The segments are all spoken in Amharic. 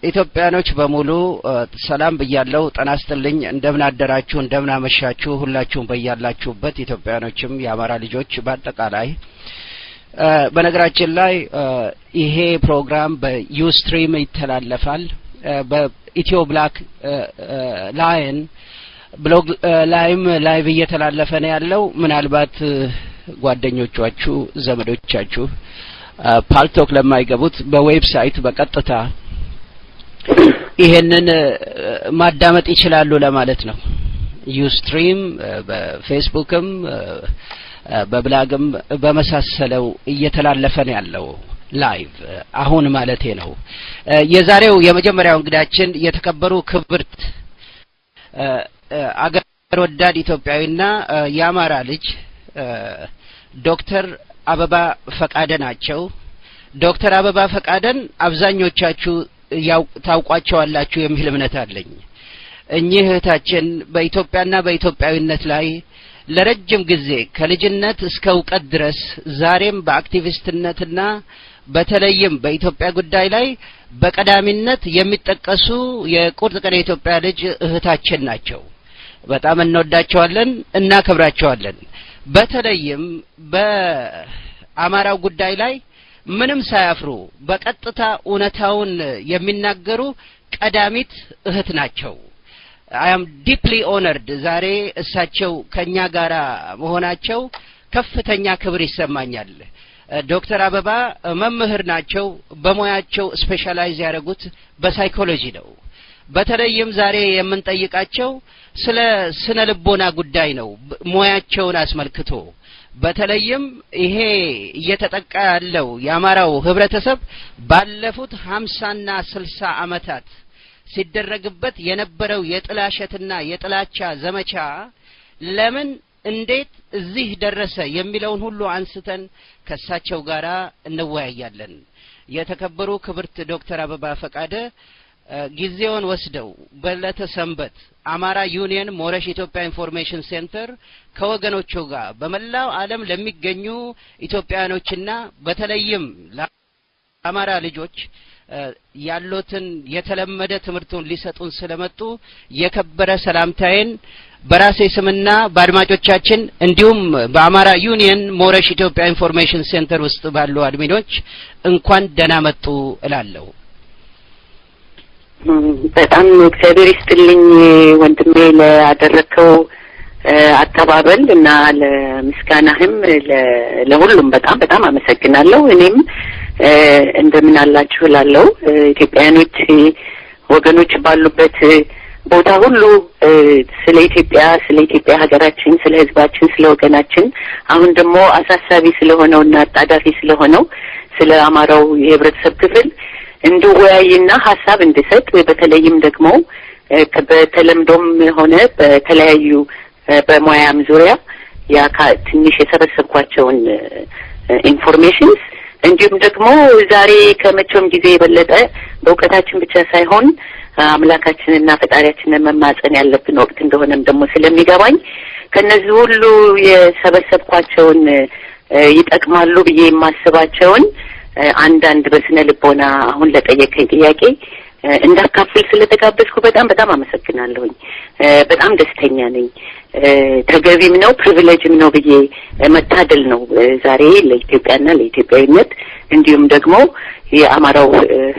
ኢትዮጵያኖች በሙሉ ሰላም ብያለሁ። ጤና ይስጥልኝ። እንደምን አደራችሁ፣ እንደምን አመሻችሁ ሁላችሁም በያላችሁበት ኢትዮጵያኖችም የአማራ ልጆች በአጠቃላይ። በነገራችን ላይ ይሄ ፕሮግራም በዩስትሪም ይተላለፋል። በኢትዮ ብላክ ላይን ብሎግ ላይም ላይቭ እየተላለፈ ነው ያለው። ምናልባት ጓደኞቻችሁ ዘመዶቻችሁ ፓልቶክ ለማይገቡት በዌብሳይት በቀጥታ ይሄንን ማዳመጥ ይችላሉ ለማለት ነው። ዩስትሪም በፌስቡክም በብላግም በመሳሰለው እየተላለፈ ነው ያለው ላይቭ አሁን ማለቴ ነው። የዛሬው የመጀመሪያው እንግዳችን የተከበሩ ክብርት አገር ወዳድ ኢትዮጵያዊና የአማራ ልጅ ዶክተር አበባ ፈቃደ ናቸው። ዶክተር አበባ ፈቃደን አብዛኞቻችሁ ታውቋቸዋላችሁ የሚል እምነት አለኝ። እኚህ እህታችን በኢትዮጵያና በኢትዮጵያዊነት ላይ ለረጅም ጊዜ ከልጅነት እስከ እውቀት ድረስ ዛሬም በአክቲቪስትነትና በተለይም በኢትዮጵያ ጉዳይ ላይ በቀዳሚነት የሚጠቀሱ የቁርጥ ቀን የኢትዮጵያ ልጅ እህታችን ናቸው። በጣም እንወዳቸዋለን፣ እናከብራቸዋለን። በተለይም በአማራው ጉዳይ ላይ ምንም ሳያፍሩ በቀጥታ እውነታውን የሚናገሩ ቀዳሚት እህት ናቸው። I am deeply honored ዛሬ እሳቸው ከኛ ጋራ መሆናቸው ከፍተኛ ክብር ይሰማኛል። ዶክተር አበባ መምህር ናቸው። በሙያቸው ስፔሻላይዝ ያደረጉት በሳይኮሎጂ ነው። በተለይም ዛሬ የምንጠይቃቸው ስለ ስነ ልቦና ጉዳይ ነው ሙያቸውን አስመልክቶ። በተለይም ይሄ እየተጠቃ ያለው የአማራው ህብረተሰብ ባለፉት 50ና 60 አመታት ሲደረግበት የነበረው የጥላሸትና የጥላቻ ዘመቻ ለምን እንዴት እዚህ ደረሰ የሚለውን ሁሉ አንስተን ከሳቸው ጋራ እንወያያለን። የተከበሩ ክብርት ዶክተር አበባ ፈቃደ ጊዜውን ወስደው በለተሰንበት አማራ ዩኒየን ሞረሽ ኢትዮጵያ ኢንፎርሜሽን ሴንተር ከወገኖቹ ጋር በመላው ዓለም ለሚገኙ ኢትዮጵያኖችና በተለይም ለአማራ ልጆች ያሉትን የተለመደ ትምህርቱን ሊሰጡን ስለመጡ የከበረ ሰላምታዬን በራሴ ስምና በአድማጮቻችን እንዲሁም በአማራ ዩኒየን ሞረሽ ኢትዮጵያ ኢንፎርሜሽን ሴንተር ውስጥ ባሉ አድሚኖች እንኳን ደህና መጡ እላለሁ። በጣም እግዚአብሔር ይስጥልኝ ወንድሜ ለአደረከው አቀባበል እና ለምስጋናህም ለሁሉም በጣም አመሰግናለሁ። እኔም እንደምን አላችሁ እላለሁ። ኢትዮጵያኖች ወገኖች ባሉበት ቦታ ሁሉ ስለ ኢትዮጵያ ሀገራችን፣ ስለ ህዝባችን፣ ስለ ወገናችን አሁን ደግሞ አሳሳቢ ስለሆነውና አጣዳፊ ስለሆነው ስለ አማራው የህብረተሰብ ክፍል እንድወያይና ሐሳብ እንድሰጥ በተለይም ደግሞ በተለምዶም ሆነ በተለያዩ በሙያም ዙሪያ ትንሽ የሰበሰብኳቸውን ኢንፎርሜሽንስ እንዲሁም ደግሞ ዛሬ ከመቼውም ጊዜ የበለጠ በእውቀታችን ብቻ ሳይሆን አምላካችንና ፈጣሪያችንን መማጸን ያለብን ወቅት እንደሆነም ደግሞ ስለሚገባኝ ከነዚህ ሁሉ የሰበሰብኳቸውን ይጠቅማሉ ብዬ የማስባቸውን አንዳንድ በስነ ልቦና አሁን ለጠየቀኝ ጥያቄ እንዳካፍል ስለተጋበዝኩ በጣም አመሰግናለሁኝ። በጣም ደስተኛ ነኝ። ተገቢም ነው ፕሪቪሌጅም ነው ብዬ መታደል ነው ዛሬ ለኢትዮጵያና ለኢትዮጵያዊነት እንዲሁም ደግሞ የአማራው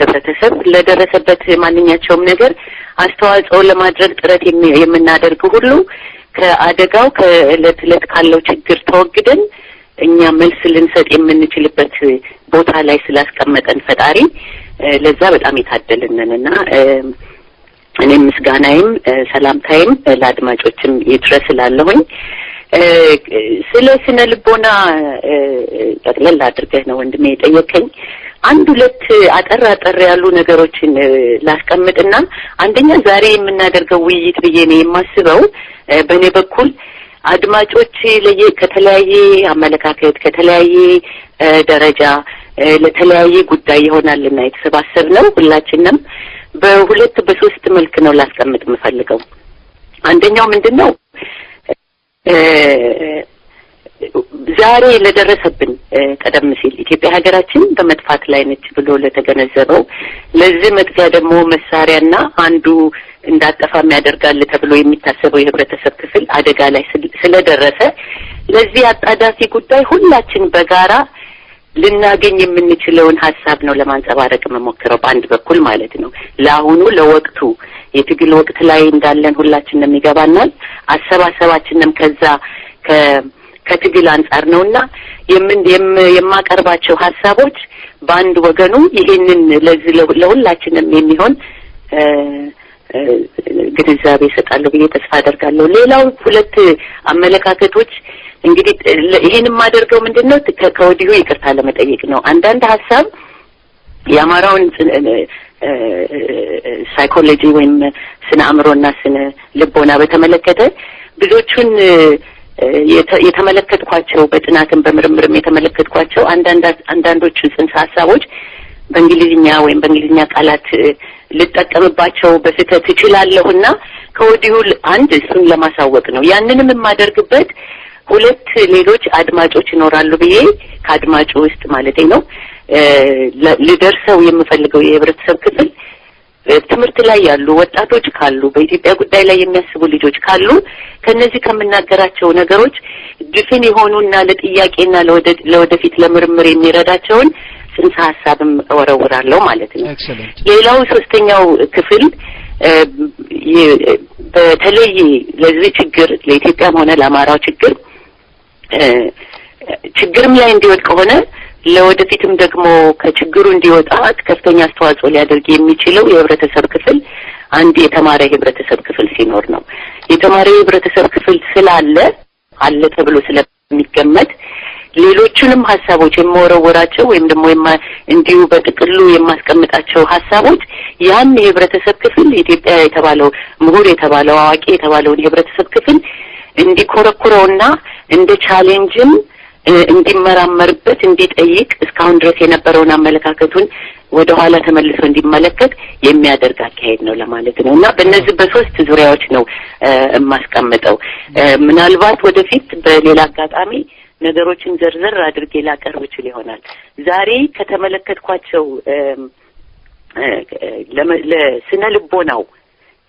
ህብረተሰብ ለደረሰበት ማንኛቸውም ነገር አስተዋጽኦ ለማድረግ ጥረት የምናደርግ ሁሉ ከአደጋው ከእለት ዕለት ካለው ችግር ተወግደን እኛ መልስ ልንሰጥ የምንችልበት ቦታ ላይ ስላስቀመጠን ፈጣሪ ለዛ በጣም የታደልንና እኔም ምስጋናዬም ሰላምታዬም ለአድማጮችም ይድረስ እላለሁኝ። ስለ ስነ ልቦና ጠቅለል አድርገህ ነው ወንድሜ የጠየቀኝ። አንድ ሁለት አጠር ያሉ ነገሮችን ላስቀምጥና አንደኛ ዛሬ የምናደርገው ውይይት ብዬ ነው የማስበው በእኔ በኩል አድማጮች ከተለያየ አመለካከት ከተለያየ ደረጃ ለተለያየ ጉዳይ ይሆናልና የተሰባሰብነው ሁላችንም በሁለት በሶስት መልክ ነው ላስቀምጥ የምፈልገው። አንደኛው ምንድነው ዛሬ ለደረሰብን ቀደም ሲል ኢትዮጵያ ሀገራችን በመጥፋት ላይ ነች ብሎ ለተገነዘበው ለዚህ መጥፊያ ደግሞ መሳሪያና አንዱ እንዳጠፋም ያደርጋል ተብሎ የሚታሰበው የህብረተሰብ ክፍል አደጋ ላይ ስለደረሰ ለዚህ አጣዳፊ ጉዳይ ሁላችን በጋራ ልናገኝ የምንችለውን ሐሳብ ነው ለማንጸባረቅ መሞከረው በአንድ በኩል ማለት ነው። ለአሁኑ ለወቅቱ የትግል ወቅት ላይ እንዳለን ሁላችንም ይገባናል። አሰባሰባችንም ከዛ ከትግል አንጻር ነውና የማቀርባቸው ሐሳቦች በአንድ ወገኑ ይሄንን ለዚህ ለሁላችንም የሚሆን ግንዛቤ ይሰጣሉ ብዬ ተስፋ አደርጋለሁ። ሌላው ሁለት አመለካከቶች እንግዲህ ይሄን የማደርገው ምንድነው ከወዲሁ ይቅርታ ለመጠየቅ ነው። አንዳንድ ሐሳብ የአማራውን ሳይኮሎጂ ወይም ስነ አእምሮና ስነ ልቦና በተመለከተ ብዙዎቹን የተመለከትኳቸው በጥናትም በምርምርም የተመለከትኳቸው አንዳንዶቹ ጽንሰ ሐሳቦች በእንግሊዝኛ ወይም በእንግሊዝኛ ቃላት ልጠቀምባቸው በስህተት እችላለሁና ከወዲሁ አንድ እሱን ለማሳወቅ ነው። ያንንም የማደርግበት ሁለት ሌሎች አድማጮች ይኖራሉ ብዬ ከአድማጩ ውስጥ ማለቴ ነው ልደርሰው የምፈልገው የህብረተሰብ ክፍል ትምህርት ላይ ያሉ ወጣቶች ካሉ በኢትዮጵያ ጉዳይ ላይ የሚያስቡ ልጆች ካሉ ከነዚህ ከምናገራቸው ነገሮች ድፍን የሆኑና ለጥያቄና ለወደፊት ለምርምር የሚረዳቸውን ጽንሰ ሐሳብም እወረውራለሁ ማለት ነው። ሌላው ሶስተኛው ክፍል በተለይ ለዚህ ችግር ለኢትዮጵያም ሆነ ለአማራው ችግርም ላይ እንዲወድቅ ሆነ ለወደፊትም ደግሞ ከችግሩ እንዲወጣ ከፍተኛ አስተዋጽኦ ሊያደርግ የሚችለው የህብረተሰብ ክፍል አንድ የተማረ የህብረተሰብ ክፍል ሲኖር ነው። የተማረ የህብረተሰብ ክፍል ስላለ አለ ተብሎ ስለሚገመት ሌሎቹንም ሐሳቦች የማወረወራቸው ወይም ደግሞ እንዲሁ በጥቅሉ የማስቀምጣቸው ሐሳቦች ያን የህብረተሰብ ክፍል ኢትዮጵያ የተባለው ምሁር የተባለው አዋቂ የተባለውን የህብረተሰብ ክፍል እንዲኮረኩረውና እንደ ቻሌንጅም እንዲመራመርበት እንዲጠይቅ እስካሁን ድረስ የነበረውን አመለካከቱን ወደ ኋላ ተመልሶ እንዲመለከት የሚያደርግ አካሄድ ነው ለማለት ነው እና በእነዚህ በሶስት ዙሪያዎች ነው የማስቀምጠው። ምናልባት ወደፊት በሌላ አጋጣሚ ነገሮችን ዘርዘር አድርጌ ላቀርብ እችል ይሆናል። ዛሬ ከተመለከትኳቸው ለስነ ልቦናው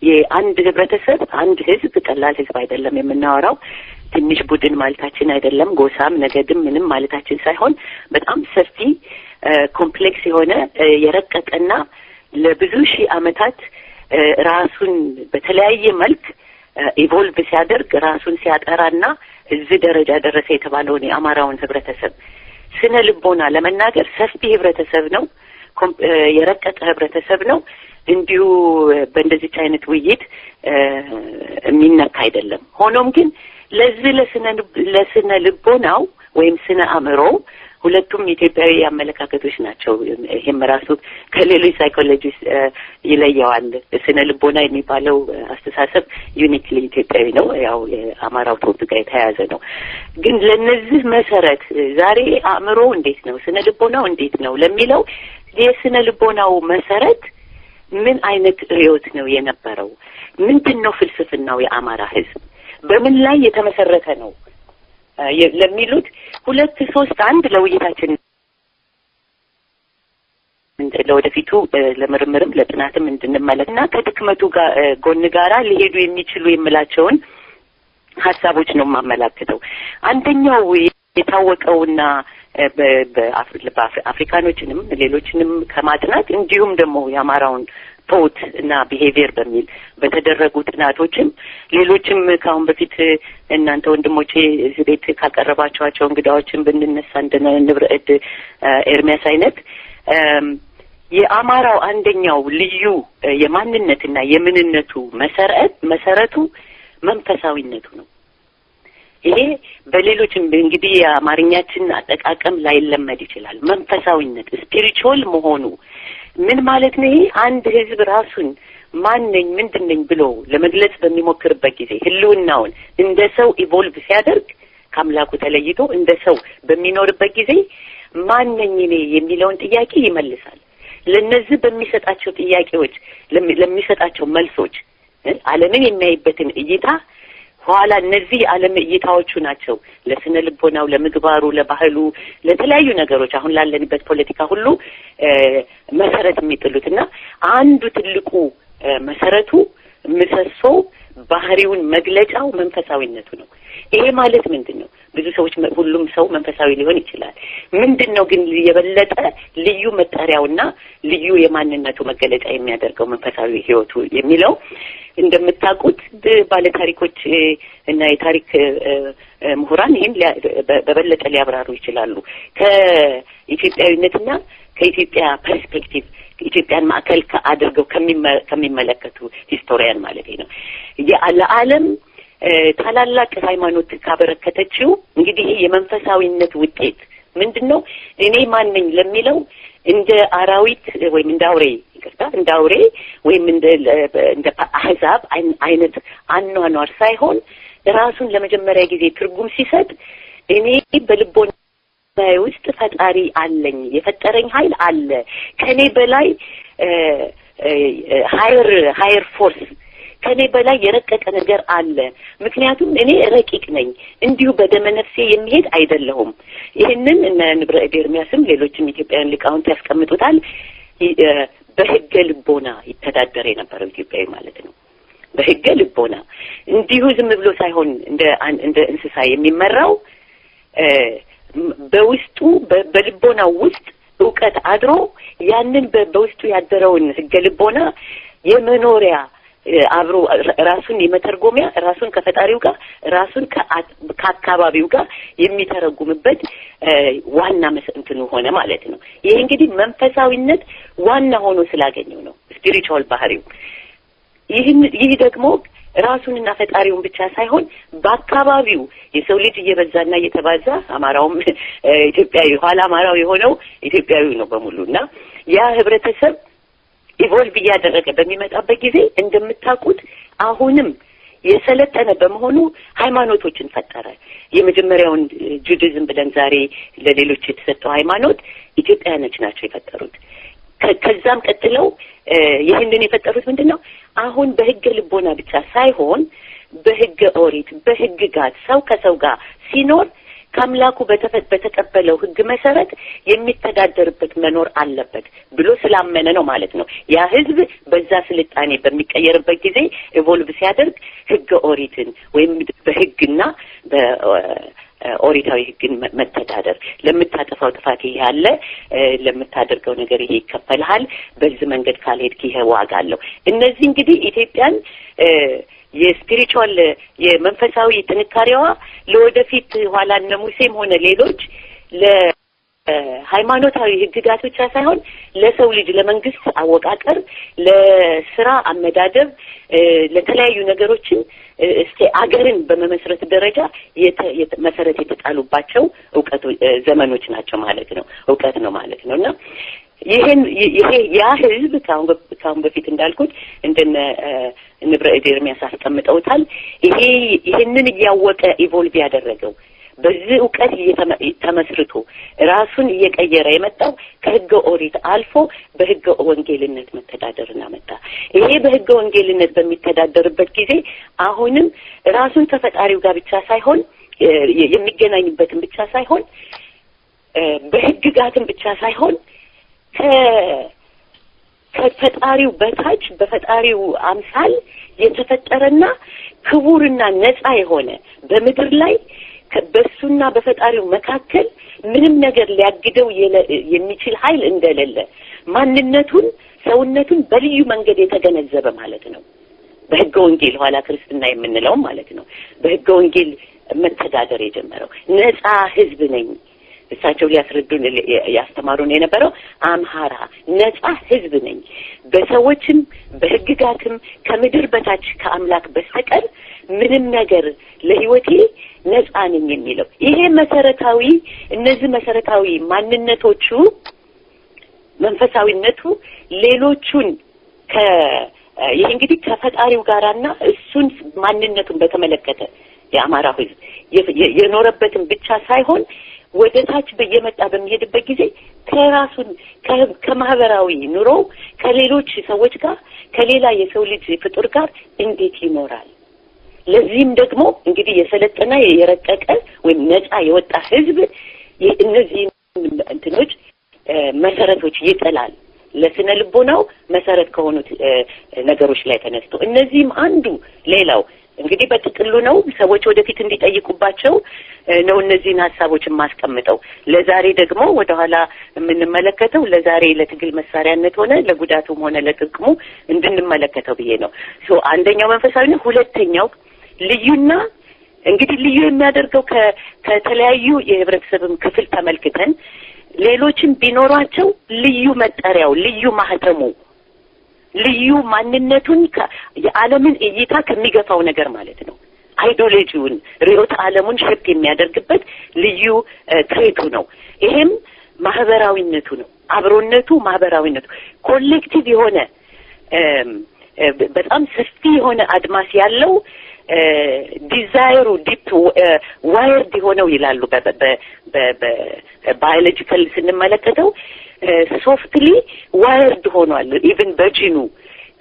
የአንድ ህብረተሰብ አንድ ህዝብ ቀላል ህዝብ አይደለም የምናወራው ትንሽ ቡድን ማለታችን አይደለም፣ ጎሳም ነገድም ምንም ማለታችን ሳይሆን በጣም ሰፊ ኮምፕሌክስ የሆነ የረቀቀና ለብዙ ሺህ ዓመታት ራሱን በተለያየ መልክ ኢቮልቭ ሲያደርግ ራሱን ሲያጠራና እዚህ ደረጃ ደረሰ የተባለውን የአማራውን ህብረተሰብ ስነ ልቦና ለመናገር ሰፊ ህብረተሰብ ነው፣ የረቀቀ ህብረተሰብ ነው። እንዲሁ በእንደዚህ አይነት ውይይት የሚነካ አይደለም። ሆኖም ግን ለዚህ ለስነ ልቦናው ወይም ስነ አእምሮ ሁለቱም ኢትዮጵያዊ አመለካከቶች ናቸው። ይሄም ራሱ ከሌሎች ሳይኮሎጂስ ይለየዋል። ስነ ልቦና የሚባለው አስተሳሰብ ዩኒክሊ ኢትዮጵያዊ ነው። ያው የአማራው ቶፕ ጋር የተያያዘ ነው። ግን ለነዚህ መሰረት ዛሬ አእምሮ እንዴት ነው፣ ስነ ልቦናው እንዴት ነው ለሚለው የስነ ልቦናው መሰረት ምን አይነት ርዕዮት ነው የነበረው? ምንድነው ፍልስፍናው? የአማራ ህዝብ በምን ላይ የተመሰረተ ነው ለሚሉት ሁለት ሶስት አንድ ለውይይታችን ለወደፊቱ ለምርምርም ለጥናትም እንድንመለከትና ከድክመቱ ጋር ጎን ጋራ ሊሄዱ የሚችሉ የምላቸውን ሐሳቦች ነው የማመላክተው። አንደኛው የታወቀውና በአፍሪካኖችንም ሌሎችንም ከማጥናት እንዲሁም ደግሞ የአማራውን ቶት እና ቢሄቪየር በሚል በተደረጉ ጥናቶችም ሌሎችም ከአሁን በፊት እናንተ ወንድሞቼ እዚህ ቤት ካቀረባቸዋቸው እንግዳዎችን ብንነሳ እንደነ ንብረእድ ኤርሚያስ አይነት የአማራው አንደኛው ልዩ የማንነትና የምንነቱ መሰረቱ መንፈሳዊነቱ ነው። ይሄ በሌሎችም እንግዲህ የአማርኛችን አጠቃቀም ላይለመድ ይችላል። መንፈሳዊነት ስፒሪቹዋል መሆኑ ምን ማለት ነው? ይሄ አንድ ህዝብ ራሱን ማንነኝ ምንድነኝ ብሎ ለመግለጽ በሚሞክርበት ጊዜ ህልውናውን እንደ ሰው ኢቮልቭ ሲያደርግ ከአምላኩ ተለይቶ እንደ ሰው በሚኖርበት ጊዜ ማንነኝ እኔ የሚለውን ጥያቄ ይመልሳል። ለነዚህ በሚሰጣቸው ጥያቄዎች ለሚሰጣቸው መልሶች ዓለምን የሚያይበትን እይታ ኋላ እነዚህ ዓለም እይታዎቹ ናቸው ለስነ ልቦናው፣ ለምግባሩ፣ ለባህሉ፣ ለተለያዩ ነገሮች አሁን ላለንበት ፖለቲካ ሁሉ መሰረት የሚጥሉትና አንዱ ትልቁ መሰረቱ ምሰሶው ባህሪውን መግለጫው መንፈሳዊነቱ ነው። ይሄ ማለት ምንድነው? ብዙ ሰዎች ሁሉም ሰው መንፈሳዊ ሊሆን ይችላል። ምንድነው ግን የበለጠ ልዩ መጠሪያውና ልዩ የማንነቱ መገለጫ የሚያደርገው መንፈሳዊ ህይወቱ የሚለው እንደምታውቁት ባለታሪኮች እና የታሪክ ምሁራን ይህን በበለጠ ሊያብራሩ ይችላሉ። ከኢትዮጵያዊነትና ከኢትዮጵያ ፐርስፔክቲቭ ኢትዮጵያን ማዕከል አድርገው ከሚመለከቱ ሂስቶሪያን ማለት ነው። ለዓለም ታላላቅ ሃይማኖት ካበረከተችው እንግዲህ የመንፈሳዊነት ውጤት ምንድነው? እኔ ማን ነኝ ለሚለው እንደ አራዊት ወይም እንደ አውሬ እንደ አውሬ ወይም እንደ አህዛብ አይነት አኗኗር ሳይሆን ራሱን ለመጀመሪያ ጊዜ ትርጉም ሲሰጥ እኔ በልቦና ውስጥ ፈጣሪ አለኝ፣ የፈጠረኝ ኃይል አለ፣ ከኔ በላይ ሃየር ፎርስ ከኔ በላይ የረቀቀ ነገር አለ። ምክንያቱም እኔ ረቂቅ ነኝ፣ እንዲሁ በደመ ነፍሴ የሚሄድ አይደለሁም። ይህንን እነ ንብረእድ ኤርምያስም ሌሎችም ኢትዮጵያውያን ሊቃውንት ያስቀምጡታል። በህገ ልቦና ይተዳደር የነበረው ኢትዮጵያዊ ማለት ነው። በህገ ልቦና እንዲሁ ዝም ብሎ ሳይሆን እንደ እንስሳ የሚመራው በውስጡ በልቦናው ውስጥ ዕውቀት አድሮ ያንን በውስጡ ያደረውን ህገ ልቦና የመኖሪያ አብሮ ራሱን የመተርጎሚያ ራሱን ከፈጣሪው ጋር ራሱን ከአካባቢው ጋር የሚተረጉምበት ዋና መስእንትኑ ሆነ ማለት ነው። ይሄ እንግዲህ መንፈሳዊነት ዋና ሆኖ ስላገኘው ነው ስፒሪቹዋል ባህሪው። ይህ ደግሞ ራሱንና ፈጣሪውን ብቻ ሳይሆን በአካባቢው የሰው ልጅ እየበዛና እየተባዛ አማራውም ኢትዮጵያዊ ኋላ አማራው የሆነው ኢትዮጵያዊ ነው በሙሉና ያ ህብረተሰብ ኢቮልቭ እያደረገ በሚመጣበት ጊዜ እንደምታውቁት አሁንም የሰለጠነ በመሆኑ ሃይማኖቶችን ፈጠረ። የመጀመሪያውን ጁዲዝም ብለን ዛሬ ለሌሎች የተሰጠው ሃይማኖት ኢትዮጵያውያኖች ናቸው የፈጠሩት። ከዛም ቀጥለው ይህንን የፈጠሩት ምንድነው? አሁን በህገ ልቦና ብቻ ሳይሆን በህገ ኦሪት በህግጋት ሰው ከሰው ጋር ሲኖር ከአምላኩ በተቀበለው ህግ መሰረት የሚተዳደርበት መኖር አለበት ብሎ ስላመነ ነው ማለት ነው። ያ ህዝብ በዛ ስልጣኔ በሚቀየርበት ጊዜ ኢቮልቭ ሲያደርግ ህገ ኦሪትን ወይም በህግና ኦሪታዊ ህግን መተዳደር፣ ለምታጠፋው ጥፋት ይሄ አለ፣ ለምታደርገው ነገር ይሄ ይከፈልሃል፣ በዚህ መንገድ ካልሄድክ ይሄ ዋጋ አለው። እነዚህ እንግዲህ ኢትዮጵያን የስፒሪቹዋል የመንፈሳዊ ጥንካሬዋ ለወደፊት ኋላ እነ ሙሴም ሆነ ሌሎች ለሃይማኖታዊ ህግጋት ብቻ ሳይሆን ለሰው ልጅ ለመንግስት አወቃቀር፣ ለስራ አመዳደብ፣ ለተለያዩ ነገሮችን አገርን በመመስረት ደረጃ መሰረት የተጣሉባቸው ዘመኖች ናቸው ማለት ነው። ዕውቀት ነው ማለት ነውና ይሄ ያ ህዝብ ካሁን በፊት እንዳልኩት እንደነ ንብረእድ ኤርምያስ አስቀምጠውታል። ይሄንን እያወቀ ኢቮልቭ ያደረገው በዚህ ዕውቀት ተመስርቶ ራሱን እየቀየረ የመጣው ከህገ ኦሪት አልፎ በህገ ወንጌልነት መተዳደርን አመጣ። ይሄ በህገ ወንጌልነት በሚተዳደርበት ጊዜ አሁንም ራሱን ከፈጣሪው ጋር ብቻ ሳይሆን የሚገናኝበትን ብቻ ሳይሆን በህግጋትን ብቻ ሳይሆን ከፈጣሪው በታች በፈጣሪው አምሳል የተፈጠረና ክቡርና ነፃ የሆነ በምድር ላይ በሱና በፈጣሪው መካከል ምንም ነገር ሊያግደው የሚችል ኃይል እንደሌለ ማንነቱን ሰውነቱን በልዩ መንገድ የተገነዘበ ማለት ነው። በህገ ወንጌል ኋላ ክርስትና የምንለው ማለት ነው። በህገ ወንጌል መተዳደር የጀመረው ነፃ ህዝብ ነኝ። እሳቸው ሊያስረዱን ያስተማሩን የነበረው አምሃራ ነፃ ህዝብ ነኝ፣ በሰዎችም በህግጋትም ከምድር በታች ከአምላክ በስተቀር ምንም ነገር ለህይወቴ ነፃ ነኝ የሚለው ይሄ መሰረታዊ እነዚህ መሰረታዊ ማንነቶቹ መንፈሳዊነቱ ሌሎቹን ይሄ እንግዲህ ከፈጣሪው ጋራና እሱን ማንነቱን በተመለከተ የአማራው ህዝብ የኖረበትን ብቻ ሳይሆን ወደ ታች በየመጣ በሚሄድበት ጊዜ ከራሱን ከማህበራዊ ኑሮ ከሌሎች ሰዎች ጋር ከሌላ የሰው ልጅ ፍጡር ጋር እንዴት ይኖራል? ለዚህም ደግሞ እንግዲህ የሰለጠነ የረቀቀ ወይም ነፃ የወጣ ህዝብ እነዚህ እንትኖች መሰረቶች ይጥላል። ለስነ ልቦናው መሰረት ከሆኑት ነገሮች ላይ ተነስቶ እነዚህም አንዱ ሌላው እንግዲህ በጥቅሉ ነው ሰዎች ወደፊት እንዲጠይቁባቸው ነው እነዚህን ሀሳቦችን ማስቀምጠው። ለዛሬ ደግሞ ወደኋላ የምንመለከተው ለዛሬ ለትግል መሳሪያነት ሆነ ለጉዳቱም ሆነ ለጥቅሙ እንድንመለከተው ብዬ ነው። አንደኛው መንፈሳዊነት፣ ሁለተኛው ልዩና እንግዲህ ልዩ የሚያደርገው ከተለያዩ የህብረተሰብም ክፍል ተመልክተን ሌሎችን ቢኖሯቸው ልዩ መጠሪያው፣ ልዩ ማህተሙ፣ ልዩ ማንነቱን የዓለምን እይታ ከሚገፋው ነገር ማለት ነው። አይዲዮሎጂውን ርዕዮተ ዓለሙን ሸፕ የሚያደርግበት ልዩ ትሬቱ ነው። ይሄም ማህበራዊነቱ ነው። አብሮነቱ፣ ማህበራዊነቱ ኮሌክቲቭ የሆነ በጣም ሰፊ የሆነ አድማስ ያለው ዲዛይሩ ዲፕ ዋይርድ የሆነው ይላሉ በባዮሎጂካል ስንመለከተው ሶፍትሊ ዋይርድ ሆኗል። ኢቭን በጂኑ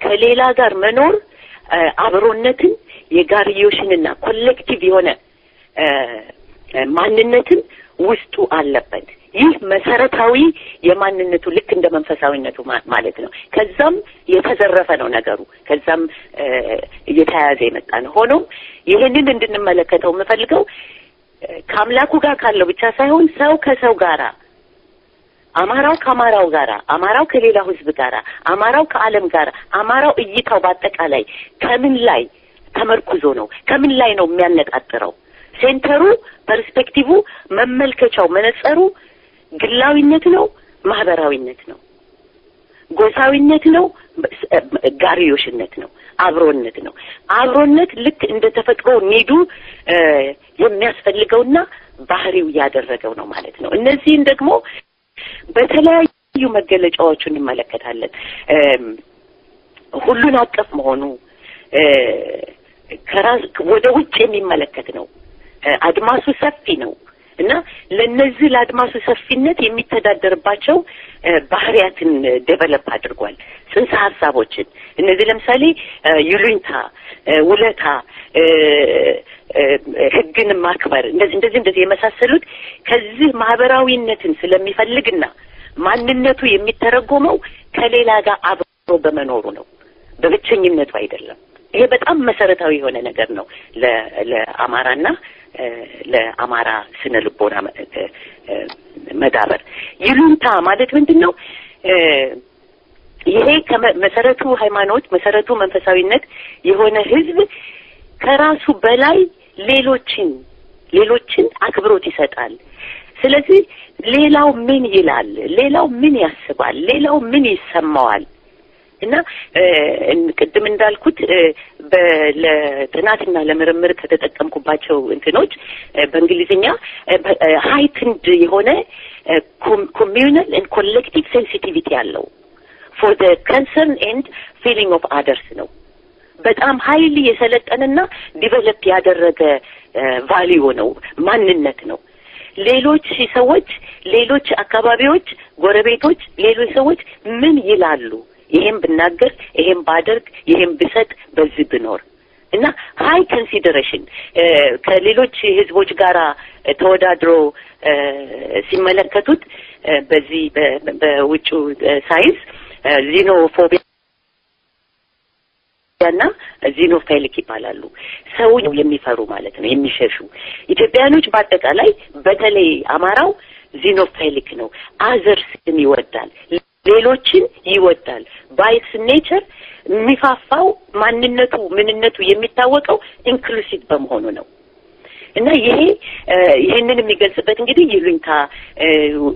ከሌላ ጋር መኖር አብሮነትን የጋርዮሽንና ኮሌክቲቭ የሆነ ማንነትን ውስጡ አለበት። ይህ መሰረታዊ የማንነቱ ልክ እንደ መንፈሳዊነቱ ማለት ነው። ከዛም የተዘረፈ ነው ነገሩ፣ ከዛም እየተያያዘ የመጣ ነው። ሆኖም ይህንን እንድንመለከተው የምፈልገው ከአምላኩ ጋር ካለው ብቻ ሳይሆን ሰው ከሰው ጋራ፣ አማራው ከአማራው ጋራ፣ አማራው ከሌላው ህዝብ ጋራ፣ አማራው ከዓለም ጋራ፣ አማራው እይታው በአጠቃላይ ከምን ላይ ተመርኩዞ ነው? ከምን ላይ ነው የሚያነጣጥረው? ሴንተሩ፣ ፐርስፔክቲቭ፣ መመልከቻው፣ መነጸሩ ግላዊነት ነው? ማህበራዊነት ነው? ጎሳዊነት ነው? ጋርዮሽነት ነው? አብሮነት ነው? አብሮነት ልክ እንደ ተፈጥሮ ኒዱ የሚያስፈልገውና ባህሪው ያደረገው ነው ማለት ነው። እነዚህን ደግሞ በተለያዩ መገለጫዎቹ እንመለከታለን። ሁሉን አቀፍ መሆኑ ከራስ ወደ ውጭ የሚመለከት ነው። አድማሱ ሰፊ ነው እና ለነዚህ ለአድማሱ ሰፊነት የሚተዳደርባቸው ባህሪያትን ዴቨሎፕ አድርጓል። ጽንሰ ሀሳቦችን እነዚህ ለምሳሌ ይሉኝታ፣ ውለታ፣ ህግን ማክበር እንደዚህ የመሳሰሉት ከዚህ ማህበራዊነትን ስለሚፈልግና ማንነቱ የሚተረጎመው ከሌላ ጋር አብሮ በመኖሩ ነው፣ በብቸኝነቱ አይደለም። ይሄ በጣም መሰረታዊ የሆነ ነገር ነው ለአማራና ለአማራ ስነ ልቦና መዳበር። ይሉኝታ ማለት ምንድን ነው? ይሄ ከመሰረቱ ሃይማኖት፣ መሰረቱ መንፈሳዊነት የሆነ ህዝብ ከራሱ በላይ ሌሎችን አክብሮት ይሰጣል። ስለዚህ ሌላው ምን ይላል፣ ሌላው ምን ያስባል፣ ሌላው ምን ይሰማዋል እና ቅድም እንዳልኩት ለጥናትና ለምርምር ከተጠቀምኩባቸው እንትኖች በእንግሊዝኛ ሃይትንድ የሆነ ኮሚዩናል ኤንድ ኮሌክቲቭ ሴንሲቲቪቲ ያለው ፎር ዘ ኮንሰርን ኤንድ ፊሊንግ ኦፍ አደርስ ነው። በጣም ሀይሊ የሰለጠነና ዲቨሎፕ ያደረገ ቫልዩ ነው፣ ማንነት ነው። ሌሎች ሰዎች፣ ሌሎች አካባቢዎች፣ ጎረቤቶች፣ ሌሎች ሰዎች ምን ይላሉ፣ ይሄን ብናገር፣ ይሄን ባደርግ፣ ይሄን ብሰጥ፣ በዚህ ብኖር እና ሃይ ኮንሲደሬሽን ከሌሎች ህዝቦች ጋራ ተወዳድሮ ሲመለከቱት በዚህ በውጭ ሳይንስ ዚኖፎቢያ እና ዚኖፊሊክ ይባላሉ። ሰው የሚፈሩ ማለት ነው፣ የሚሸሹ። ኢትዮጵያኖች በአጠቃላይ በተለይ አማራው ዚኖፊሊክ ነው። አዘርስን ይወዳል፣ ሌሎችን ይወዳል። ባይስ ኔቸር የሚፋፋው ማንነቱ ምንነቱ የሚታወቀው ኢንክሉሲቭ በመሆኑ ነው። እና ይሄንን የሚገልጽበት እንግዲህ ይሉኝታ፣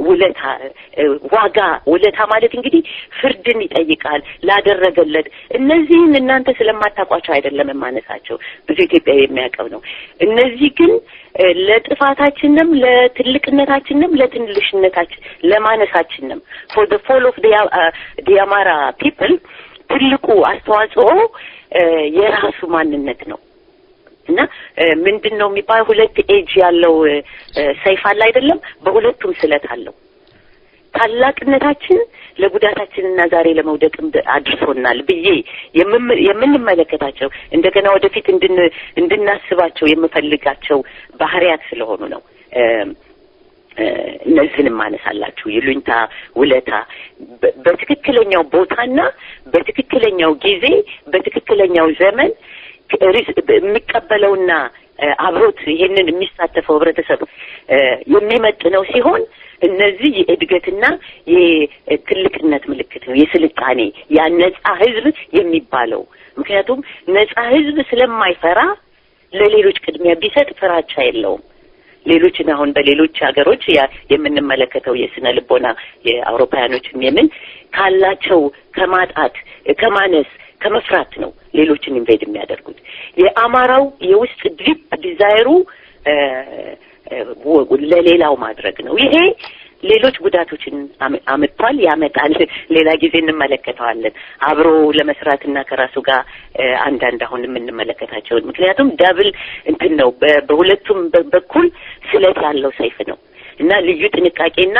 ውለታ፣ ዋጋ። ውለታ ማለት እንግዲህ ፍርድን ይጠይቃል ላደረገለት። እነዚህን እናንተ ስለማታውቋቸው አይደለም የማነሳቸው፣ ብዙ ኢትዮጵያዊ የሚያውቀው ነው። እነዚህ ግን ለጥፋታችንም ለትልቅነታችንም ለትንሽነታችን ለማነሳችንም for the fall of the Amara people ትልቁ አስተዋጽኦ የራሱ ማንነት ነው። እና ምንድነው የሚባለው ሁለት ኤጅ ያለው ሰይፍ አለ አይደለም? በሁለቱም ስለት አለው። ታላቅነታችን ለጉዳታችንና ዛሬ ለመውደቅም አድርሶናል ብዬ የምንመለከታቸው እንደገና ወደፊት እንድናስባቸው የምፈልጋቸው ባህሪያት ስለሆኑ ነው እነዚህን ማነሳላችሁ። ይሉኝታ፣ ውለታ በትክክለኛው ቦታና በትክክለኛው ጊዜ በትክክለኛው ዘመን የሚቀበለውና አብሮት ይሄንን የሚሳተፈው ህብረተሰብ የሚመጥነው ሲሆን እነዚህ የእድገትና የትልቅነት ምልክት ነው። የስልጣኔ ያ ነጻ ህዝብ የሚባለው ምክንያቱም ነጻ ህዝብ ስለማይፈራ ለሌሎች ቅድሚያ ቢሰጥ ፍራቻ የለውም። ሌሎችን አሁን በሌሎች ሀገሮች የምንመለከተው የስነ ልቦና የአውሮፓውያኖችም የምን ካላቸው ከማጣት ከማነስ ከመፍራት ነው ሌሎችን ኢንቬድ የሚያደርጉት። የአማራው የውስጥ ዲፕ ዲዛይሩ ለሌላው ማድረግ ነው። ይሄ ሌሎች ጉዳቶችን አመጣል ያመጣል። ሌላ ጊዜ እንመለከተዋለን አብሮ ለመስራትና ከራሱ ጋር አንዳንድ አሁን የምንመለከታቸው ምክንያቱም ዳብል እንትን ነው በሁለቱም በኩል ስለት ያለው ሰይፍ ነው እና ልዩ ጥንቃቄና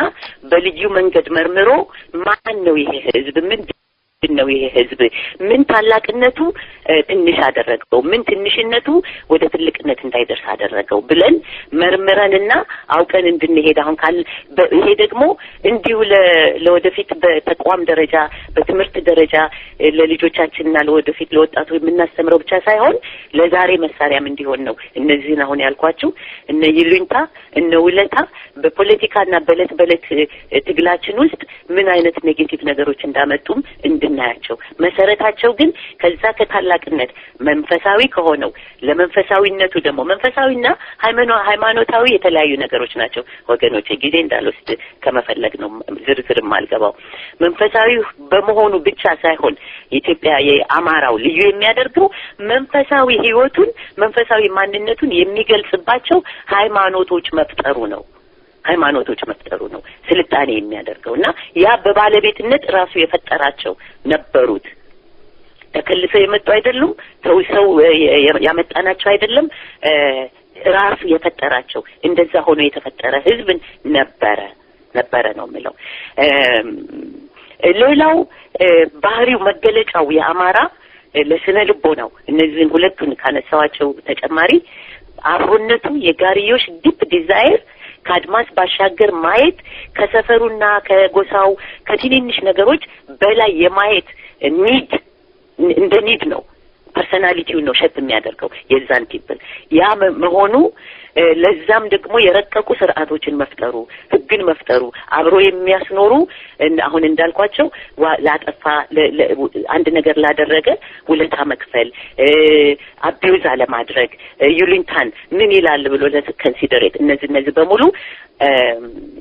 በልዩ መንገድ መርምሮ ማን ነው ይሄ ህዝብ ነው ይሄ ህዝብ ምን ታላቅነቱ ትንሽ አደረገው ምን ትንሽነቱ ወደ ትልቅነት እንዳይደርስ አደረገው ብለን መርምረንና አውቀን እንድንሄድ አሁን ይሄ ደግሞ እንዲሁ ለወደፊት በተቋም ደረጃ በትምህርት ደረጃ ለልጆቻችንና ለወደፊት ለወጣቱ የምናስተምረው ብቻ ሳይሆን ለዛሬ መሳሪያም እንዲሆን ነው። እነዚህን አሁን ያልኳችሁ እነ ይሉኝታ እነ ውለታ በፖለቲካና በለት ትግላችን ውስጥ ምን አይነት ኔጌቲቭ ነገሮች እንዳመጡም እንድናያቸው መሰረታቸው ግን ከዛ ከታላቅነት መንፈሳዊ ከሆነው ለመንፈሳዊነቱ ደግሞ መንፈሳዊና ሃይማኖታዊ የተለያዩ ነገሮች ናቸው ወገኖች። ጊዜ እንዳልወስድ ከመፈለግ ነው ዝርዝርም አልገባው። መንፈሳዊ በመሆኑ ብቻ ሳይሆን ኢትዮጵያ የአማራው ልዩ የሚያደርገው መንፈሳዊ ህይወቱን መንፈሳዊ ማንነቱን የሚገልጽባቸው ሃይማኖቶች መፍጠሩ ነው ስልጣኔ የሚያደርገውና ያ በባለቤትነት ራሱ የፈጠራቸው ነበሩት። ተከልሰው የመጡ አይደሉም። ተውሰው ያመጣናቸው አይደለም። ራሱ የፈጠራቸው እንደዛ ሆኖ የተፈጠረ ህዝብ ነበረ ነው የምለው። ሌላው ባህሪው መገለጫው የአማራ ለስነ ልቦናው እነዚህን ሁለቱን ካነሳዋቸው ተጨማሪ አብሮነቱ የጋሪዮሽ ዲፕ ዲዛይር ከአድማስ ባሻገር ማየት ከሰፈሩና ከጎሳው ከትንንሽ ነገሮች በላይ የማየት ኒድ እንደ ኒድ ነው። ፐርሰናሊቲው ነው ሸፕ የሚያደርገው የዛን ቲፕል ያ መሆኑ ለዛም ደግሞ የረቀቁ ስርዓቶችን መፍጠሩ ህግን መፍጠሩ አብሮ የሚያስኖሩ አሁን እንዳልኳቸው ላጠፋ አንድ ነገር ላደረገ ውለታ መክፈል አቢዩዝ አለማድረግ ይሉኝታን ምን ይላል ብሎ ለኮንሲደሬት እነዚህ በሙሉ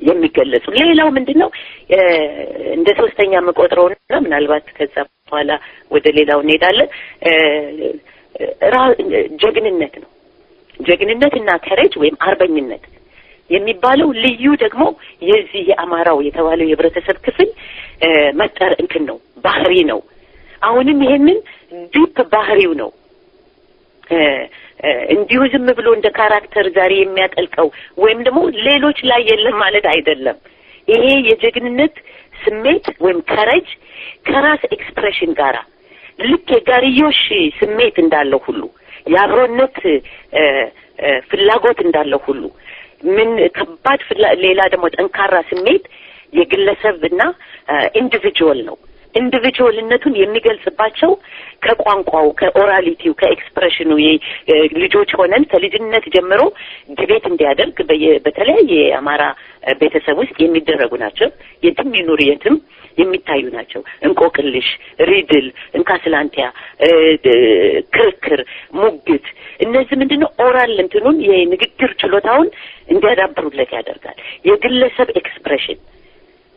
የሚገለጹ። ሌላው ምንድነው እንደ ሶስተኛ መቆጥረውና ምናልባት ከዛ በኋላ ወደ ሌላው እንሄዳለን ጀግንነት ነው። ጀግንነትና ከሬጅ ወይም አርበኝነት የሚባለው ልዩ ደግሞ የዚህ የአማራው የተባለው የህብረተሰብ ክፍል መጠር እንትን ነው ባህሪ ነው። አሁንም ይሄንን ዲፕ ባህሪው ነው እንዲሁ ዝም ብሎ እንደ ካራክተር ዛሬ የሚያጠልቀው ወይም ደግሞ ሌሎች ላይ የለም ማለት አይደለም። ይሄ የጀግንነት ስሜት ወይም ከሬጅ ከራስ ኤክስፕሬሽን ጋራ ልክ የጋሪዮሽ ስሜት እንዳለው ሁሉ የአብሮነት ፍላጎት እንዳለው ሁሉ ምን ከባድ ሌላ ደግሞ ጠንካራ ስሜት የግለሰብና ኢንዲቪጁዋል ነው። ኢንዲቪጁዋልነቱን የሚገልጽባቸው ከቋንቋው ከኦራሊቲው ከኤክስፕሬሽኑ ልጆች ሆነን ከልጅነት ጀምሮ ዲቤት እንዲያደርግ በተለያየ የአማራ ቤተሰብ ውስጥ የሚደረጉ ናቸው። የትም ይኑር የትም የሚታዩ ናቸው። እንቆቅልሽ፣ ሪድል፣ እንካስላንቲያ፣ ክርክር፣ ሙግት እነዚህ ምንድነው ኦራል እንትኑን የንግግር ችሎታውን እንዲያዳብሩለት ያደርጋል። የግለሰብ ኤክስፕሬሽን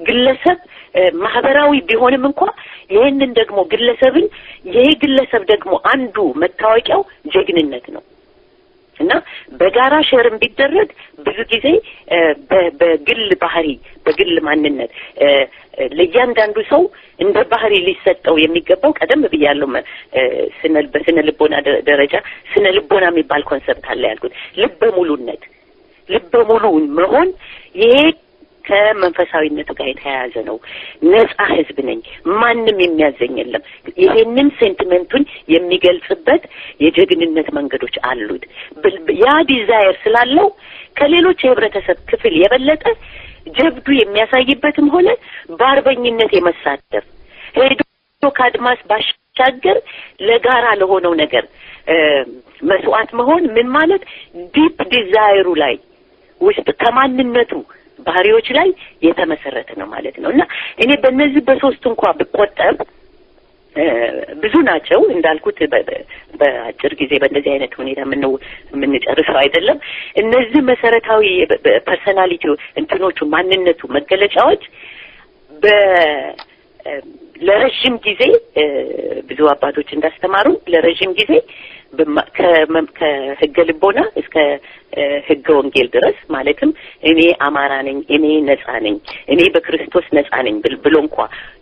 ግለሰብ ማህበራዊ ቢሆንም እንኳን ይሄንን ደግሞ ግለሰብን ይሄ ግለሰብ ደግሞ አንዱ መታወቂያው ጀግንነት ነው እና በጋራ ሸርም ቢደረግ ብዙ ጊዜ በግል ባህሪ በግል ማንነት ለእያንዳንዱ ሰው እንደ ባህሪ ሊሰጠው የሚገባው ቀደም ብያለሁ በስነ ልቦና ደረጃ ስነ ልቦና የሚባል ኮንሰፕት አለ ያልኩት ልበ ሙሉ መሆን ይሄ ከመንፈሳዊነቱ ጋር የተያያዘ ነው። ነጻ ህዝብ ነኝ፣ ማንም የሚያዘኝ የለም። ይሄንን ሴንቲሜንቱን የሚገልጽበት የጀግንነት መንገዶች አሉት። ያ ዲዛይር ስላለው ከሌሎች የህብረተሰብ ክፍል የበለጠ ጀብዱ የሚያሳይበትም ሆነ በአርበኝነት የመሳተፍ ሄዶ ከአድማስ ባሻገር ለጋራ ለሆነው ነገር መስዋዕት መሆን ምን ማለት ዲፕ ዲዛይሩ ላይ ውስጥ ከማንነቱ ባህሪዎች ላይ የተመሰረተ ነው ማለት ነው። እና እኔ በእነዚህ በሶስት እንኳን ብቆጠብ ብዙ ናቸው እንዳልኩት በአጭር ጊዜ በእንደዚህ አይነት ሁኔታ የምንጨርሰው አይደለም። እነዚህ መሰረታዊ ፐርሰናሊቲ እንትኖቹ ማንነቱ መገለጫዎች ለረጅም ጊዜ ብዙ አባቶች እንዳስተማሩ ለረጅም ጊዜ ከህገ ልቦና እስከ ህገ ወንጌል ድረስ ማለትም እኔ አማራ ነኝ፣ እኔ ነጻ ነኝ፣ እኔ በክርስቶስ ነጻ ነኝ ብሎ እንኳ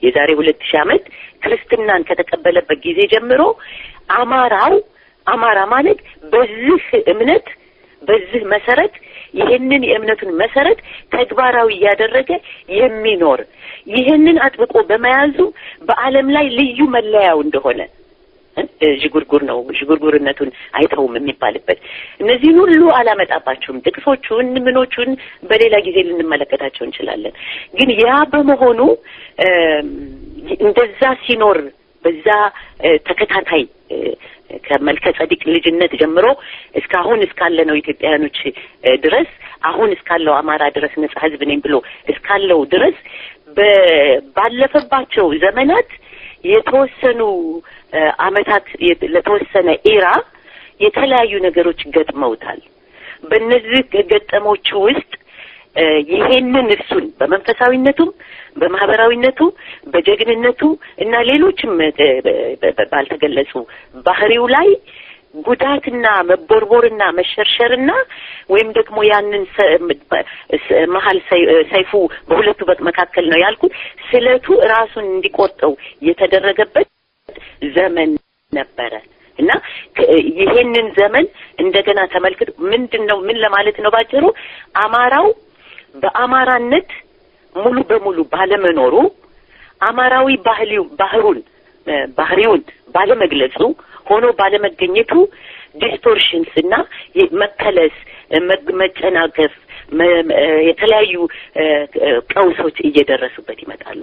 የዛሬ 2000 ዓመት ክርስትናን ከተቀበለበት ጊዜ ጀምሮ አማራ ማለት በዚህ እምነት በዚህ መሰረት ይሄንን የእምነቱን መሰረት ተግባራዊ ያደረገ የሚኖር ይሄንን አጥብቆ በመያዙ በዓለም ላይ ልዩ መለያው እንደሆነ ዥጉርጉር ነው ዥጉርጉርነቱን አይተውም የሚባልበት እነዚህ ሁሉ አላመጣባቸውም። ጥቅሶቹን ምኖቹን በሌላ ጊዜ ልንመለከታቸው እንችላለን። ግን ያ በመሆኑ እንደዛ ሲኖር በዛ ተከታታይ ከመልከ ጸዲቅ ልጅነት ጀምሮ እስካሁን እስካለነው ኢትዮጵያውያኖች ድረስ አሁን እስካለው አማራ ድረስ ነጻ ህዝብ ነኝ ብሎ እስካለው ድረስ ባለፈባቸው ዘመናት የተወሰኑ አመታት ለተወሰነ ኢራ የተለያዩ ነገሮች ገጥመውታል። በእነዚህ ገጠሞች ውስጥ ይሄንን እሱን በመንፈሳዊነቱም በማህበራዊነቱ በጀግንነቱ እና ሌሎችም ባልተገለጹ ባህሪው ላይ ጉዳትና መቦርቦርና መሸርሸርና ወይም ደግሞ ያንን መሀል ሰይፉ በሁለቱ መካከል ነው ያልኩት ስለቱ ራሱን እንዲቆርጠው የተደረገበት ዘመን ነበረ እና ይሄንን ዘመን እንደገና ተመልክቶ ምንድነው ምን ለማለት ነው ባጭሩ አማራው በአማራነት ሙሉ በሙሉ ባለመኖሩ አማራዊ ባህሪውን ባለመግለጹ ሆኖ ባለመገኘቱ ዲስቶርሽንስ እና መከለስ መጨናገፍ የተለያዩ ቀውሶች እየደረሱበት ይመጣሉ።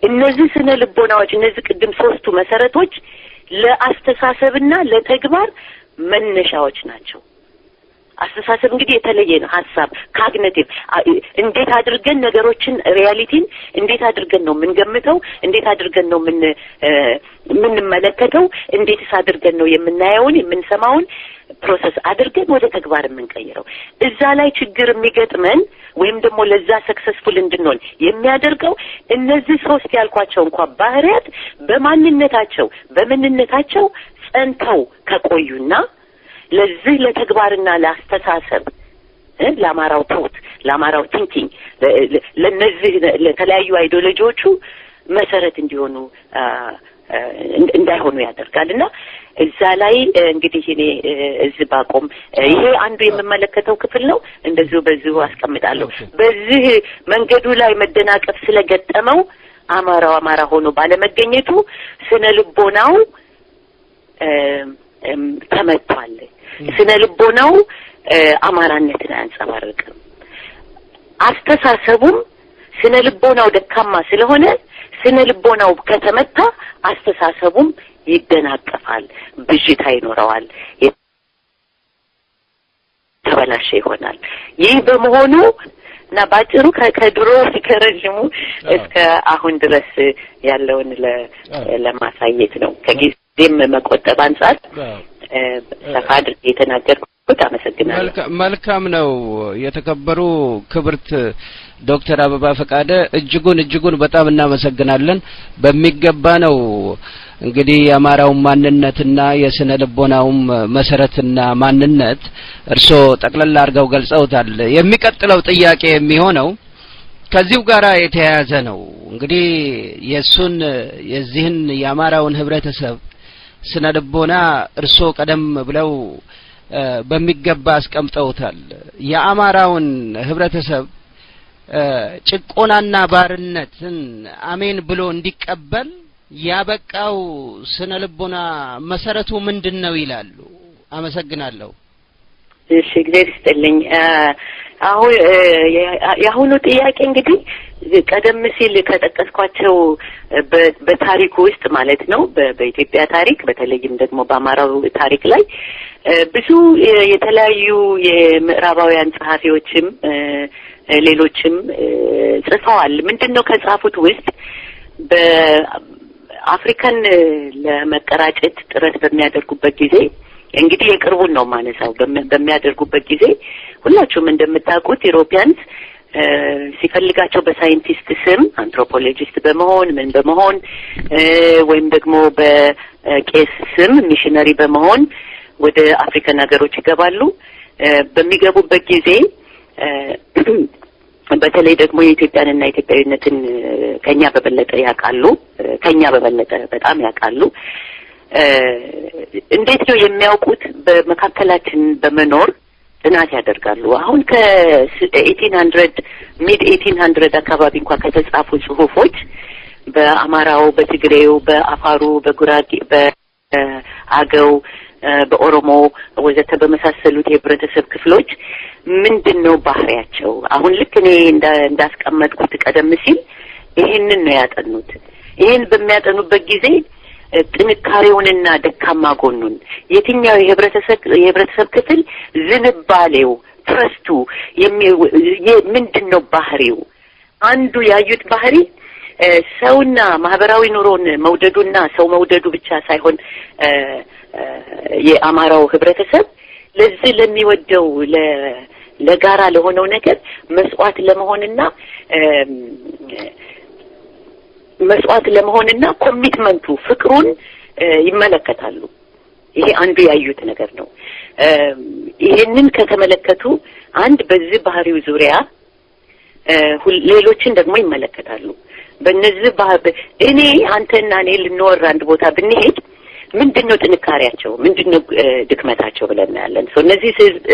እነዚህ ስነ ልቦናዎች እነዚህ ቅድም ሶስቱ መሰረቶች ለአስተሳሰብና ለተግባር መነሻዎች ናቸው። አስተሳሰብ እንግዲህ የተለየ ነው። ሐሳብ ካግኒቲቭ እንዴት አድርገን ነገሮችን ሪያሊቲን እንዴት አድርገን ነው የምንገምተው፣ እንዴት አድርገን ነው የምንመለከተው፣ እንዴትስ አድርገን ነው የምናየውን የምንሰማውን ፕሮሰስ አድርገን ወደ ተግባር የምንቀይረው። እዛ ላይ ችግር የሚገጥመን ወይም ደግሞ ለዛ ሰክሰስፉል እንድንሆን የሚያደርገው እነዚህ ሶስት ያልኳቸው እንኳን ባህሪያት በምንነታቸው ጸንተው ከቆዩና ለዚህ ለተግባርና ለአስተሳሰብ ለአማራው ቶት ለአማራው ቲንኪንግ ለነዚህ ለተለያዩ አይዲዮሎጂዎቹ መሰረት እንዲሆኑ እንዳይሆኑ ያደርጋልና እዛ ላይ እንግዲህ እኔ እዚህ ባቆም ይሄ አንዱ የምመለከተው ክፍል ነው። እንደዚሁ በዚሁ አስቀምጣለሁ። በዚህ መንገዱ ላይ መደናቀፍ ስለገጠመው አማራ ሆኖ ባለመገኘቱ ስነ ልቦናው ተመቷል። ስነ ልቦናው አማራነትን አያንጸባርቅም። አስተሳሰቡም ስነ ልቦናው ደካማ ስለሆነ ስነ ልቦናው ከተመታ አስተሳሰቡም ይደናቀፋል፣ ብዥታ ይኖረዋል፣ ተበላሸ ይሆናል። ይህ በመሆኑ እና ባጭሩ ከድሮ ከረጅሙ እስከ አሁን ድረስ ያለውን ለማሳየት ነው። ከጊዜም መቆጠብ አንጻር ሰፋ አድርጌ የተናገርኩት። አመሰግናለሁ። መልካም ነው። የተከበሩ ክብርት ዶክተር አበባ ፈቃደ እጅጉን በጣም እናመሰግናለን። በሚገባ ነው እንግዲህ የአማራው ማንነትና የስነ ልቦናውም መሰረትና ማንነት እርሶ ጠቅለል አድርገው ገልጸውታል። የሚቀጥለው ጥያቄ የሚሆነው ከዚሁ ጋራ የተያያዘ ነው። እንግዲህ የዚህን የአማራውን ህብረተሰብ ስነ ልቦና እርሶ ቀደም ብለው በሚገባ አስቀምጠውታል። የአማራውን ህብረተሰብ ጭቆናና ባርነትን አሜን ብሎ እንዲቀበል ያበቃው ስነ ልቦና መሰረቱ ምንድነው ይላሉ? አመሰግናለሁ። እሺ እግዚአብሔር ይስጥልኝ። አሁን የአሁኑ ጥያቄ እንግዲህ ቀደም ሲል ከጠቀስኳቸው በታሪኩ ውስጥ ማለት ነው በኢትዮጵያ ታሪክ በተለይም ደግሞ በአማራው ታሪክ ላይ ብዙ የተለያዩ የምዕራባውያን ጸሐፊዎችም ሌሎችም ጽፈዋል። ምንድነው ከጻፉት ውስጥ በአፍሪካን ለመቀራጨት ጥረት በሚያደርጉበት ጊዜ እንግዲህ የቅርቡን ነው ማነሳው በሚያደርጉበት ጊዜ ሁላችሁም እንደምታውቁት ኢሮፒያንስ ሲፈልጋቸው በሳይንቲስት ስም አንትሮፖሎጂስት በመሆን ምን በመሆን ወይም ደግሞ በቄስ ስም ሚሽነሪ በመሆን ወደ አፍሪካን ሀገሮች ይገባሉ። በሚገቡበት ጊዜ በተለይ ደግሞ የኢትዮጵያንና ኢትዮጵያዊነትን ከኛ በበለጠ ያውቃሉ። ከኛ በበለጠ በጣም ያውቃሉ። እንዴት ነው የሚያውቁት? በመካከላችን በመኖር ጥናት ያደርጋሉ። አሁን ከ1800 ሚድ 1800 አካባቢ እንኳን ከተጻፉ ጽሁፎች በአማራው፣ በትግሬው፣ በአፋሩ፣ በጉራጌ፣ በአገው፣ በኦሮሞ ወዘተ በመሳሰሉት የህብረተሰብ ክፍሎች ምንድነው ባህሪያቸው? አሁን ልክ እኔ እንዳስቀመጥኩት ቀደም ሲል ይሄንን ነው ያጠኑት። ይሄን በሚያጠኑበት ጊዜ ጥንካሬውንና ደካማ ጎኑን የትኛው የህብረተሰብ ክፍል ዝንባሌው ትረስቱ ምንድነው ባህሪው? አንዱ ያዩት ባህሪ ሰውና ማህበራዊ ኑሮን መውደዱና ሰው መውደዱ ብቻ ሳይሆን የአማራው ህብረተሰብ ለዚህ ለሚወደው ለጋራ ለሆነው ነገር መስዋዕት ለመሆንና ኮሚትመንቱ ፍቅሩን ይመለከታሉ። ይሄ አንዱ ያዩት ነገር ነው። ይሄንን ከተመለከቱ አንድ በዚህ ባህሪው ዙሪያ ሌሎችን ደግሞ ይመለከታሉ። በእነዚህ እኔ አንተና እኔ ልንወራ አንድ ቦታ ብንሄድ ምንድነው ጥንካሬያቸው ምንድነው ድክመታቸው ብለን እናያለን።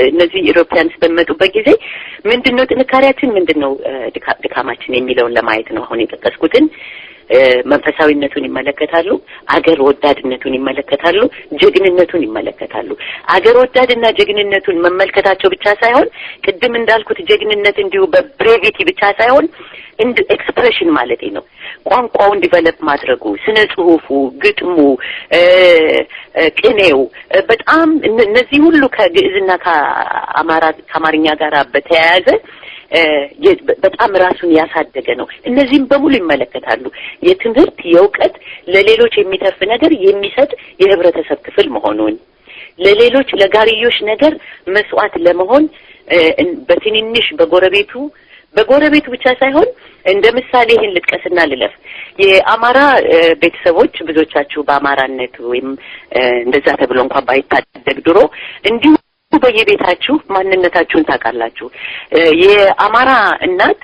እነዚህ ኢሮፒያንስ በመጡበት ጊዜ ምንድነው ጥንካሬያችን ምንድነው ድካማችን የሚለውን ለማየት ነው አሁን የጠቀስኩትን። መንፈሳዊነቱን ይመለከታሉ፣ አገር ወዳድነቱን ይመለከታሉ፣ ጀግንነቱን ይመለከታሉ። አገር ወዳድና ጀግንነቱን መመልከታቸው ብቻ ሳይሆን ቅድም እንዳልኩት ጀግንነት እንዲሁ በብሬቪቲ ብቻ ሳይሆን ኤክስፕሬሽን ማለት ነው። ቋንቋውን ዲቨሎፕ ማድረጉ፣ ስነ ጽሁፉ፣ ግጥሙ፣ ቅኔው በጣም እነዚህ ሁሉ ከግዕዝና ከአማርኛ ጋር በተያያዘ በጣም ራሱን ያሳደገ ነው። እነዚህም በሙሉ ይመለከታሉ። የትምህርት የእውቀት ለሌሎች የሚተርፍ ነገር የሚሰጥ የህብረተሰብ ክፍል መሆኑን፣ ለሌሎች ለጋርዮሽ ነገር መስዋዕት ለመሆን በትንንሽ በጎረቤቱ ብቻ ሳይሆን እንደ ምሳሌ ይሄን ልጥቀስና ልለፍ። የአማራ ቤተሰቦች ብዙዎቻችሁ በአማራነት ወይም እንደዛ ተብሎ እንኳን ባይታደግ ድሮ እንዲሁ በየቤታችሁ ማንነታችሁን ታውቃላችሁ። የአማራ እናት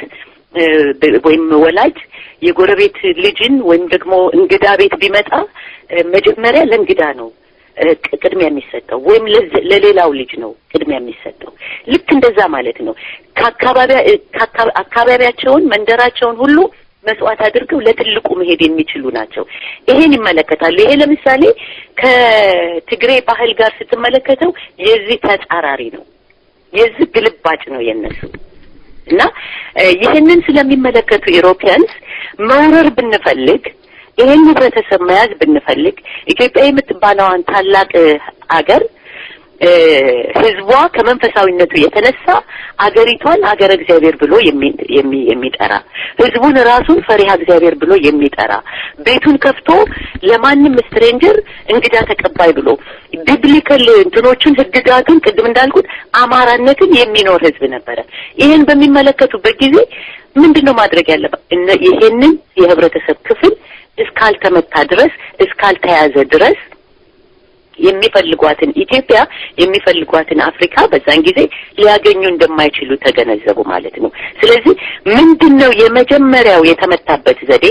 ወይም ወላጅ የጎረቤት ልጅን ወይም ደግሞ እንግዳ ቤት ቢመጣ መጀመሪያ ለእንግዳ ነው ቅድሚያ የሚሰጠው ወይም ለሌላው ልጅ ነው ቅድሚያ የሚሰጠው። ልክ እንደዛ ማለት ነው። አካባቢያቸውን መንደራቸውን ሁሉ መስዋዕት አድርገው ለትልቁ መሄድ የሚችሉ ናቸው። ይሄን ይመለከታሉ። ይሄ ለምሳሌ ከትግሬ ባህል ጋር ስትመለከተው የዚህ ተጻራሪ ነው፣ የዚህ ግልባጭ ነው የነሱ እና ይሄንን ስለሚመለከቱ ኢሮፒያንስ መውረር ብንፈልግ ይሄን ህብረተሰብ መያዝ ብንፈልግ ኢትዮጵያ የምትባለዋን ታላቅ አገር ህዝቧ ከመንፈሳዊነቱ የተነሳ አገሪቷን አገረ እግዚአብሔር ብሎ የሚጠራ ህዝቡን ራሱን ፈሪሃ እግዚአብሔር ብሎ የሚጠራ ቤቱን ከፍቶ ለማንም ስትሬንጀር እንግዳ ተቀባይ ብሎ ቢብሊካል እንትኖችን ህግጋቱን ቅድም እንዳልኩት አማራነትን የሚኖር ህዝብ ነበረ። ይሄን በሚመለከቱበት ጊዜ ምንድነው ማድረግ ያለበት? ይሄንን የህብረተሰብ ክፍል እስካልተመታ ድረስ እስካልተያዘ ድረስ የሚፈልጓትን ኢትዮጵያ የሚፈልጓትን አፍሪካ በዛን ጊዜ ሊያገኙ እንደማይችሉ ተገነዘቡ ማለት ነው። ስለዚህ ምንድነው የመጀመሪያው የተመታበት ዘዴ?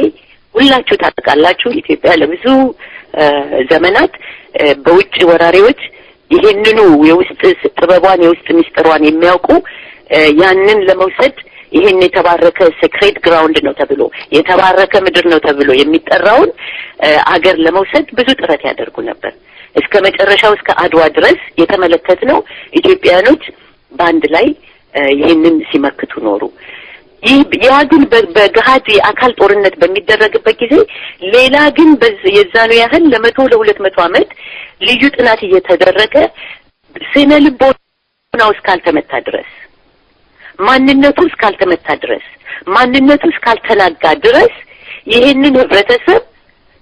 ሁላችሁ ታውቃላችሁ። ኢትዮጵያ ለብዙ ዘመናት በውጭ ወራሪዎች ይሄንኑ የውስጥ ጥበቧን የውስጥ ምስጢሯን የሚያውቁ ያንን ለመውሰድ ይሄን የተባረከ ሴክሬት ግራውንድ ነው ተብሎ የተባረከ ምድር ነው ተብሎ የሚጠራውን አገር ለመውሰድ ብዙ ጥረት ያደርጉ ነበር። እስከ መጨረሻው እስከ አድዋ ድረስ የተመለከትነው ኢትዮጵያኖች በአንድ ላይ ይሄንን ሲመክቱ ኖሩ። ያ ግን በገሃድ የአካል ጦርነት በሚደረግበት ጊዜ ሌላ ግን የዛኑ ያህል ለ100-200 ዓመት ልዩ ጥናት እየተደረገ ስነ ልቦናው እስካልተመታ ድረስ ማንነቱ እስካልተመታ ድረስ ማንነቱ እስካልተናጋ ድረስ ይሄንን ህብረተሰብ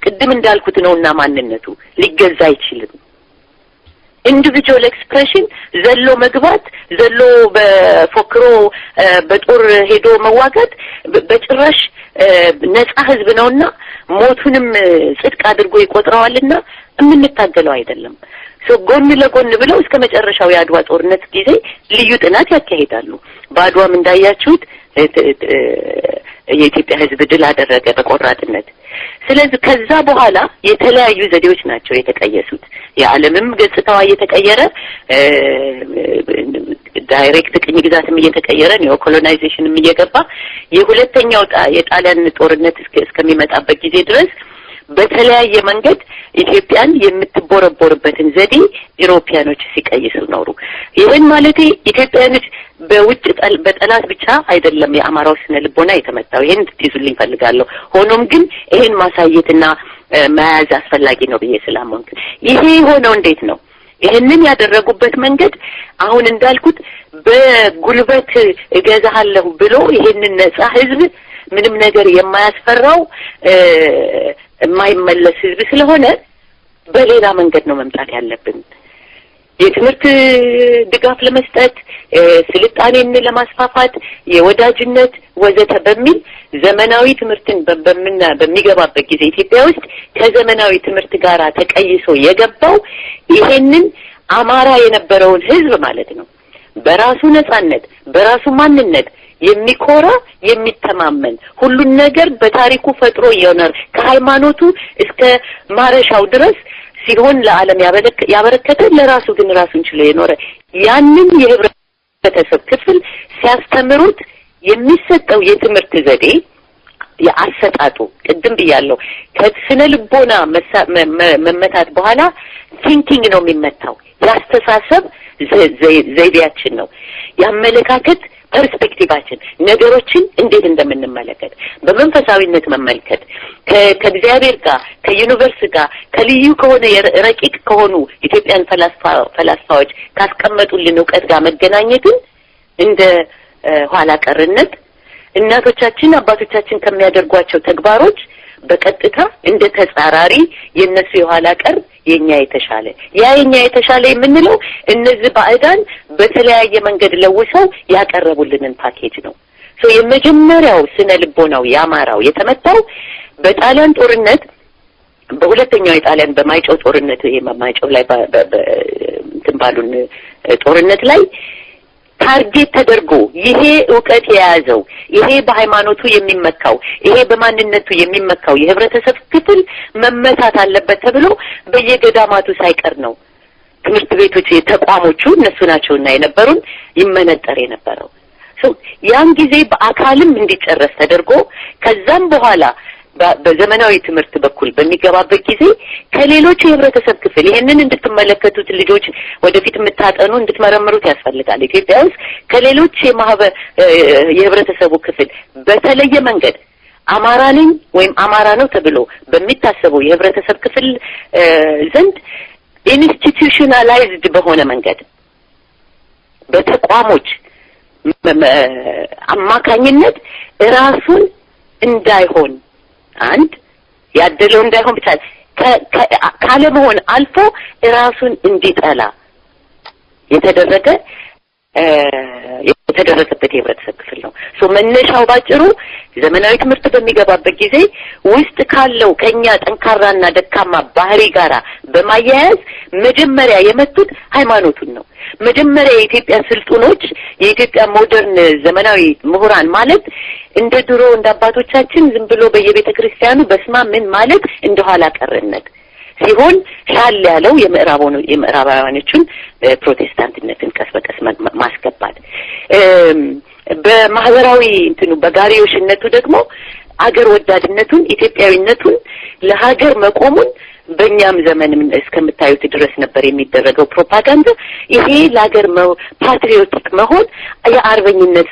ቅድም እንዳልኩት ነውና ማንነቱ ሊገዛ አይችልም። ኢንዲቪጁዋል ኤክስፕሬሽን ዘሎ መግባት ዘሎ በፎክሮ በጦር ሄዶ መዋጋት በጭራሽ ነፃ ህዝብ ነውና ሞቱንም ጽድቅ አድርጎ ይቆጥረዋልና የምንታገለው አይደለም። ጎን ለጎን ብለው እስከ መጨረሻው የአድዋ ጦርነት ጊዜ ልዩ ጥናት ያካሂዳሉ። በአድዋም እንዳያችሁት የኢትዮጵያ ህዝብ ድል አደረገ በቆራጥነት። ስለዚህ ከዛ በኋላ የተለያዩ ዘዴዎች ናቸው የተቀየሱት። የዓለምም ገጽታዋ እየተቀየረ ዳይሬክት ቅኝ ግዛትም እየተቀየረ ነው፣ ኮሎናይዜሽንም እየገባ የሁለተኛው የጣሊያን ጦርነት እስከሚመጣበት ጊዜ ድረስ በተለያየ መንገድ ኢትዮጵያን የምትቦረቦርበትን ዘዴ ኢሮፒያኖች ሲቀይሱ ኖሩ። ይሄን ማለት ኢትዮጵያኖች በውጭ በጠላት ብቻ አይደለም የአማራው ስነ ልቦና የተመታው። ይሄን ትይዙልኝ ፈልጋለሁ። ሆኖም ግን ይሄን ማሳየትና መያዝ አስፈላጊ ነው ብዬ ስላመንኩ ይሄ ሆነው እንዴት ነው ይሄንን ያደረጉበት መንገድ አሁን እንዳልኩት በጉልበት እገዛለሁ ብሎ ይሄንን ነፃ ህዝብ ምንም ነገር የማያስፈራው የማይመለስ ህዝብ ስለሆነ በሌላ መንገድ ነው መምጣት ያለብን። የትምህርት ድጋፍ ለመስጠት ስልጣኔን ለማስፋፋት የወዳጅነት ወዘተ በሚል ዘመናዊ ትምህርትን በሚገባበት ጊዜ ኢትዮጵያ ውስጥ ከዘመናዊ ትምህርት ጋር ተቀይሶ የገባው ይሄንን አማራ የነበረውን ህዝብ ማለት ነው በራሱ ነጻነት በራሱ ማንነት የሚኮራ የሚተማመን ሁሉን ነገር በታሪኩ ፈጥሮ ይኖር ከሃይማኖቱ እስከ ማረሻው ድረስ ሲሆን ለዓለም ያበረከተ ለራሱ ግን ራሱን ችሎ የኖረ ያንን የህብረተሰብ ክፍል ሲያስተምሩት የሚሰጠው የትምህርት ዘዴ ያሰጣጡ ቅድም ብያለሁ ከስነ ልቦና መመታት በኋላ ቲንኪንግ ነው የሚመታው። ያስተሳሰብ ዘይቤያችን ነው ያመለካከት ፐርስፔክቲቫችን ነገሮችን እንዴት እንደምንመለከት በመንፈሳዊነት መመልከት ከእግዚአብሔር ጋር ከዩኒቨርስ ጋር ከልዩ ከሆነ ረቂቅ ከሆኑ ኢትዮጵያን ፈላስፋዎች ካስቀመጡልን ዕውቀት ጋር መገናኘትን እንደ ኋላ ቀርነት እናቶቻችን አባቶቻችን ከሚያደርጓቸው ተግባሮች በቀጥታ እንደ ተጻራሪ የነሱ የኋላ ቀር የኛ የተሻለ የኛ የተሻለ የምንለው እነዚህ ባዕዳን በተለያየ መንገድ ለውሰው ያቀረቡልንን ፓኬጅ ነው። የመጀመሪያው ስነ ልቦናው ያማራው የተመታው በጣሊያን ጦርነት በሁለተኛው የጣሊያን በማይጨው ጦርነት የማይጨው ላይ በትንባሉን ጦርነት ላይ ታርጌት ተደርጎ ይሄ ዕውቀት የያዘው ይሄ በሃይማኖቱ የሚመካው ይሄ በማንነቱ የሚመካው የህብረተሰብ ክፍል መመታት አለበት ተብሎ በየገዳማቱ ሳይቀር ነው ትምህርት ቤቶች ተቋሞቹ እነሱ ናቸውና የነበሩን ይመነጠር የነበረው። ያን ጊዜ በአካልም እንዲጨረስ ተደርጎ ከዛም በኋላ በዘመናዊ ትምህርት በኩል በሚገባበት ጊዜ ከሌሎች የህብረተሰብ ክፍል ይሄንን እንድትመለከቱት ልጆች ወደፊት የምታጠኑ እንድትመረምሩት ያስፈልጋል። ኢትዮጵያ ውስጥ ከሌሎች የህብረተሰቡ ክፍል በተለየ መንገድ አማራ ነኝ ወይም አማራ ነው ተብሎ በሚታሰበው የህብረተሰብ ክፍል ዘንድ ኢንስቲትዩሽናላይዝድ በሆነ መንገድ በተቋሞች አማካኝነት ራሱን እንዳይሆን አንድ ያደለው እንዳይሆን ብቻ ካለ መሆን አልፎ ራሱን እንዲጠላ የተደረገበት የህብረተሰብ ክፍል ነው። መነሻው ባጭሩ ዘመናዊ ትምህርት በሚገባበት ጊዜ ውስጥ ካለው ከኛ ጠንካራና ደካማ ባህሪ ጋራ በማያያዝ መጀመሪያ የመቱት ሃይማኖቱን ነው። መጀመሪያ የኢትዮጵያ ስልጡኖች የኢትዮጵያ ሞደርን ዘመናዊ ምሁራን ማለት እንደ ድሮ እንደ አባቶቻችን ዝም ብሎ በየቤተ ክርስቲያኑ በስማ ምን ማለት እንደኋላ ቀርነት ሲሆን ሻል ያለው የምዕራባውያኖቹን ፕሮቴስታንትነትን ቀስ በቀስ ማስገባት በማህበራዊ እንትኑ በጋሪዮሽነቱ ደግሞ አገር ወዳድነቱን ኢትዮጵያዊነቱን ለሀገር መቆሙን በእኛም ዘመን እስከምታዩት ድረስ ነበር የሚደረገው ፕሮፓጋንዳ። ይሄ ለሀገር ፓትሪዮቲክ መሆን የአርበኝነት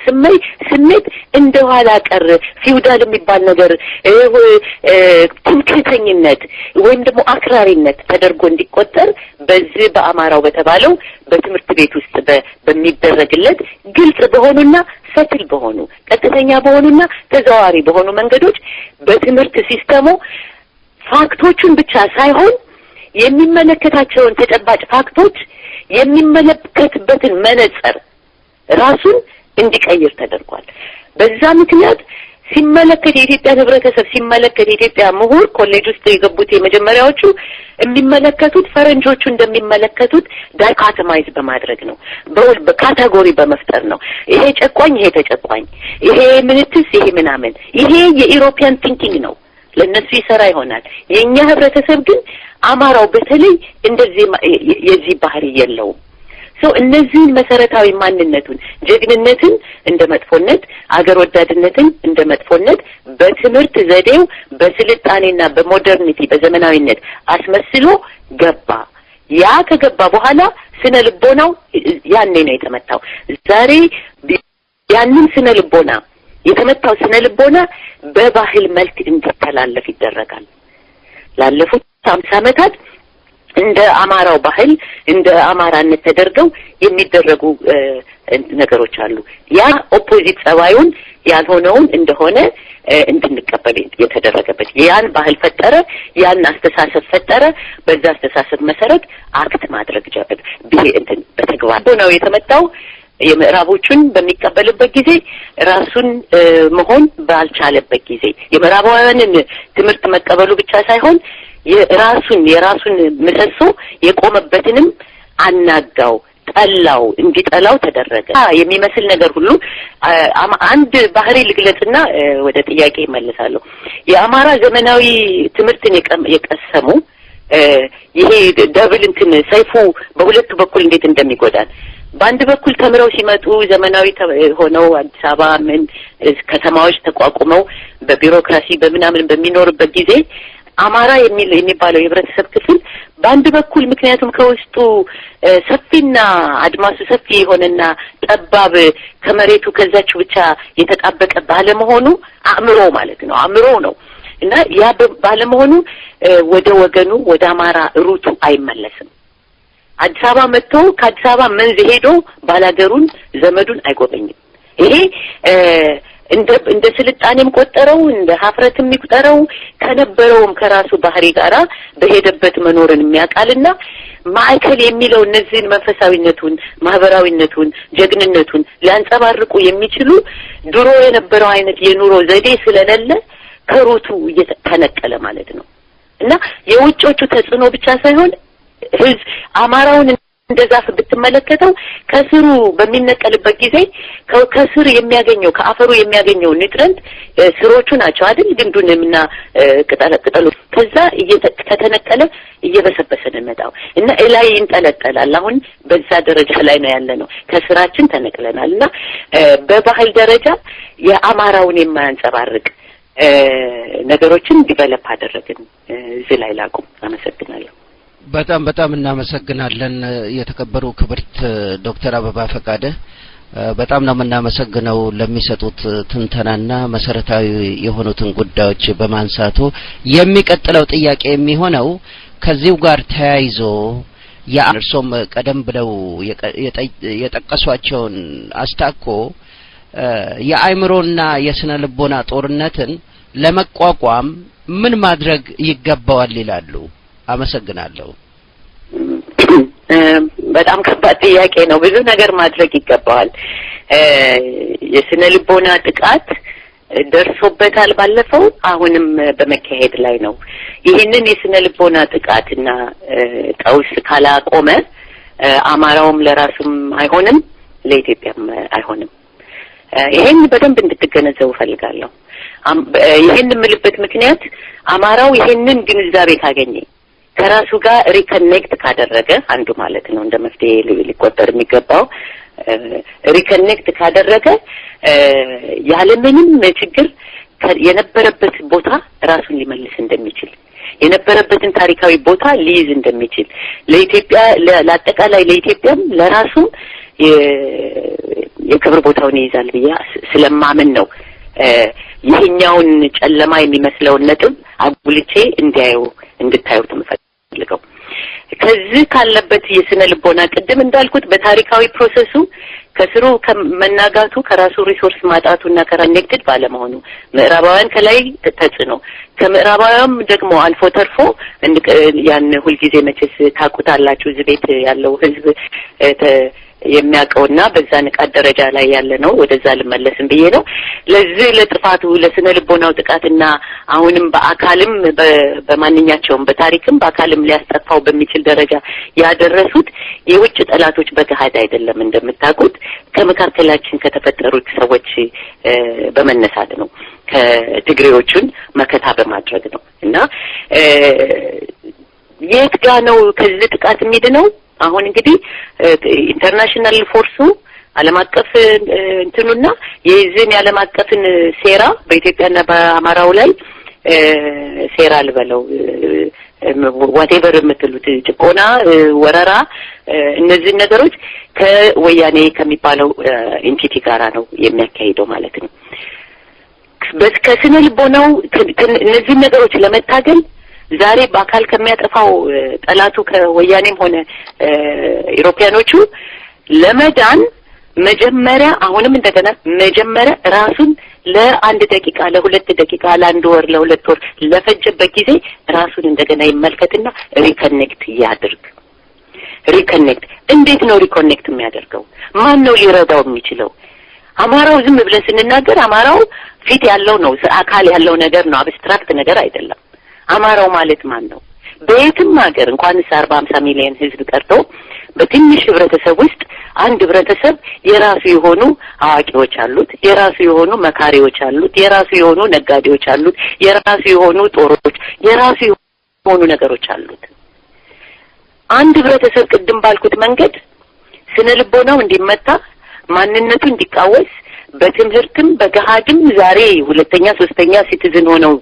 ስሜት እንደኋላ ቀር ፊውዳል የሚባል ነገር ትምክህተኝነት ወይም ደግሞ አክራሪነት ተደርጎ እንዲቆጠር በዚህ በአማራው በተባለው በትምህርት ቤት ውስጥ በሚደረግለት ግልጽ በሆኑና ሰትል በሆኑ ቀጥተኛ በሆኑና ተዘዋዋሪ በሆኑ መንገዶች በትምህርት ሲስተሙ ፋክቶቹን ብቻ ሳይሆን የሚመለከታቸውን ተጨባጭ ፋክቶች የሚመለከትበትን መነጽር ራሱን እንዲቀይር ተደርጓል። በዛ ምክንያት ሲመለከት የኢትዮጵያ ህብረተሰብ ሲመለከት የኢትዮጵያ ምሁር ኮሌጅ ውስጥ የገቡት የመጀመሪያዎቹ የሚመለከቱት ፈረንጆቹ እንደሚመለከቱት ዳይካቶማይዝ በማድረግ ነው። በካቴጎሪ በመፍጠር ነው። ይሄ ጨቋኝ፣ ይሄ ተጨቋኝ፣ ይሄ ምንትስ፣ ይሄ ምናምን፣ ይሄ የኢሮፒያን ቲንኪንግ ነው። ለነሱ ይሰራ ይሆናል። የኛ ህብረተሰብ ግን አማራው በተለይ እንደዚህ የዚህ ባህሪ የለውም። እነዚህን መሰረታዊ ማንነቱን ጀግንነትን እንደ መጥፎነት፣ አገር ወዳድነትን እንደ መጥፎነት በትምህርት ዘዴው በስልጣኔና በሞደርኒቲ በዘመናዊነት አስመስሎ ገባ። ያ ከገባ በኋላ ስነ ልቦናው ያኔ ነው የተመታው። ዛሬ ያንን ስነ ልቦና የተመታው ስነ ልቦና በባህል መልክ እንዲተላለፍ ይደረጋል። ላለፉት 50 ዓመታት እንደ አማራው ባህል እንደ አማራነት ተደርገው የሚደረጉ ነገሮች አሉ። ያ ኦፖዚት ጸባዩን ያልሆነውን እንደሆነ እንድንቀበል የተደረገበት ያን ባህል ፈጠረ፣ ያን አስተሳሰብ ፈጠረ። በዛ አስተሳሰብ መሰረት አክት ማድረግ ጀመረ። በተግባር ነው የተመታው። የምዕራቦቹን በሚቀበልበት ጊዜ ራሱን መሆን ባልቻለበት ጊዜ የምዕራባውያንን ትምህርት መቀበሉ ብቻ ሳይሆን የራሱን ምሰሶ የቆመበትንም አናጋው፣ ጠላው፣ እንዲጠላው ተደረገ። የሚመስል ነገር ሁሉ አንድ ባህሪ ልግለጽና ወደ ጥያቄ ይመለሳለሁ። የአማራ ዘመናዊ ትምህርትን የቀሰሙ ይሄ ደብል ሰይፉ በሁለቱ በኩል እንዴት እንደሚጎዳን በአንድ በኩል ተምረው ሲመጡ ዘመናዊ ሆነው አዲስ አበባ ከተማዎች ተቋቁመው በቢሮክራሲ በምናምን በሚኖርበት ጊዜ አማራ የሚባለው የህብረተሰብ ክፍል በአንድ በኩል ምክንያቱም ከውስጡ ሰፊና አድማሱ ሰፊ የሆነና ጠባብ ከመሬቱ ከዛችሁ ብቻ የተጣበቀ ባለመሆኑ አእምሮ ማለት ነው አእምሮ ነው እና ያ ባለመሆኑ ወደ ወገኑ ወደ አማራ ሩቱ አይመለስም። አዲስ አበባ መጥቶ ከአዲስ አበባ መንዝ ሄዶ ባላገሩን ዘመዱን አይጎበኝም። ይሄ እንደ ስልጣኔም ቆጠረው እንደ ሀፍረትም ይቆጠረው ከነበረውም ከራሱ ባህሪ ጋራ በሄደበት መኖርን የሚያቃልና ማዕከል የሚለው እነዚህን መንፈሳዊነቱን፣ ማህበራዊነቱን፣ ጀግንነቱን ሊያንጸባርቁ የሚችሉ ድሮ የነበረው አይነት የኑሮ ዘዴ ስለሌለ ከሩቱ እየተነቀለ ማለት ነው እና የውጮቹ ተጽዕኖ ብቻ ሳይሆን ህዝብ አማራውን እንደዛፍ ብትመለከተው ከስሩ በሚነቀልበት ጊዜ ከስር የሚያገኘው ከአፈሩ የሚያገኘው ኒውትረንት ስሮቹ ናቸው አይደል? ግንዱንና ቅጠሉ ከዛ ከተነቀለ እየበሰበሰ ነው የሚመጣው እና ላይ ይንጠለጠላል። አሁን በዛ ደረጃ ላይ ነው ያለነው። ከስራችን ተነቅለናልና በባህል ደረጃ የአማራውን የማያንጸባርቅ ነገሮችን ዲቨሎፕ አደረግን። እዚህ ላይ ላቁም። አመሰግናለሁ። በጣም እናመሰግናለን። የተከበሩ ክብርት ዶክተር አበባ ፈቃደ በጣም ነው የምናመሰግነው ለሚሰጡት ትንተናና መሰረታዊ የሆኑትን ጉዳዮች በማንሳቱ። የሚቀጥለው ጥያቄ የሚሆነው ከዚሁ ጋር ተያይዞ የእርሶም ቀደም ብለው የጠቀሷቸውን አስታኮ የአእምሮና የስነ ልቦና ጦርነትን ለመቋቋም ምን ማድረግ ይገባዋል ይላሉ? አመሰግናለሁ። በጣም ከባድ ጥያቄ ነው። ብዙ ነገር ማድረግ ይገባዋል። የስነ ልቦና ጥቃት ደርሶበታል ባለፈው፣ አሁንም በመካሄድ ላይ ነው። ይህንን የስነ ልቦና ጥቃትና ቀውስ ካላቆመ አማራውም ለራሱም አይሆንም፣ ለኢትዮጵያም አይሆንም። ይሄን በደንብ እንድትገነዘቡ ፈልጋለሁ። ይሄን የምልበት ምክንያት አማራው ይሄንን ግንዛቤ ካገኘ ከራሱ ጋር ሪኮኔክት ካደረገ አንዱ ማለት ነው እንደ መፍትሄ ሊቆጠር የሚገባው ሪኮኔክት ካደረገ ያለምንም ችግር የነበረበት ቦታ ራሱን ሊመልስ እንደሚችል የነበረበትን ታሪካዊ ቦታ ሊይዝ እንደሚችል ለኢትዮጵያ ለአጠቃላይ ለኢትዮጵያም ለራሱም የክብር ቦታውን ይይዛል ብዬ ስለማምን ነው ይሄኛውን ጨለማ የሚመስለውን ነጥብ አጉልቼ እንድታዩት የምፈልገው። ከዚህ ካለበት የስነ ልቦና ቅድም እንዳልኩት በታሪካዊ ፕሮሰሱ ከስሩ ከመናጋቱ ከራሱ ሪሶርስ ማጣቱና ከኮኔክትድ ባለመሆኑ ምዕራባውያን ከላይ ተጽዕኖ ከምዕራባውያን ደግሞ አልፎ ተርፎ ያን ሁልጊዜ መቼስ ታውቁታላችሁ እዚህ ቤት ያለው ህዝብ የሚያውቀውና በዛ ንቃት ደረጃ ላይ ያለ ነው። ወደዛ ልመለስም ብዬ ነው። ለዚህ ለጥፋቱ ለስነ ልቦናው ጥቃትና አሁንም በአካልም በማንኛቸውም በታሪክም በአካልም ሊያስጠፋው በሚችል ደረጃ ያደረሱት የውጭ ጠላቶች በገሃድ አይደለም እንደምታውቁት ከመካከላችን ከተፈጠሩት ሰዎች በመነሳት ነው። ከትግሬዎቹን መከታ በማድረግ ነው እና የት ጋር ነው ከዚህ ጥቃት የሚድነው? አሁን እንግዲህ ኢንተርናሽናል ፎርሱ ዓለም አቀፍ እንትኑና የዚህን የዓለም አቀፍን ሴራ በኢትዮጵያና በአማራው ላይ ሴራ ልበለው ዋቴቨር የምትሉት ጭቆና፣ ወረራ እነዚህ ነገሮች ከወያኔ ከሚባለው ኢንቲቲ ጋራ ነው የሚያካሂደው ማለት ነው። ከስነ ልቦናው እነዚህ ነገሮች ለመታገል ዛሬ በአካል ከሚያጠፋው ጠላቱ ከወያኔም ሆነ ኢሮፒያኖቹ ለመዳን መጀመሪያ አሁንም እንደገና መጀመሪያ ራሱን ለአንድ ደቂቃ ለሁለት ደቂቃ ለአንድ ወር ለሁለት ወር ለፈጀበት ጊዜ ራሱን እንደገና ይመልከትና ሪኮኔክት ያድርግ። ሪኮኔክት እንዴት ነው ሪኮኔክት የሚያደርገው? ማን ነው ሊረዳው የሚችለው? አማራው ዝም ብለን ስንናገር አማራው ፊት ያለው ነው፣ አካል ያለው ነገር ነው፣ አብስትራክት ነገር አይደለም። አማራው ማለት ማን ነው? በየትም ሀገር እንኳን 40-50 ሚሊዮን ህዝብ ቀርቶ በትንሽ ህብረተሰብ ውስጥ አንድ ህብረተሰብ የራሱ የሆኑ አዋቂዎች አሉት፣ የራሱ የሆኑ መካሪዎች አሉት፣ የራሱ የሆኑ ነጋዴዎች አሉት፣ የራሱ የሆኑ ጦሮች፣ የራሱ የሆኑ ነገሮች አሉት። አንድ ህብረተሰብ ቅድም ባልኩት መንገድ ስነ ልቦናው እንዲመታ ማንነቱ እንዲቃወስ በትምህርትም በገሃድም ዛሬ ሁለተኛ ሶስተኛ ሲቲዝን ሆነው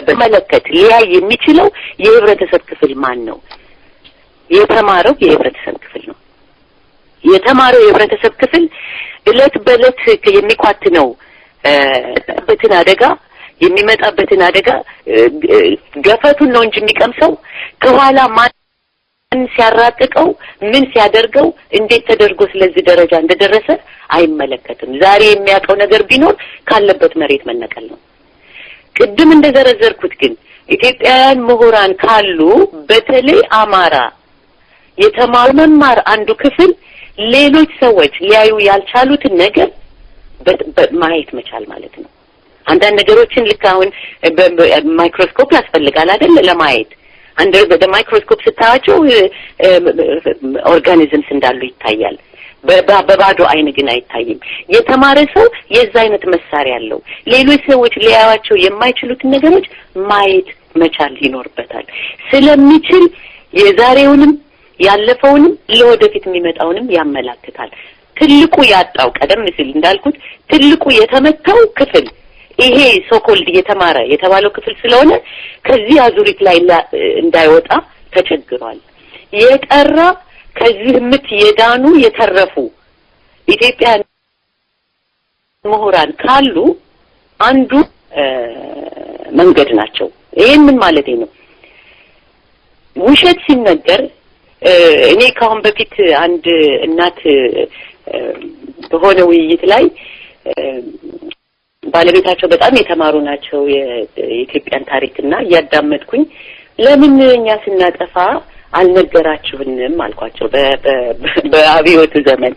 በመለከት ሊያይ የሚችለው የህብረተሰብ ክፍል ማን ነው? የተማረው የህብረተሰብ ክፍል ነው። የተማረው የህብረተሰብ ክፍል እለት በእለት የሚኳትነው የሚመጣበትን አደጋ ገፈቱን ነው እንጂ የሚቀምሰው ከኋላ ማን ሲያራቅቀው ምን ሲያደርገው እንዴት ተደርጎ ስለዚህ ደረጃ እንደደረሰ አይመለከትም። ዛሬ የሚያውቀው ነገር ቢኖር ካለበት መሬት መነቀል ነው። ቅድም እንደዘረዘርኩት ግን ኢትዮጵያውያን ምሁራን ካሉ በተለይ አማራ የተማሩ መማር አንዱ ክፍል ሌሎች ሰዎች ሊያዩ ያልቻሉትን ነገር ማየት መቻል ማለት ነው። አንዳንድ ነገሮችን ልክ አሁን በማይክሮስኮፕ ያስፈልጋል አይደል ለማየት። አንደ በማይክሮስኮፕ ስታያቸው ኦርጋኒዝምስ እንዳሉ ይታያል። በባዶ አይን ግን አይታይም። የተማረ ሰው የዛ አይነት መሳሪያ አለው። ሌሎች ሰዎች ሊያዩዋቸው የማይችሉትን ነገሮች ማየት መቻል ይኖርበታል። ስለሚችል የዛሬውንም ያለፈውንም ለወደፊት የሚመጣውንም ያመላክታል። ትልቁ ያጣው ቀደም ሲል እንዳልኩት ትልቁ የተመታው ክፍል ይሄ ሶኮልድ የተማረ የተባለው ክፍል ስለሆነ ከዚህ አዙሪት ላይ እንዳይወጣ ተቸግሯል። የቀራ ከዚህ ምት የዳኑ የተረፉ ኢትዮጵያ ምሁራን ካሉ አንዱ መንገድ ናቸው። ይሄን ምን ማለት ነው? ውሸት ሲነገር እኔ ካሁን በፊት አንድ እናት በሆነ ውይይት ላይ ባለቤታቸው በጣም የተማሩ ናቸው የኢትዮጵያን ታሪክና ያዳመጥኩኝ ለምን እኛ ስናጠፋ አልነገራችሁንም አልኳቸው። በአብዮቱ ዘመን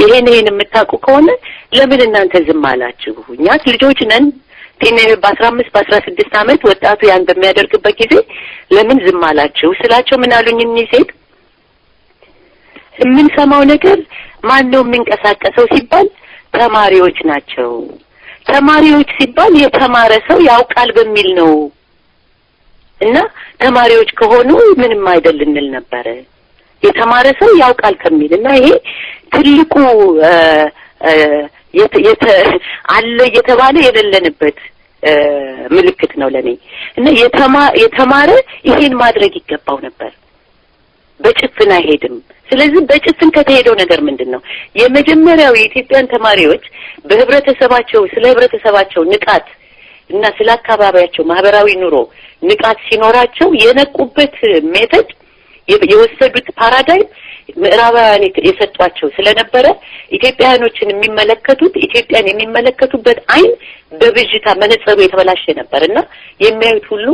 ይሄን የምታውቁ ከሆነ ለምን እናንተ ዝም አላችሁ? እኛስ ልጆች ነን። በ15 በ16 አመት ወጣቱ ያን በሚያደርግበት ጊዜ ለምን ዝም አላችሁ ስላቸው ምን አሉኝ? እኚህ ሴት የምንሰማው ነገር ማን ነው የሚንቀሳቀሰው ሲባል ተማሪዎች ናቸው። ተማሪዎች ሲባል የተማረ ሰው ያውቃል በሚል ነው እና ተማሪዎች ከሆኑ ምንም አይደል እንል ነበር። የተማረ ሰው ያውቃል ከሚልና ይሄ ትልቁ አለ እየተባለ የሌለንበት ምልክት ነው ለኔ እና የተማረ ይሄን ማድረግ ይገባው ነበር። በጭፍን አይሄድም። ስለዚህ በጭፍን ከተሄደው ነገር ምንድነው? የመጀመሪያው የኢትዮጵያን ተማሪዎች በህብረተሰባቸው ስለ ህብረተሰባቸው ንቃት እና ስለ አካባቢያቸው ማህበራዊ ኑሮ ንቃት ሲኖራቸው የነቁበት ሜተድ የወሰዱት ፓራዳይም ምዕራባውያን የሰጧቸው ስለነበረ ኢትዮጵያኖችን የሚመለከቱት ኢትዮጵያን የሚመለከቱበት አይን በብዥታ መነጽሩ የተበላሸ ነበርና የሚያዩት ሁሉ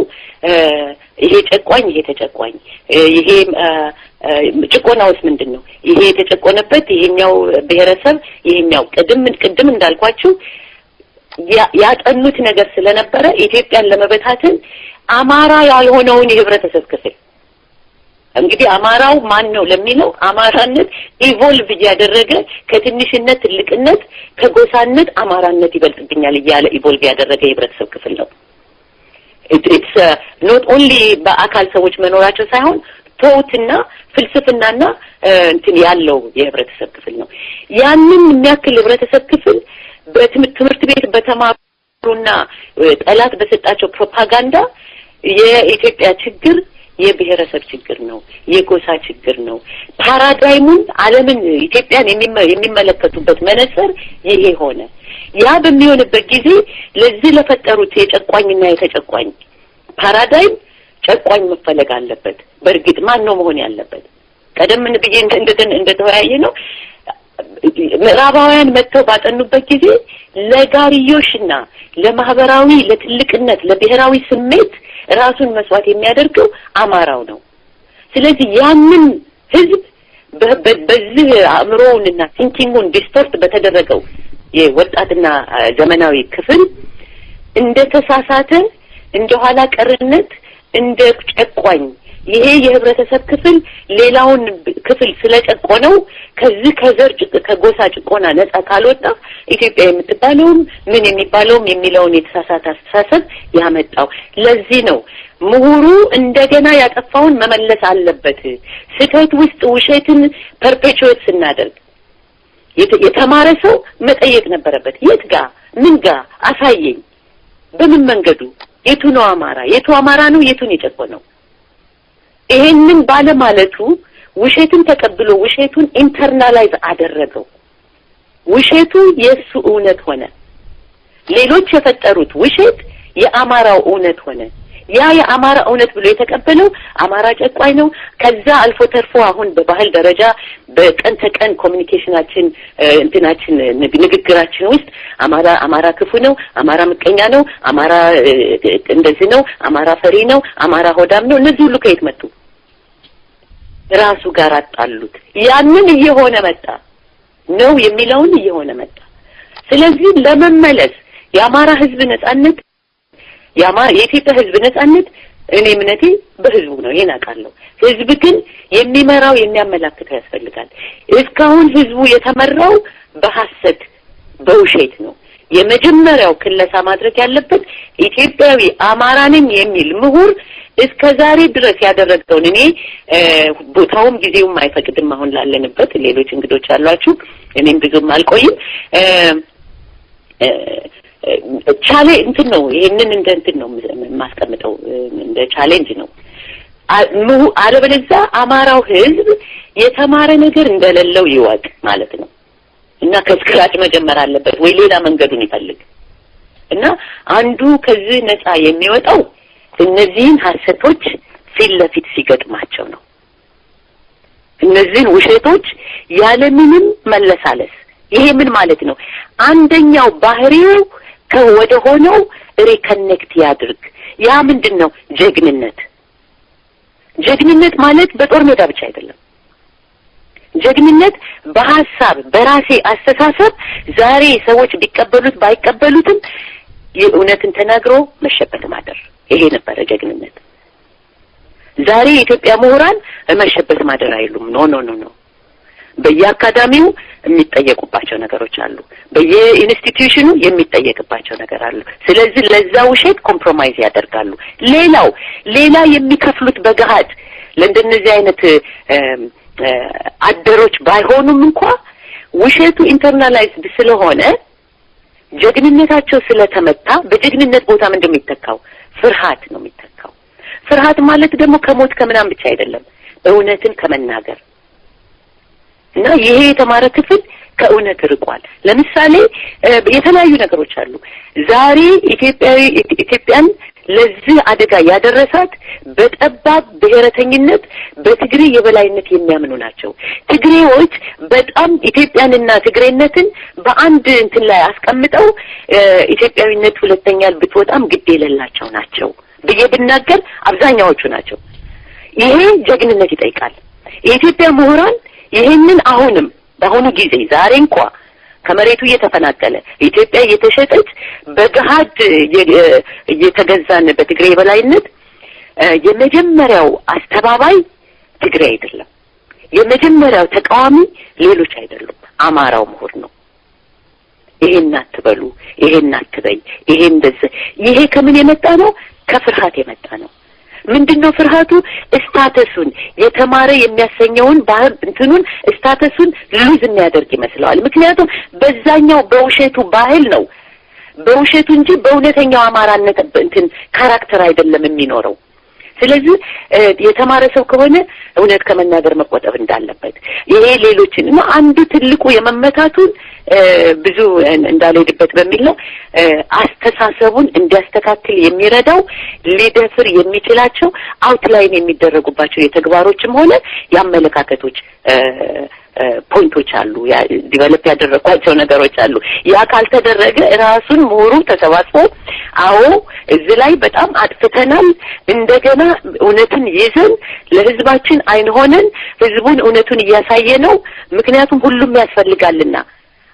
ይሄ ጨቋኝ ይሄ ተጨቋኝ ይሄ ጭቆናውስ ምንድነው ይሄ የተጨቆነበት ይሄኛው ብሔረሰብ ይሄኛው ቅድም እንዳልኳችሁ ያጠኑት ነገር ስለነበረ ኢትዮጵያን ለመበታተን አማራ ያልሆነውን የህብረተሰብ ክፍል እንግዲህ አማራው ማን ነው ለሚለው አማራነት ኢቮልቭ ያደረገ ከትንሽነት ትልቅነት ከጎሳነት አማራነት ይበልጥብኛል እያለ ኢቮልቭ ያደረገ የህብረተሰብ ክፍል ነው። it's not only በአካል ሰዎች መኖራቸው ሳይሆን ቶትና ፍልስፍናና እንትን ያለው የህብረተሰብ ክፍል ነው። ያንን የሚያክል ህብረተሰብ ክፍል በትምህርት ቤት በተማሩና ጠላት በሰጣቸው ፕሮፓጋንዳ የኢትዮጵያ ችግር የብሔረሰብ ችግር ነው፣ የጎሳ ችግር ነው። ፓራዳይሙን ዓለምን ኢትዮጵያን የሚመለከቱበት መነጽር ይሄ ሆነ። ያ በሚሆንበት ጊዜ ለዚህ ለፈጠሩት የጨቋኝና የተጨቋኝ ፓራዳይም ጨቋኝ መፈለግ አለበት። በእርግጥ ማን ነው መሆን ያለበት? ቀደም ብዬ እንደተወያየ ነው ምዕራባውያን መጥተው ባጠኑበት ጊዜ ለጋሪዮሽና ለማህበራዊ ለትልቅነት ለብሔራዊ ስሜት ራሱን መስዋዕት የሚያደርገው አማራው ነው። ስለዚህ ያንን ህዝብ በዚህ አእምሮውንና ቲንኪንጉን ዲስቶርት በተደረገው የወጣትና ዘመናዊ ክፍል እንደተሳሳተ እንደኋላ ቀርነት እንደ ጨቋኝ ይሄ የህብረተሰብ ክፍል ሌላውን ክፍል ስለጨቆነው ከዚህ ከዘር ከጎሳ ጭቆና ነፃ ካልወጣ ኢትዮጵያ የምትባለውም ምን የሚባለውም የሚለውን የተሳሳተ አስተሳሰብ ያመጣው። ለዚህ ነው ምሁሩ እንደገና ያጠፋውን መመለስ አለበት። ስህተት ውስጥ ውሸትን ፐርፔቹዌት ስናደርግ የተማረ ሰው መጠየቅ ነበረበት። የት ጋር ምን ጋር አሳየኝ፣ በምን መንገዱ የቱ ነው አማራ፣ የቱ አማራ ነው፣ የቱን የጨቆነው? ይሄንን ባለማለቱ ውሸትን ተቀብሎ ውሸቱን ኢንተርናላይዝ አደረገው። ውሸቱ የሱ እውነት ሆነ። ሌሎች የፈጠሩት ውሸት የአማራው እውነት ሆነ። ያ የአማራ እውነት ብሎ የተቀበለው አማራ ጨቋኝ ነው። ከዛ አልፎ ተርፎ አሁን በባህል ደረጃ በቀን ተቀን ኮሚኒኬሽናችን እንትናችን ንግግራችን ውስጥ አማራ ክፉ ነው፣ አማራ ምቀኛ ነው፣ አማራ እንደዚህ ነው፣ አማራ ፈሪ ነው፣ አማራ ሆዳም ነው። እነዚህ ሁሉ ከየት መጡ? ራሱ ጋር አጣሉት። ያንን እየሆነ መጣ ነው የሚለውን እየሆነ መጣ። ስለዚህ ለመመለስ የአማራ ህዝብ ነጻነት የኢትዮጵያ ህዝብ ነጻነት እኔ እምነቴ በህዝቡ ነው። ይሄን አውቃለሁ። ህዝብ ግን የሚመራው የሚያመላክተው ያስፈልጋል። እስካሁን ህዝቡ የተመራው በሐሰት በውሸት ነው። የመጀመሪያው ክለሳ ማድረግ ያለበት ኢትዮጵያዊ አማራንን የሚል ምሁር እስከዛሬ ድረስ ያደረገውን እኔ ቦታውም ጊዜውም አይፈቅድም አሁን ላለንበት ሌሎች እንግዶች አሏችሁ እኔም ብዙም አልቆይም ቻሌ እንትን ነው ይሄንን እንትን ነው ማስቀምጠው እንደ ቻሌንጅ ነው አለበለዚያ አማራው ህዝብ የተማረ ነገር እንደሌለው ይወቅ ማለት ነው እና ከስክራች መጀመር አለበት ወይ ሌላ መንገዱን ይፈልግ እና አንዱ ከዚህ ነፃ የሚወጣው እነዚህን ሐሰቶች ፊት ለፊት ሲገጥማቸው ነው እነዚህን ውሸቶች ያለምንም መለሳለስ ይሄ ምን ማለት ነው አንደኛው ባህሪው ከወደ ሆነው ሪከኔክት ያድርግ ያ ምንድነው ጀግንነት ማለት በጦር ሜዳ ብቻ አይደለም ጀግንነት በሐሳብ በራሴ አስተሳሰብ ዛሬ ሰዎች ቢቀበሉት ባይቀበሉትም የእውነትን ተናግሮ መሸበት ማደር ይሄ ነበር ጀግንነት ዛሬ ኢትዮጵያ ምሁራን መሸበት ማደር አይሉም ኖ በየአካዳሚው የሚጠየቁባቸው ነገሮች አሉ በየኢንስቲትዩሽኑ የሚጠየቅባቸው ነገር አሉ ስለዚህ ለዛ ውሸት ኮምፕሮማይዝ ያደርጋሉ ሌላ የሚከፍሉት በገሃድ ለእንደነዚህ አይነት አደሮች ባይሆኑም እንኳን ውሸቱ ኢንተርናላይዝድ ስለሆነ ጀግንነታቸው ስለተመታ በጀግንነት ቦታ ምንድነው የሚተካው? ፍርሃት ነው የሚተካው። ፍርሃት ማለት ደግሞ ከሞት ከምናም ብቻ አይደለም፣ እውነትን ከመናገር እና ይሄ የተማረ ክፍል ከእውነት ርቋል። ለምሳሌ የተለያዩ ነገሮች አሉ። ዛሬ ኢትዮጵያን ለዚህ አደጋ ያደረሳት በጠባብ ብሔረተኝነት በትግሬ የበላይነት የሚያምኑ ናቸው። ትግሬዎች በጣም ኢትዮጵያንና ትግሬነትን በአንድ እንትን ላይ አስቀምጠው ኢትዮጵያዊነት ሁለተኛ ብትወጣም ግድ የሌላቸው ናቸው ብዬ ብናገር አብዛኛዎቹ ናቸው። ይሄ ጀግንነት ይጠይቃል። የኢትዮጵያ ምሁራን ይሄንን አሁንም በአሁኑ ጊዜ ዛሬ እንኳን ከመሬቱ እየተፈናቀለ ኢትዮጵያ እየተሸጠች በገሃድ እየተገዛን በትግሬ በላይነት የመጀመሪያው አስተባባይ ትግሬ አይደለም። የመጀመሪያው ተቃዋሚ ሌሎች አይደሉም፣ አማራው ምሁር ነው። ይሄን አትበሉ፣ ይሄን አትበይ፣ ይሄ እንደዚህ። ይሄ ከምን የመጣ ነው? ከፍርሃት የመጣ ነው። ምንድነው ፍርሃቱ? ስታተሱን የተማረ የሚያሰኘውን ባህል እንትኑን ስታተሱን ሉዝ የሚያደርግ ይመስለዋል። ምክንያቱም በዛኛው በውሸቱ ባህል ነው፣ በውሸቱ እንጂ በእውነተኛው አማራነት እንትን ካራክተር አይደለም የሚኖረው። ስለዚህ የተማረ ሰው ከሆነ እውነት ከመናገር መቆጠብ እንዳለበት ይሄ ሌሎችን እና አንዱ ትልቁ የመመታቱን ብዙ እንዳልሄድበት በሚል ነው አስተሳሰቡን እንዲያስተካክል የሚረዳው ሊደፍር የሚችላቸው አውትላይን የሚደረጉባቸው የተግባሮችም ሆነ ያመለካከቶች ፖይንቶች አሉ፣ ዲቨሎፕ ያደረጓቸው ነገሮች አሉ። ያ ካልተደረገ ራሱን ምሁሩ ተሰባስቦ አዎ እዚህ ላይ በጣም አጥፍተናል፣ እንደገና እውነትን ይዘን ለህዝባችን አይን ሆነን ህዝቡን እውነቱን እያሳየ ነው። ምክንያቱም ሁሉም ያስፈልጋልና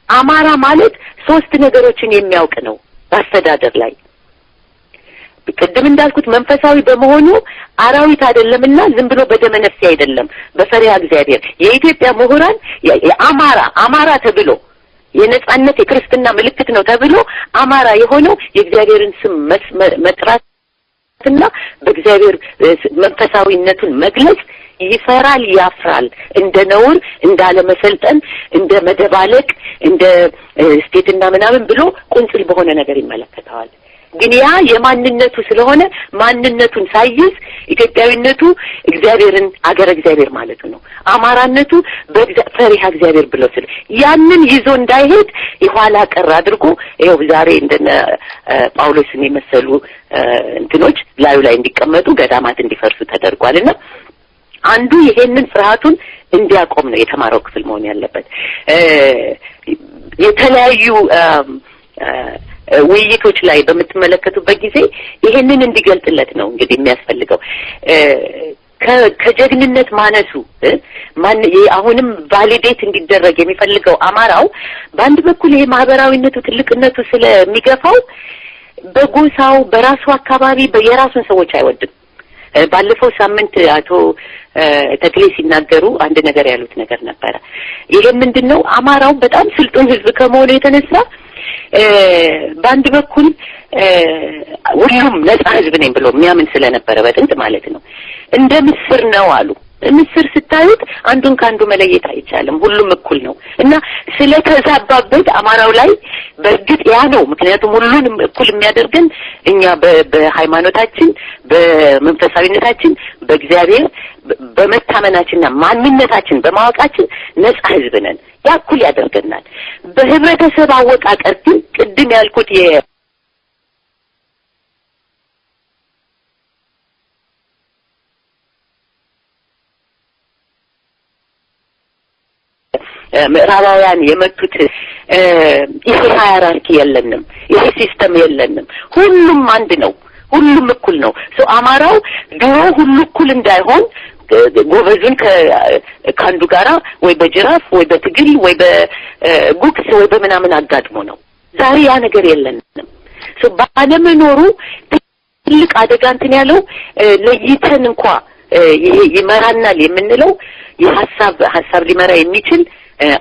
አማራ ማለት 3 ነገሮችን የሚያውቅ ነው በአስተዳደር ላይ። ቅድም እንዳልኩት መንፈሳዊ በመሆኑ አራዊት አይደለምና ዝም ብሎ በደመነፍስ አይደለም፣ በፈሪሃ እግዚአብሔር። የኢትዮጵያ ምሁራን አማራ ተብሎ የነጻነት የክርስትና ምልክት ነው ተብሎ አማራ የሆነው የእግዚአብሔርን ስም መጥራትና በእግዚአብሔር መንፈሳዊነቱን መግለጽ ይፈራል፣ ያፍራል። እንደ ነውር፣ እንዳለመሰልጠን፣ እንደ መደባለቅ፣ እንደ ስቴትና ምናምን ብሎ ቁንጽል በሆነ ነገር ይመለከተዋል። ግን ያ የማንነቱ ስለሆነ ማንነቱን ሳይዝ ኢትዮጵያዊነቱ እግዚአብሔርን አገረ እግዚአብሔር ማለቱ ነው። አማራነቱ ፈሪሃ እግዚአብሔር ብሎ ስለ ያንን ይዞ እንዳይሄድ የኋላ ቀር አድርጎ ይኸው ዛሬ እንደነ ጳውሎስን የመሰሉ እንትኖች ላዩ ላይ እንዲቀመጡ ገዳማት እንዲፈርሱ ተደርጓልና አንዱ ይሄንን ፍርሃቱን እንዲያቆም ነው የተማረው ክፍል መሆን ያለበት። የተለያዩ ውይይቶች ላይ በምትመለከቱበት ጊዜ ይሄንን እንዲገልጥለት ነው እንግዲህ የሚያስፈልገው። ከጀግንነት ማነሱ አሁንም ቫሊዴት እንዲደረግ የሚፈልገው አማራው በአንድ በኩል ይሄ ማህበራዊነቱ ትልቅነቱ ስለሚገፋው በጎሳው በራሱ አካባቢ የራሱን ሰዎች አይወድም። ባለፈው ሳምንት አቶ ተክሌ ሲናገሩ አንድ ነገር ያሉት ነገር ነበረ። ይሄ ምንድነው? አማራው በጣም ስልጡን ህዝብ ከመሆኑ የተነሳ በአንድ በኩል ሁሉም ነጻ ህዝብ ነኝ ብሎ የሚያምን ስለነበረ በጥንት ማለት ነው እንደ ምስር ነው አሉ። ምስር ስታዩት አንዱን ካንዱ መለየት አይቻልም፣ ሁሉም እኩል ነው እና ስለተዛባበት አማራው ላይ በእርግጥ ያ ነው። ምክንያቱም ሁሉንም እኩል የሚያደርገን እኛ በሃይማኖታችን፣ በመንፈሳዊነታችን፣ በእግዚአብሔር በመታመናችንና ማንነታችን በማወቃችን ነጻ ህዝብ ነን። ያ እኩል ያደርገናል። በህብረተሰብ አወቃቀር ግን ቅድም ያልኩት ምዕራባውያን የመጡት ይሄ ሃይራርኪ የለንም፣ ይሄ ሲስተም የለንም። ሁሉም አንድ ነው፣ ሁሉም እኩል ነው። አማራው ድሮ ሁሉ እኩል እንዳይሆን ጎበዙን ከአንዱ ጋራ ወይ በጅራፍ ወይ በትግል ወይ በጉክስ ወይ በምናምን አጋጥሞ ነው። ዛሬ ያ ነገር የለንም። ባለመኖሩ ትልቅ አደጋ እንትን ያለው ለይተን እንኳን ይሄ ይመራናል የምንለው የሐሳብ ሊመራ የሚችል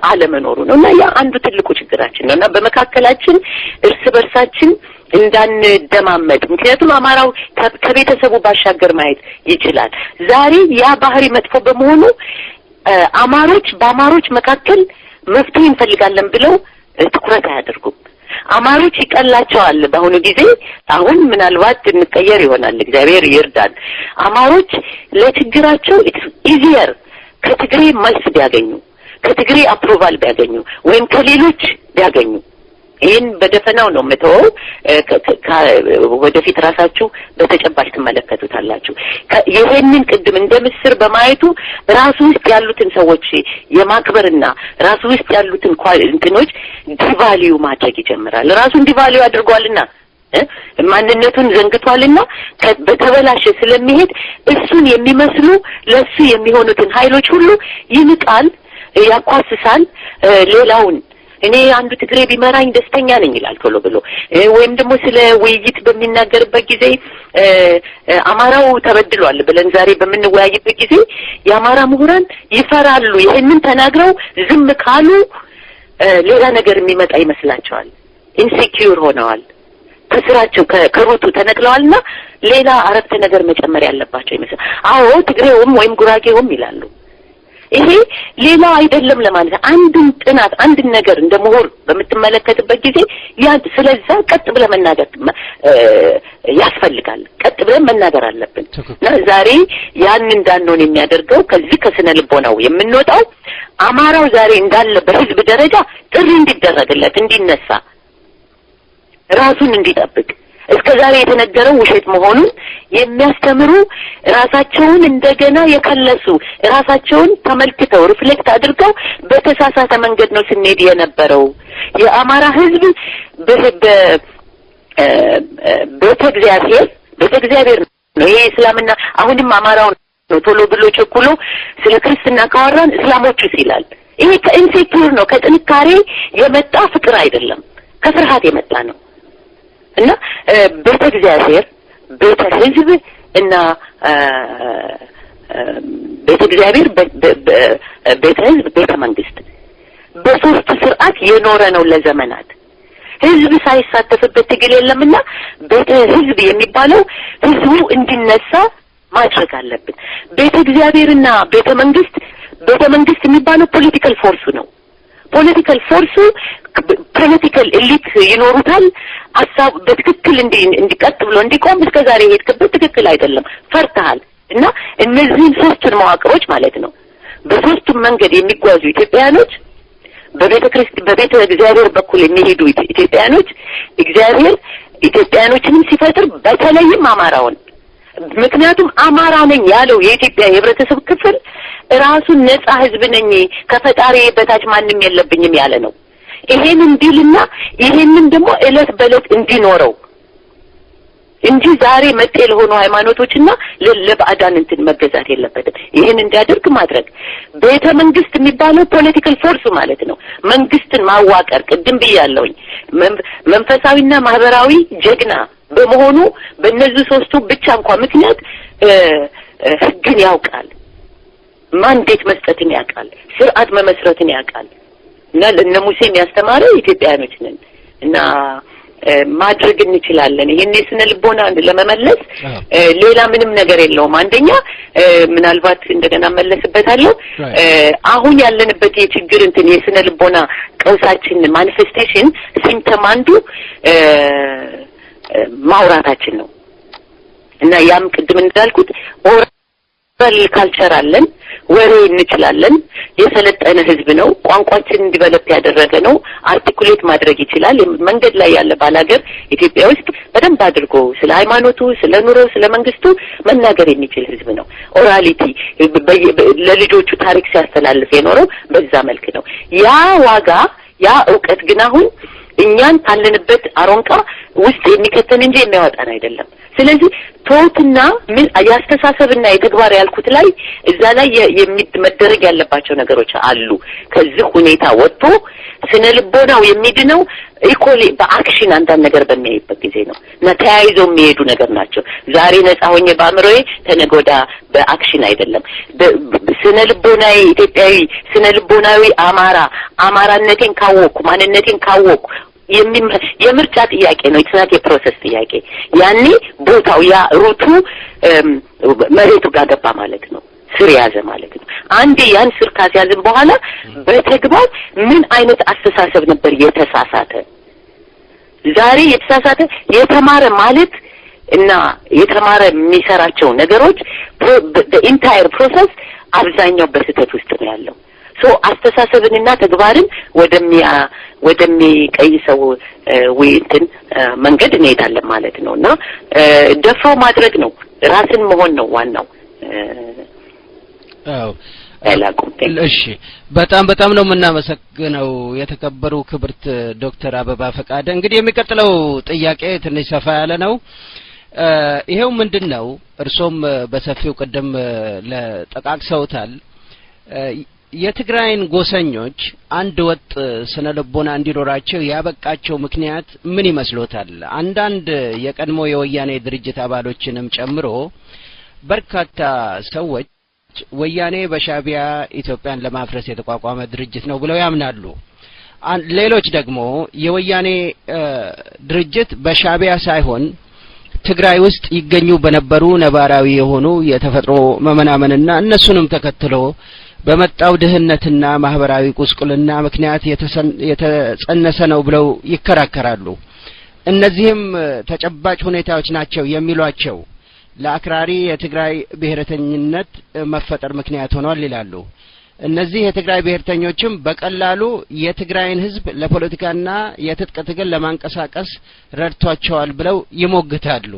አለመኖሩ ነውና ያ አንዱ ትልቁ ችግራችን ነውና በመካከላችን እርስ በርሳችን እንዳንደማመጥ። ምክንያቱም አማራው ከቤተሰቡ ባሻገር ማየት ይችላል። ዛሬ ያ ባህሪ መጥፎ በመሆኑ አማሮች በአማሮች መካከል መፍትሄ እንፈልጋለን ብለው ትኩረት አያደርጉም። አማሮች ይቀላቸዋል በአሁኑ ጊዜ። አሁን ምናልባት እንቀየር ይሆናል፣ እግዚአብሔር ይርዳን። አማሮች ለችግራቸው ኢዚየር ከትግሬ መልስ ቢያገኙ፣ ከትግሬ አፕሮቫል ቢያገኙ ወይም ከሌሎች ቢያገኙ፣ ይህን በደፈናው ነው የምተወው። ወደፊት ራሳችሁ በተጨባጭ ትመለከቱታላችሁ። ይሄንን ቅድም እንደ ምስር በማየቱ ራሱ ውስጥ ያሉትን ሰዎች የማክበርና ራሱ ውስጥ ያሉትን እንትኖች ዲቫልዩ ማድረግ ይጀምራል። ራሱን ዲቫልዩ አድርጓልና ማንነቱን ዘንግቷልና በተበላሸ ስለሚሄድ እሱን የሚመስሉ ለሱ የሚሆኑትን ኃይሎች ሁሉ ይንቃል፣ ያኳስሳል። ሌላውን እኔ አንዱ ትግሬ ቢመራኝ ደስተኛ ነኝ ይላል ቶሎ ብሎ። ወይም ደግሞ ስለ ውይይት በሚናገርበት ጊዜ አማራው ተበድሏል ብለን ዛሬ በምንወያይበት ጊዜ የአማራ ምሁራን ይፈራሉ። ይሄንን ተናግረው ዝም ካሉ ሌላ ነገር የሚመጣ ይመስላቸዋል። ኢንሴኪዩር ሆነዋል። ከስራቸው ከሩቱ ተነቅለዋልና ሌላ አረፍተ ነገር መጨመር ያለባቸው ይመስላል። አዎ ትግሬውም ወይም ጉራጌውም ይላሉ። ይሄ ሌላ አይደለም ለማለት አንድን ጥናት አንድን ነገር እንደ ምሁር በምትመለከትበት ጊዜ ያ ስለዛ ቀጥ ብለን መናገር ያስፈልጋል። ቀጥ ብለን መናገር አለብን። እና ዛሬ ያን እንዳንሆን የሚያደርገው ከዚህ ከስነ ልቦናው የምንወጣው አማራው ዛሬ እንዳለ በህዝብ ደረጃ ጥሪ እንዲደረግለት እንዲነሳ ራሱን እንዲጠብቅ እስከዛሬ የተነገረው ውሸት መሆኑን የሚያስተምሩ ራሳቸውን እንደገና የከለሱ ራሳቸውን ተመልክተው ሪፍሌክት አድርገው በተሳሳተ መንገድ ነው ስንሄድ የነበረው። የአማራ ህዝብ በእግዚአብሔር ነው። ይሄ እስላምና አሁንም አማራው ነው ቶሎ ብሎ ቸኩሎ ስለ ክርስትና ካወራን እስላሞቹስ ይላል። ይሄ ከኢንሴኪዩር ነው፣ ከጥንካሬ የመጣ ፍቅር አይደለም፣ ከፍርሃት የመጣ ነው። እና ቤተ እግዚአብሔር ቤተ ህዝብ እና ቤተ እግዚአብሔር ቤተ ህዝብ ቤተ መንግስት በሶስቱ ስርዓት የኖረ ነው ለዘመናት። ህዝብ ሳይሳተፍበት ትግል የለምና ቤተ ህዝብ የሚባለው ህዝቡ እንዲነሳ ማድረግ አለብን። ቤተ እግዚአብሔርና ቤተ መንግስት የሚባለው ፖለቲካል ፎርሱ ነው። ፖለቲካል ፎርሱ ፖለቲካል ኤሊት ይኖሩታል። ሐሳብ በትክክል እንዲቀጥ ብሎ እንዲቆም እስከዛሬ የሄድክበት ትክክል አይደለም፣ ፈርተሃል። እና እነዚህን ሶስቱን መዋቅሮች ማለት ነው በሶስቱም መንገድ የሚጓዙ ኢትዮጵያኖች በቤተ እግዚአብሔር በኩል የሚሄዱ ኢትዮጵያኖች እግዚአብሔር ኢትዮጵያኖችንም ሲፈጥር በተለይም አማራውን ምክንያቱም አማራ ነኝ ያለው የኢትዮጵያ የህብረተሰብ ክፍል ራሱን ነጻ ህዝብ ነኝ ከፈጣሪ በታች ማንም የለብኝም ያለ ነው። ይሄን እንዲልና ይሄንን ደግሞ እለት በእለት እንዲኖረው እንጂ ዛሬ መጤ ለሆኑ ሃይማኖቶችና ለባዕዳን እንትን መገዛት የለበትም። ይሄን እንዲያደርግ ማድረግ ቤተ መንግስት የሚባለው ፖለቲካል ፎርስ ማለት ነው። መንግስትን ማዋቀር ቅድም ብያለሁኝ። መንፈሳዊና ማህበራዊ ጀግና በመሆኑ በእነዚህ ሶስቱ ብቻ እንኳን ምክንያት ህግን ያውቃል፣ ማንዴት መስጠትን ያውቃል፣ ስርዓት መመስረትን ያውቃል። እና ለነ ሙሴም ያስተማረ ኢትዮጵያኖች ነን እና ማድረግ እንችላለን። ይሄን የስነ ልቦና ለመመለስ ሌላ ምንም ነገር የለውም። አንደኛ ምናልባት እንደገና መለስበታለሁ። አሁን ያለንበት የችግር እንትን የስነ ልቦና ቀውሳችን ማኒፌስቴሽን ሲምፕተም አንዱ ማውራታችን ነው እና ያም ቅድም እንዳልኩት ኦራል ካልቸር አለን፣ ወሬ እንችላለን። የሰለጠነ ህዝብ ነው። ቋንቋችን እንዲበለጥ ያደረገ ነው። አርቲኩሌት ማድረግ ይችላል። መንገድ ላይ ያለ ባላገር ኢትዮጵያ ውስጥ በደንብ አድርጎ ስለ ሃይማኖቱ፣ ስለ ኑሮ፣ ስለ መንግስቱ መናገር የሚችል ህዝብ ነው። ኦራሊቲ ለልጆቹ ታሪክ ሲያስተላልፍ የኖረው በዛ መልክ ነው። ያ ዋጋ ያ ዕውቀት ግን አሁን እኛን ካለንበት አሮንቃ ውስጥ የሚከተን እንጂ የሚያወጣን አይደለም። ስለዚህ ቶትና ምን ያስተሳሰብና የተግባር ያልኩት ላይ እዛ ላይ መደረግ ያለባቸው ነገሮች አሉ። ከዚህ ሁኔታ ወጥቶ ስነ ልቦናው የሚድነው ኢኮሊ በአክሽን አንዳንድ ነገር በሚያይበት ጊዜ ነው እና ተያይዘው የሚሄዱ ነገር ናቸው። ዛሬ ነፃ ሆኜ በአእምሮዬ ተነጎዳ በአክሽን አይደለም። ስነ ልቦናዊ ኢትዮጵያዊ ስነ ልቦናዊ አማራነቴን ካወቅኩ ማንነቴን ካወቅኩ የምርጫ ጥያቄ ነው። ኢትናት የፕሮሰስ ጥያቄ። ያኔ ቦታው ያ ሩቱ መሬቱ ጋር ገባ ማለት ነው። ስር ያዘ ማለት ነው። አንዴ ያን ስር ካስያዝን በኋላ በተግባር ምን አይነት አስተሳሰብ ነበር የተሳሳተ ዛሬ የተሳሳተ የተማረ ማለት እና የተማረ የሚሰራቸው ነገሮች በኢንታየር ፕሮሰስ አብዛኛው በስህተት ውስጥ ነው ያለው። አስተሳሰብንና ተግባርን ወደሚቀይሰው ወይንትን መንገድ እንሄዳለን ማለት ነውና ደፍሮ ማድረግ ነው ራስን መሆን ነው ዋናው። እሺ በጣም ነው የምናመሰግነው የተከበሩ ክብርት ዶክተር አበባ ፈቃደ። እንግዲህ የሚቀጥለው ጥያቄ ትንሽ ሰፋ ያለ ነው። ይሄው ምንድነው እርሶም በሰፊው ቀደም ለጠቃቅሰውታል። የትግራይን ጎሰኞች አንድ ወጥ ስነ ልቦና እንዲኖራቸው ያበቃቸው ምክንያት ምን ይመስሎታል? አንዳንድ የቀድሞ የወያኔ ድርጅት አባሎችንም ጨምሮ በርካታ ሰዎች ወያኔ በሻቢያ ኢትዮጵያን ለማፍረስ የተቋቋመ ድርጅት ነው ብለው ያምናሉ። ሌሎች ደግሞ የወያኔ ድርጅት በሻቢያ ሳይሆን ትግራይ ውስጥ ይገኙ በነበሩ ነባራዊ የሆኑ የተፈጥሮ መመናመንና እነሱንም ተከትሎ በመጣው ድህነትና ማህበራዊ ቁስቁልና ምክንያት የተጸነሰ ነው ብለው ይከራከራሉ። እነዚህም ተጨባጭ ሁኔታዎች ናቸው የሚሏቸው ለአክራሪ የትግራይ ብሔረተኝነት መፈጠር ምክንያት ሆኗል ይላሉ። እነዚህ የትግራይ ብሔርተኞችም በቀላሉ የትግራይን ህዝብ ለፖለቲካና የትጥቅ ትግል ለማንቀሳቀስ ረድቷቸዋል ብለው ይሞግታሉ።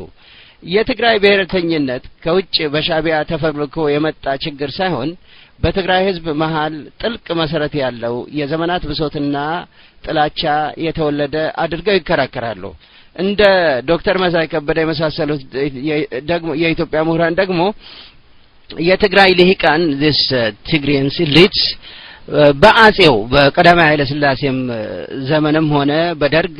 የትግራይ ብሔርተኝነት ከውጭ በሻቢያ ተፈብርኮ የመጣ ችግር ሳይሆን በትግራይ ህዝብ መሃል ጥልቅ መሰረት ያለው የዘመናት ብሶትና ጥላቻ የተወለደ አድርገው ይከራከራሉ። እንደ ዶክተር መሳይ ከበደ የመሳሰሉት ደግሞ የኢትዮጵያ ምሁራን ደግሞ የትግራይ ልሂቃን this Tigrayans elites በአጼው በቀዳማዊ ኃይለ ሥላሴም ዘመንም ሆነ በደርግ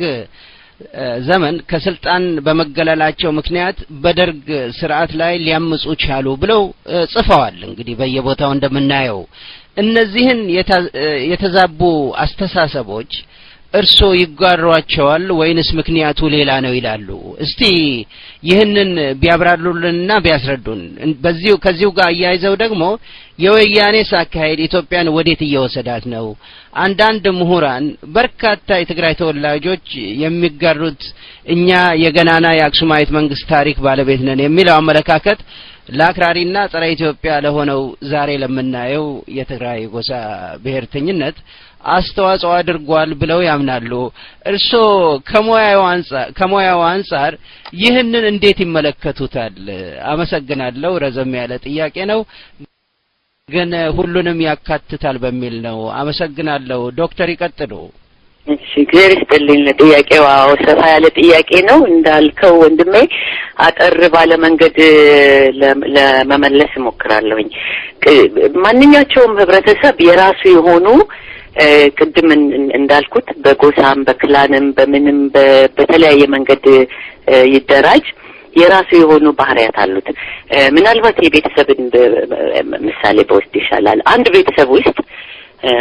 ዘመን ከስልጣን በመገለላቸው ምክንያት በደርግ ስርዓት ላይ ሊያምጹ ቻሉ ብለው ጽፈዋል። እንግዲህ በየቦታው እንደምናየው እነዚህን የተዛቡ አስተሳሰቦች እርሶ ይጋሯቸዋል ወይንስ ምክንያቱ ሌላ ነው ይላሉ? እስቲ ይህንን ቢያብራሩልንና ቢያስረዱን። ከዚሁ ጋር አያይዘው ደግሞ የወያኔስ አካሄድ ኢትዮጵያን ወዴት እየወሰዳት ነው? አንዳንድ ምሁራን በርካታ የትግራይ ተወላጆች የሚጋሩት እኛ የገናና የአክሱማይት መንግስት ታሪክ ባለቤት ነን የሚለው አመለካከት ለአክራሪና ጸረ ኢትዮጵያ ለሆነው ዛሬ ለምናየው የትግራይ ጎሳ ብሔርተኝነት አስተዋጽኦ አድርጓል ብለው ያምናሉ። እርሶ ከሞያው አንፃር ይህንን እንዴት ይመለከቱታል? አመሰግናለሁ። ረዘም ያለ ጥያቄ ነው ግን ሁሉንም ያካትታል በሚል ነው። አመሰግናለሁ። ዶክተር ይቀጥሉ። እሺ እግዚአብሔር ይስጥልኝ። ለጥያቄው ሰፋ ያለ ጥያቄ ነው እንዳልከው ወንድሜ፣ አጠር ባለ መንገድ ለመመለስ እሞክራለሁኝ። ማንኛቸውም ህብረተሰብ የራሱ የሆኑ ቅድም እንዳልኩት በጎሳም በክላንም በምንም በተለያየ መንገድ ይደራጅ የራሱ የሆኑ ባህሪያት አሉት። ምናልባት የቤተሰብን ምሳሌ በውስጥ ይሻላል። አንድ ቤተሰብ ውስጥ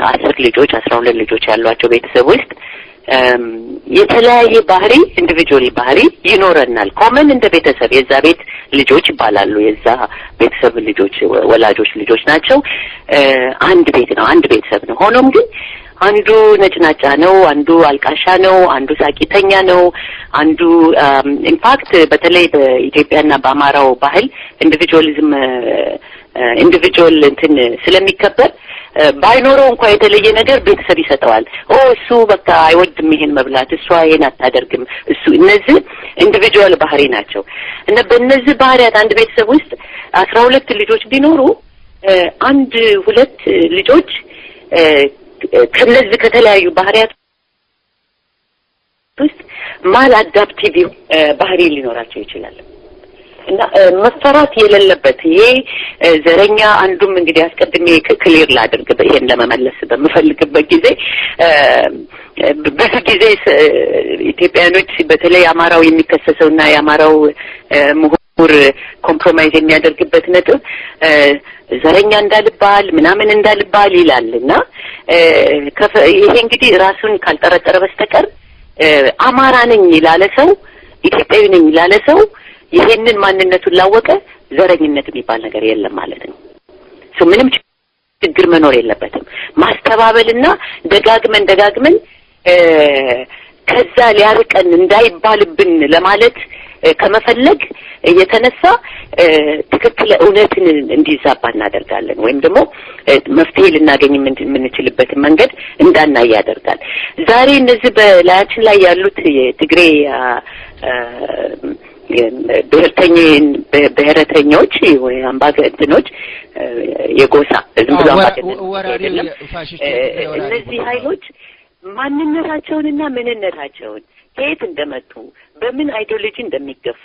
10 ልጆች 12 ልጆች ያሏቸው ቤተሰብ ውስጥ የተለያየ ባህሪ ኢንዲቪጁዋል ባህሪ ይኖረናል። ኮመን እንደ ቤተሰብ የዛ ቤት ልጆች ይባላሉ። የዛ ቤተሰብ ልጆች ወላጆች ልጆች ናቸው። አንድ ቤት ነው፣ አንድ ቤተሰብ ነው። ሆኖም ግን አንዱ ነጭናጫ ነው፣ አንዱ አልቃሻ ነው፣ አንዱ ሳቂተኛ ነው፣ አንዱ ኢምፓክት በተለይ በኢትዮጵያና በአማራው ባህል ኢንዲቪጁዋል እንትን ስለሚከበር ባይኖረው እንኳን የተለየ ነገር ቤተሰብ ይሰጠዋል። እሱ በቃ አይወድም ይሄን መብላት፣ እሷ ይሄን አታደርግም፣ እሱ እነዚህ ኢንዲቪጁዋል ባህሪ ናቸው። እና በእነዚህ ባህሪያት አንድ ቤተሰብ ውስጥ 12 ልጆች ቢኖሩ አንድ ሁለት ልጆች ከነዚህ ከተለያዩ ባህሪያት ውስጥ ማል አዳፕቲቭ ባህሪ ሊኖራቸው ይችላል። እና መፈራት የሌለበት ይሄ ዘረኛ አንዱም እንግዲህ አስቀድሜ ክሊር ላድርግ ይሄን ለመመለስ በመፈልግበት ጊዜ በዚህ ጊዜ ኢትዮጵያኖች በተለይ አማራው የሚከሰሰውና የአማራው ምሁር ኮምፕሮማይዝ የሚያደርግበት ነጥብ ዘረኛ እንዳልባል ምናምን እንዳልባል ይላልና ይሄ እንግዲህ ራሱን ካልጠረጠረ በስተቀር አማራ ነኝ ይላል ሰው ኢትዮጵያዊ ነኝ ይላል ሰው ይሄንን ማንነቱን ላወቀ ዘረኝነት የሚባል ነገር የለም ማለት ነው። ምንም ችግር መኖር የለበትም። ማስተባበልና ደጋግመን ከዛ ሊያርቀን እንዳይባልብን ለማለት ከመፈለግ የተነሳ ትክክል እውነትን እንዲዛባ እናደርጋለን ወይም ደግሞ መፍትሄ ልናገኝ የምንችልበትን መንገድ እንዳናይ ያደርጋል። ዛሬ እነዚህ በላያችን ላይ ያሉት የትግሬ ብሔረተኞች ወይ አምባገነኖች የጎሳ ዝም ብሎ እነዚህ ኃይሎች ማንነታቸውንና ምንነታቸውን ከየት እንደመጡ በምን አይዲዮሎጂ እንደሚገፉ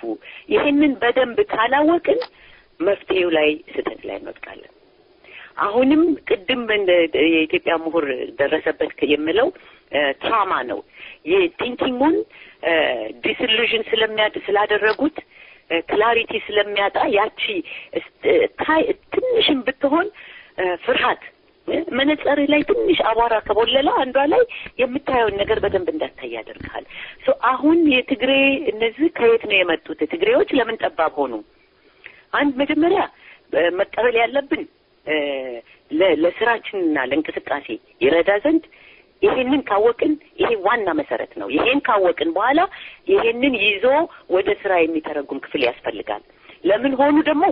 ይሄንን በደንብ ካላወቅን መፍትሄው ላይ ስህተት ላይ እንወድቃለን። አሁንም ቅድም የኢትዮጵያ ምሁር ደረሰበት የምለው ትራማ ነው። የቲንኪንጉን ዲስኢሉዥን ስላደረጉት ክላሪቲ ስለሚያጣ ያቺ ትንሽም ብትሆን ፍርሃት መነጽር ላይ ትንሽ አቧራ ከቦለላ አንዷ ላይ የምታየውን ነገር በደንብ እንዳታይ ያደርጋል። አሁን የትግሬ እነዚህ ከየት ነው የመጡት? ትግሬዎች ለምን ጠባብ ሆኑ? አንድ መጀመሪያ መቀበል ያለብን ለስራችንና ለእንቅስቃሴ ይረዳ ዘንድ ይሄንን ካወቅን ይሄ ዋና መሰረት ነው። ይሄን ካወቅን በኋላ ይሄንን ይዞ ወደ ስራ የሚተረጉም ክፍል ያስፈልጋል። ለምን ሆኑ ደግሞ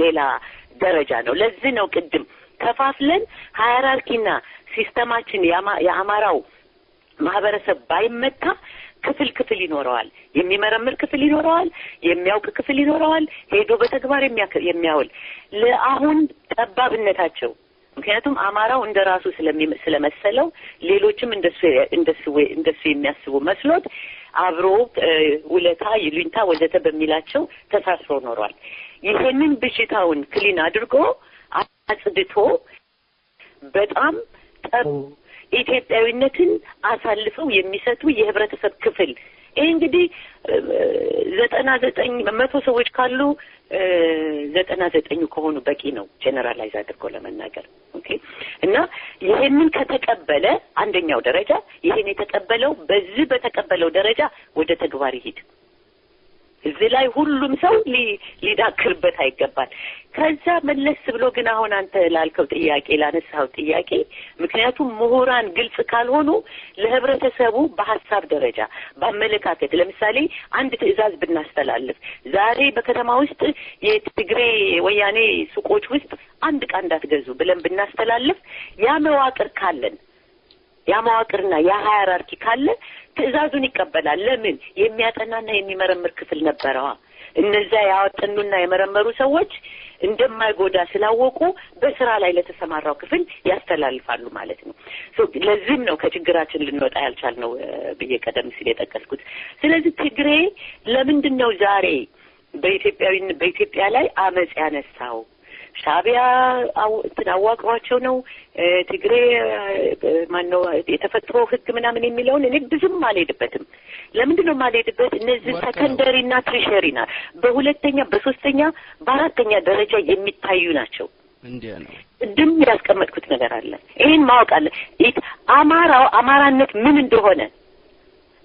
ሌላ ደረጃ ነው። ለዚህ ነው ቅድም ከፋፍለን ሃይራርኪና ሲስተማችን የአማራው ማህበረሰብ ባይመታ ክፍል ይኖረዋል። የሚመረምር ክፍል ይኖረዋል፣ የሚያውቅ ክፍል ይኖረዋል፣ ሄዶ በተግባር የሚያውል ለአሁን ጠባብነታቸው ምክንያቱም አማራው እንደራሱ ስለመሰለው ሌሎችም እንደሱ የሚያስቡ መስሎት አብሮ ውለታ ይሉኝታ ወዘተ በሚላቸው ተሳስሮ ኖሯል። ይሄንን ብሽታውን ክሊን አድርጎ አጽድቶ በጣም ኢትዮጵያዊነትን አሳልፈው የሚሰጡ የህብረተሰብ ክፍል ይሄ እንግዲህ 99 ሰዎች ካሉ 99 ከሆኑ በቂ ነው ጀነራላይዝ አድርጎ ለመናገር። ኦኬ እና ይሄንን ከተቀበለ አንደኛው ደረጃ ይሄን የተቀበለው በዚህ በተቀበለው ደረጃ ወደ ተግባር ይሄድ። እዚህ ላይ ሁሉም ሰው ሊዳክርበት አይገባል። ከዛ መለስ ብሎ ግን አሁን አንተ ላልከው ጥያቄ ላነሳው ጥያቄ ምክንያቱም ምሁራን ግልጽ ካልሆኑ ለህብረተሰቡ በሐሳብ ደረጃ በአመለካከት ለምሳሌ አንድ ትዕዛዝ ብናስተላልፍ ዛሬ በከተማ ውስጥ የትግሬ ወያኔ ሱቆች ውስጥ አንድ ዕቃ እንዳትገዙ ብለን ብናስተላልፍ ያ መዋቅርና ያ ሃይራርኪ ካለ ትዕዛዙን ይቀበላል። ለምን? የሚያጠናና የሚመረምር ክፍል ነበረዋ። እነዛ ያወጠኑና የመረመሩ ሰዎች እንደማይጎዳ ስላወቁ በስራ ላይ ለተሰማራው ክፍል ያስተላልፋሉ ማለት ነው። ለዚህም ነው ከችግራችን ልንወጣ ያልቻልነው ብዬ ቀደም ሲል የጠቀስኩት። ስለዚህ ትግሬ ለምንድን ነው ዛሬ በኢትዮጵያ ላይ አመጽ ያነሳው? ሻዕቢያ አዋቅሯቸው ነው? ትግሬ ማነው የተፈጥሮ ህግ ምናምን የሚለውን እኔ ብዙም አልሄድበትም። ለምንድን ነው የማልሄድበት? እነዚህ ሰከንደሪና ትሪሸሪና በሁለተኛ በሶስተኛ በአራተኛ ደረጃ የሚታዩ ናቸው። እንዲያ ነው ድም ያስቀመጥኩት ነገር አለ። ይሄን ማወቅ አለ። አማራነት ምን እንደሆነ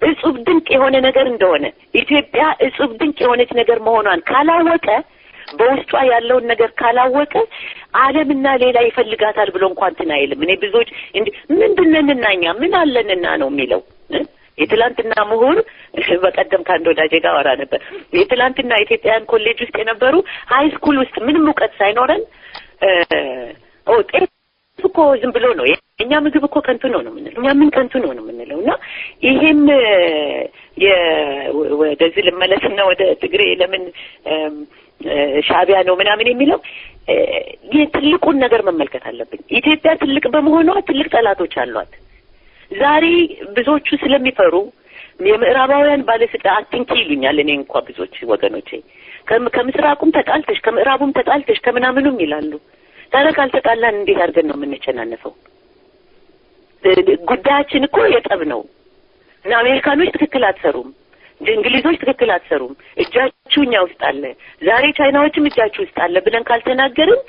እጹብ ድንቅ የሆነ ነገር እንደሆነ ኢትዮጵያ እጹብ ድንቅ የሆነች ነገር መሆኗን ካላወቀ በውስጧ ያለውን ነገር ካላወቀ ዓለምና ሌላ ይፈልጋታል ብሎ እንኳን እንትን አይልም። እኔ ብዙዎች ምንድነንና እኛ ምን አለንና ነው የሚለው። የትላንትና ምሁር በቀደም ከአንድ ወዳጄ ጋር አወራ ነበር። የትላንትና ኢትዮጵያን ኮሌጅ ውስጥ የነበሩ ሃይ ስኩል ውስጥ ምንም እውቀት ሳይኖረን ጤፍ እኮ ዝም ብሎ ነው የኛ ምግብ እኮ ከንቱ ነው የምንለው። እኛ ምን ከንቱ ነው የምንለው። እና ይሄም ወደዚህ ልመለስና ወደ ትግሬ ለምን ሻዕቢያ ነው ምናምን የሚለው ትልቁን ነገር መመልከት አለብን። ኢትዮጵያ ትልቅ በመሆኗ ትልቅ ጠላቶች አሏት። ዛሬ ብዙዎቹ ስለሚፈሩ የምዕራባውያን ባለስልጣን አትንኪ ይሉኛል። እኔ እንኳን ብዙዎች ወገኖቼ ከምስራቁም ተጣልተሽ ከምዕራቡም ተጣልተሽ ከምናምኑም ይላሉ። ታዲያ ካልተጣላን እንዴት አድርገን ነው የምንቸናነፈው? ጉዳያችን እኮ የጠብ ነው እና አሜሪካኖች ትክክል አትሰሩም፣ እንግሊዞች ትክክል አትሰሩም፣ እጃችሁ እኛ ውስጥ አለ፣ ዛሬ ቻይናዎችም እጃችሁ ውስጥ አለ ብለን ካልተናገርን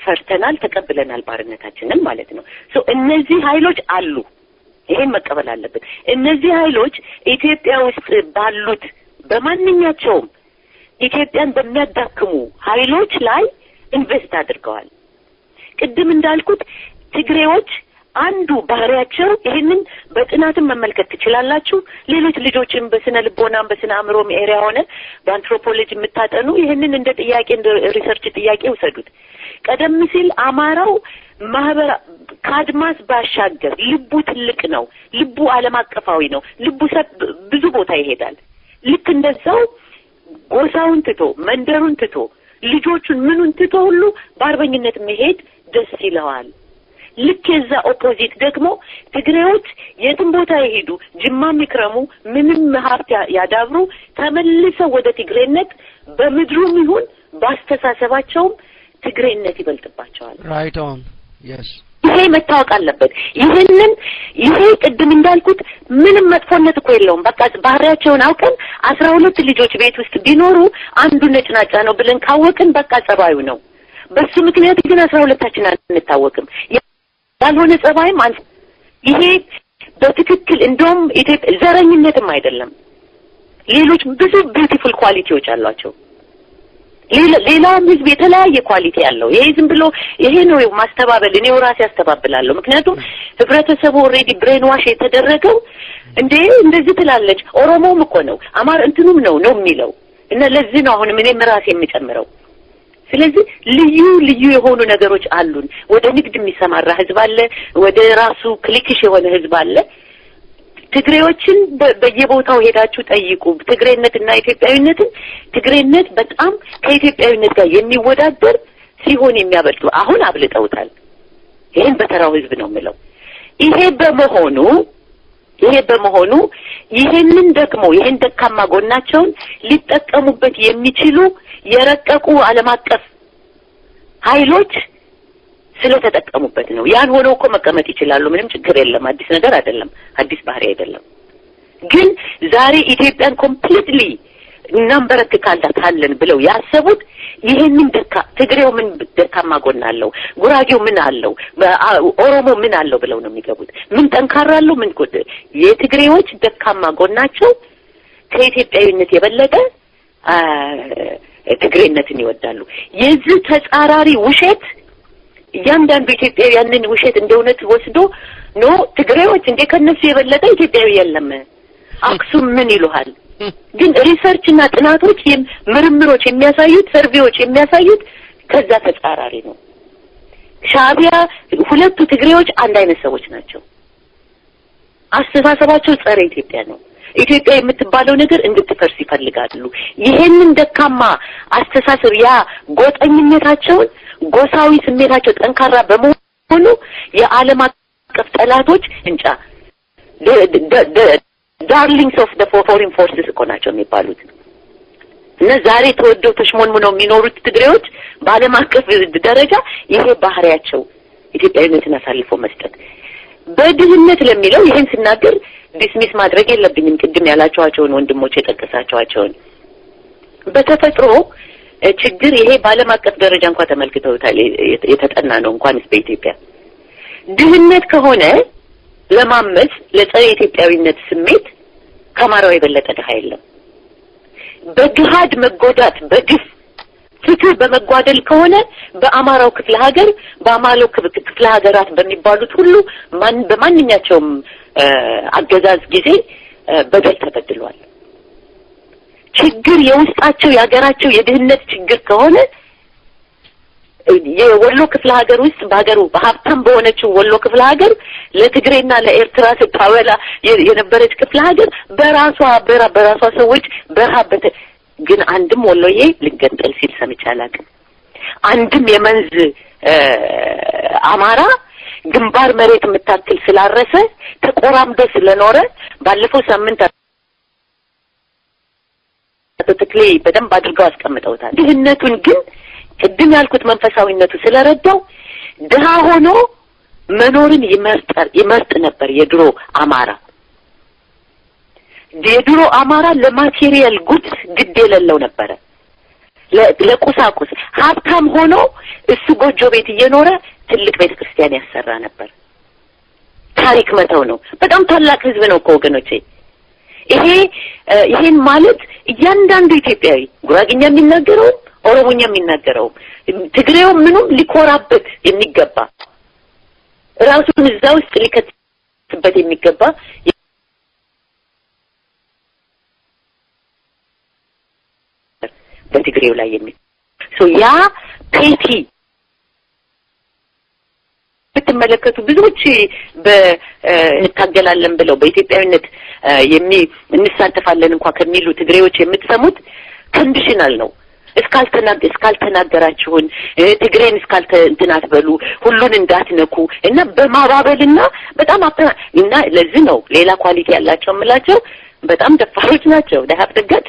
ፈርተናል፣ ተቀብለናል ባርነታችንን ማለት ነው። እነዚህ ኃይሎች አሉ። ይሄን መቀበል አለብን። እነዚህ ኃይሎች ኢትዮጵያ ውስጥ ባሉት በማንኛቸውም ኢትዮጵያን በሚያዳክሙ ኃይሎች ላይ ኢንቨስት አድርገዋል። ቅድም እንዳልኩት ትግሬዎች አንዱ ባህሪያቸው ይሄንን በጥናትም መመልከት ትችላላችሁ። ሌሎች ልጆችም በስነ ልቦናም በስነ አእምሮም ኤሪያ ሆነ በአንትሮፖሎጂ የምታጠኑ ይሄንን እንደ ጥያቄ እንደ ሪሰርች ጥያቄ ውሰዱት። ቀደም ሲል አማራው ማህበር ከአድማስ ባሻገር ልቡ ትልቅ ነው። ልቡ ዓለም አቀፋዊ ነው። ልቡ ብዙ ቦታ ይሄዳል። ልክ እንደዛው ጎሳውን ትቶ መንደሩን ትቶ ልጆቹን ምኑን ትቶ ሁሉ በአርበኝነት መሄድ ደስ ይለዋል። ልክ የዛ ኦፖዚት ደግሞ ትግሬዎች የትም ቦታ ይሄዱ፣ ጅማም ይክረሙ፣ ምንም ሀብት ያዳብሩ፣ ተመልሰው ወደ ትግሬነት በምድሩም ይሁን ባስተሳሰባቸውም ትግሬነት ይበልጥባቸዋል። ራይት ኦን yes ይሄ መታወቅ አለበት። ይሄ ቅድም እንዳልኩት ምንም መጥፎነት እኮ የለውም። በቃ ባህሪያቸውን አውቀን 12 ልጆች ቤት ውስጥ ቢኖሩ አንዱ ነጭናጫ ነው ብለን ካወቅን በቃ ጸባዩ ነው። በሱ ምክንያት ግን 12ታችን አንታወቅም። ያልሆነ ጸባይም ይሄ በትክክል እንደውም ኢትዮጵያ ዘረኝነትም አይደለም። ሌሎች ብዙ ቢዩቲፉል ኳሊቲዎች አሏቸው። ሌላውም ህዝብ የተለያየ ኳሊቲ ያለው። ይሄ ዝም ብሎ ይሄ ነው ማስተባበል። እኔው ራሴ ያስተባብላለሁ። ምክንያቱም ህብረተሰቡ ኦልሬዲ ብሬን ዋሽ የተደረገው እንደዚህ ትላለች ኦሮሞም እኮ ነው አማር እንትኑም ነው የሚለው እና ለዚህ ነው አሁን እኔም ራሴ የምጨምረው። ስለዚህ ልዩ የሆኑ ነገሮች አሉን። ወደ ንግድ የሚሰማራ ህዝብ አለ፣ ወደ ራሱ ክሊክሽ የሆነ ህዝብ አለ። ትግሬዎችን በየቦታው ሄዳችሁ ጠይቁ። ትግሬነትና ኢትዮጵያዊነትን ትግሬነት በጣም ከኢትዮጵያዊነት ጋር የሚወዳደር ሲሆን የሚያበልጡ አሁን አብልጠውታል። ይሄን በተራው ህዝብ ነው የምለው። ይሄ በመሆኑ ይሄንን ደግሞ ይሄን ደካማ ጎናቸውን ሊጠቀሙበት የሚችሉ የረቀቁ ዓለም አቀፍ ኃይሎች ስለተጠቀሙበት ነው። ያን ሆነው እኮ መቀመጥ ይችላሉ። ምንም ችግር የለም። አዲስ ነገር አይደለም። አዲስ ባህሪ አይደለም። ግን ዛሬ ኢትዮጵያን ኮምፕሊትሊ እናንበረክካለን ብለው ያሰቡት ይሄንን ትግሬው ምን ደካማ ጎን አለው፣ ጉራጌው ምን አለው፣ ኦሮሞ ምን አለው ብለው ነው የሚገቡት። ምን ጠንካራ አለው፣ ምን ጎድ የትግሬዎች ደካማ ጎናቸው ከኢትዮጵያዊነት የበለጠ ትግሬነትን ይወዳሉ። የዚህ ተጻራሪ ውሸት እያንዳንዱ ኢትዮጵያዊ ያንን ውሸት እንደውነት ወስዶ ትግሬዎች እንደ ከነሱ የበለጠ ኢትዮጵያዊ የለም አክሱም ምን ይሉሃል። ግን ሪሰርች እና ጥናቶች ምርምሮች የሚያሳዩት ሰርቬዎች የሚያሳዩት ከዛ ተጻራሪ ነው። ሻዕቢያ ሁለቱ ትግሬዎች አንድ አይነት ሰዎች ናቸው። አስተሳሰባቸው ጸረ ኢትዮጵያ ነው። ኢትዮጵያ የምትባለው ነገር እንድትፈርስ ይፈልጋሉ። ይሄንን ደካማ አስተሳሰብ ያ ጎጠኝነታቸውን ጎሳዊ ስሜታቸው ጠንካራ በመሆኑ የዓለም አቀፍ ጠላቶች ዳርሊንግስ ኦፍ ዘ ፎሬን ፎርስስ እኮ ናቸው የሚባሉት። እና ዛሬ ተወደው ተሽሞንሙነው የሚኖሩት ትግሬዎች በዓለም አቀፍ ደረጃ ይሄ ባህሪያቸው ኢትዮጵያዊነትን አሳልፎ መስጠት በድህነት ለሚለው ይሄን ስናገር ዲስሚስ ማድረግ የለብኝም። ቅድም ያላችኋቸውን ወንድሞች የጠቀሳችኋቸውን በተፈጥሮ ችግር ይሄ በዓለም አቀፍ ደረጃ እንኳን ተመልክተውታል። የተጠና ነው እንኳንስ በኢትዮጵያ ድህነት ከሆነ ለማመጽ ለጸረ ኢትዮጵያዊነት ስሜት ከአማራው የበለጠ ድሃ የለም። በግሃድ መጎዳት በግፍ ፍትህ በመጓደል ከሆነ በአማራው ክፍለ ሀገር በአማራው ክፍለ ሀገራት በሚባሉት ሁሉ በማንኛቸውም አገዛዝ ጊዜ በደል ተበድሏል። ችግር የውስጣቸው የሀገራቸው የድህነት ችግር ከሆነ የወሎ ክፍለ ሀገር ውስጥ በሀገሩ በሀብታም በሆነችው ወሎ ክፍለ ሀገር ለትግሬና ለኤርትራ ስታወላ የነበረች ክፍለ ሀገር በራሷ ሰዎች በረሃበት ግን አንድም ወሎዬ ልገንጠል ሲል ሰምቼ አላውቅም። አንድም የመንዝ አማራ ግንባር መሬት የምታክል ስላረሰ ተቆራምዶ ስለኖረ ባለፈው ሳምንት ተክሌ በደንብ አድርገው አስቀምጠውታል። ድህነቱን ግን ቅድም ያልኩት መንፈሳዊነቱ ስለረዳው ድሃ ሆኖ መኖርን ይመርጥ ነበር የድሮ አማራ። የድሮ አማራ ለማቴሪያል ጉድ ግድ የሌለው ነበረ። ለቁሳቁስ ሀብታም ሆኖ እሱ ጎጆ ቤት እየኖረ ትልቅ ቤተክርስቲያን ያሰራ ነበር። ታሪክ መተው ነው። በጣም ታላቅ ህዝብ ነው እኮ ወገኖቼ። ይሄን ማለት እያንዳንዱ ኢትዮጵያዊ ጉራግኛ የሚናገረውን ኦሮሞኛ የሚናገረው ትግሬው ምንም ሊኮራበት የሚገባ ራሱን እዛ ውስጥ ሊከትበት የሚገባ በትግሬው ላይ ያ ፔቲ ብትመለከቱ ብዙዎች እንታገላለን ብለው በኢትዮጵያዊነት እንሳተፋለን እንኳን ከሚሉ ትግሬዎች የምትሰሙት ኮንዲሽናል ነው። እስካልተናገራችሁን ትግሬን እንትን በሉ ሁሉን እንዳትነኩ እና በማባበልና በጣም እና ለዚህ ነው ሌላ ኳሊቲ ያላቸው የምላቸው በጣም ደፋሮች ናቸው። ደሃብተገት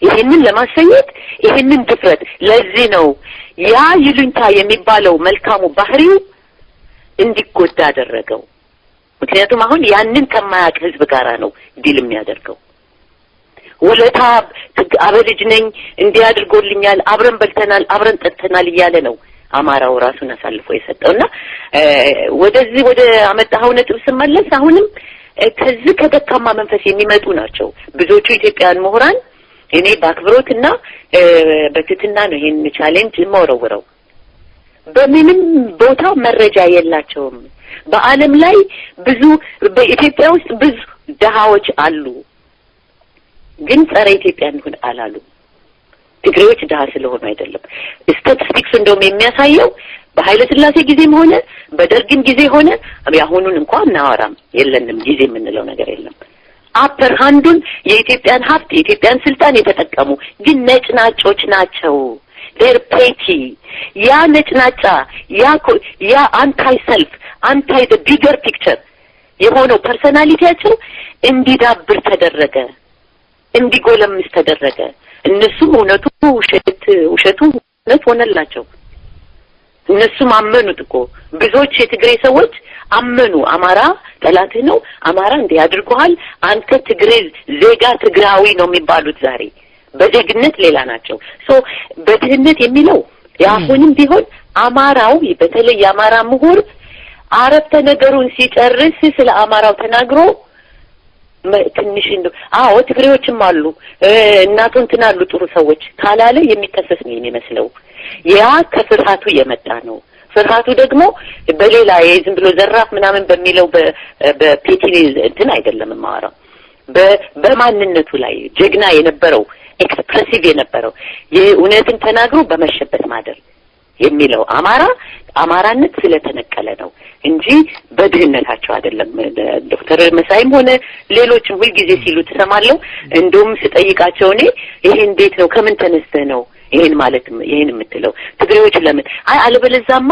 ይሄንን ለማሰኘት ይሄንን ድፍረት ለዚህ ነው ያ ይሉኝታ የሚባለው መልካሙ ባህሪው እንዲጎዳ አደረገው። ምክንያቱም አሁን ያንን ከማያውቅ ህዝብ ጋራ ነው ዲል የሚያደርገው። ወለታ አበልጅ ነኝ እንዲያድርጎልኛል አብረን በልተናል አብረን ጠጥተናል እያለ ነው አማራው ራሱን አሳልፎ የሰጠውና ወደዚህ ወደ አመጣው ነጥብ ስመለስ አሁንም ከዚህ ከደካማ መንፈስ የሚመጡ ናቸው ብዙዎቹ ኢትዮጵያውያን ምሁራን። እኔ ባክብሮትና በትትና ነው ይሄን ቻሌንጅ የማወረወረው። በምንም ቦታ መረጃ የላቸውም። በአለም ላይ ብዙ በኢትዮጵያ ውስጥ ብዙ ደሃዎች አሉ፣ ግን ጸረ ኢትዮጵያ እንደሆነ አላሉ። ትግሬዎች ደሃ ስለሆኑ አይደለም። ስታቲስቲክስ እንደውም የሚያሳየው በኃይለ ሥላሴ ጊዜም ሆነ በደርግም ጊዜ ሆነ ያሁኑን እንኳን እናወራም የለንም ጊዜ የምንለው ነገር የለም። አፐር ሃንዱን የኢትዮጵያን ሀብት የኢትዮጵያን ስልጣን የተጠቀሙ ግን ነጭናጮች ናቸው። ዴር ፔቲ ያ ነጭናጫ ያ አንታይ ሰልፍ አንታይ ዘ ቢገር ፒክቸር የሆነው ፐርሰናሊቲያቸው እንዲዳብር ተደረገ፣ እንዲጎለምስ ተደረገ። እነሱም እውነቱ ውሸቱ እውነት ሆነላቸው። እነሱም አመኑት እኮ ብዙዎች የትግሬ ሰዎች አመኑ። አማራ ጠላትህ ነው፣ አማራ እንዲህ አድርጎሃል፣ አንተ ትግሬ ዜጋ ትግራዊ ነው የሚባሉት ዛሬ በዜግነት ሌላ ናቸው። በድህነት የሚለው ያሁንም ቢሆን አማራው በተለይ የአማራ ምሁር አረፍተ ነገሩን ሲጨርስ ስለ አማራው ተናግሮ ትንሽ ትግሬዎችም አሉ እናቱን ትናሉ ጥሩ ሰዎች ካላለ የሚከሰስ ነው የሚመስለው። ያ ከፍርሃቱ የመጣ ነው። ፍርሃቱ ደግሞ በሌላ ዝም ብሎ ዘራፍ ምናምን በሚለው በፔቲ እንትን አይደለም ማወራው በማንነቱ ላይ ጀግና የነበረው ኤክስፕሬሲቭ የነበረው የእውነትን ተናግሮ በመሸበት ማደር የሚለው አማራነት ስለተነቀለ ነው እንጂ በድህነታቸው አይደለም። ዶክተር መሳይም ሆነ ሌሎችም ሁሉ ጊዜ ሲሉ ተሰማለሁ። እንደውም ስጠይቃቸው እኔ ይሄ እንዴት ነው ከምን ተነስተህ ነው ይሄን ማለት ይሄን የምትለው ትግሬዎች ለምን አለበለዛማ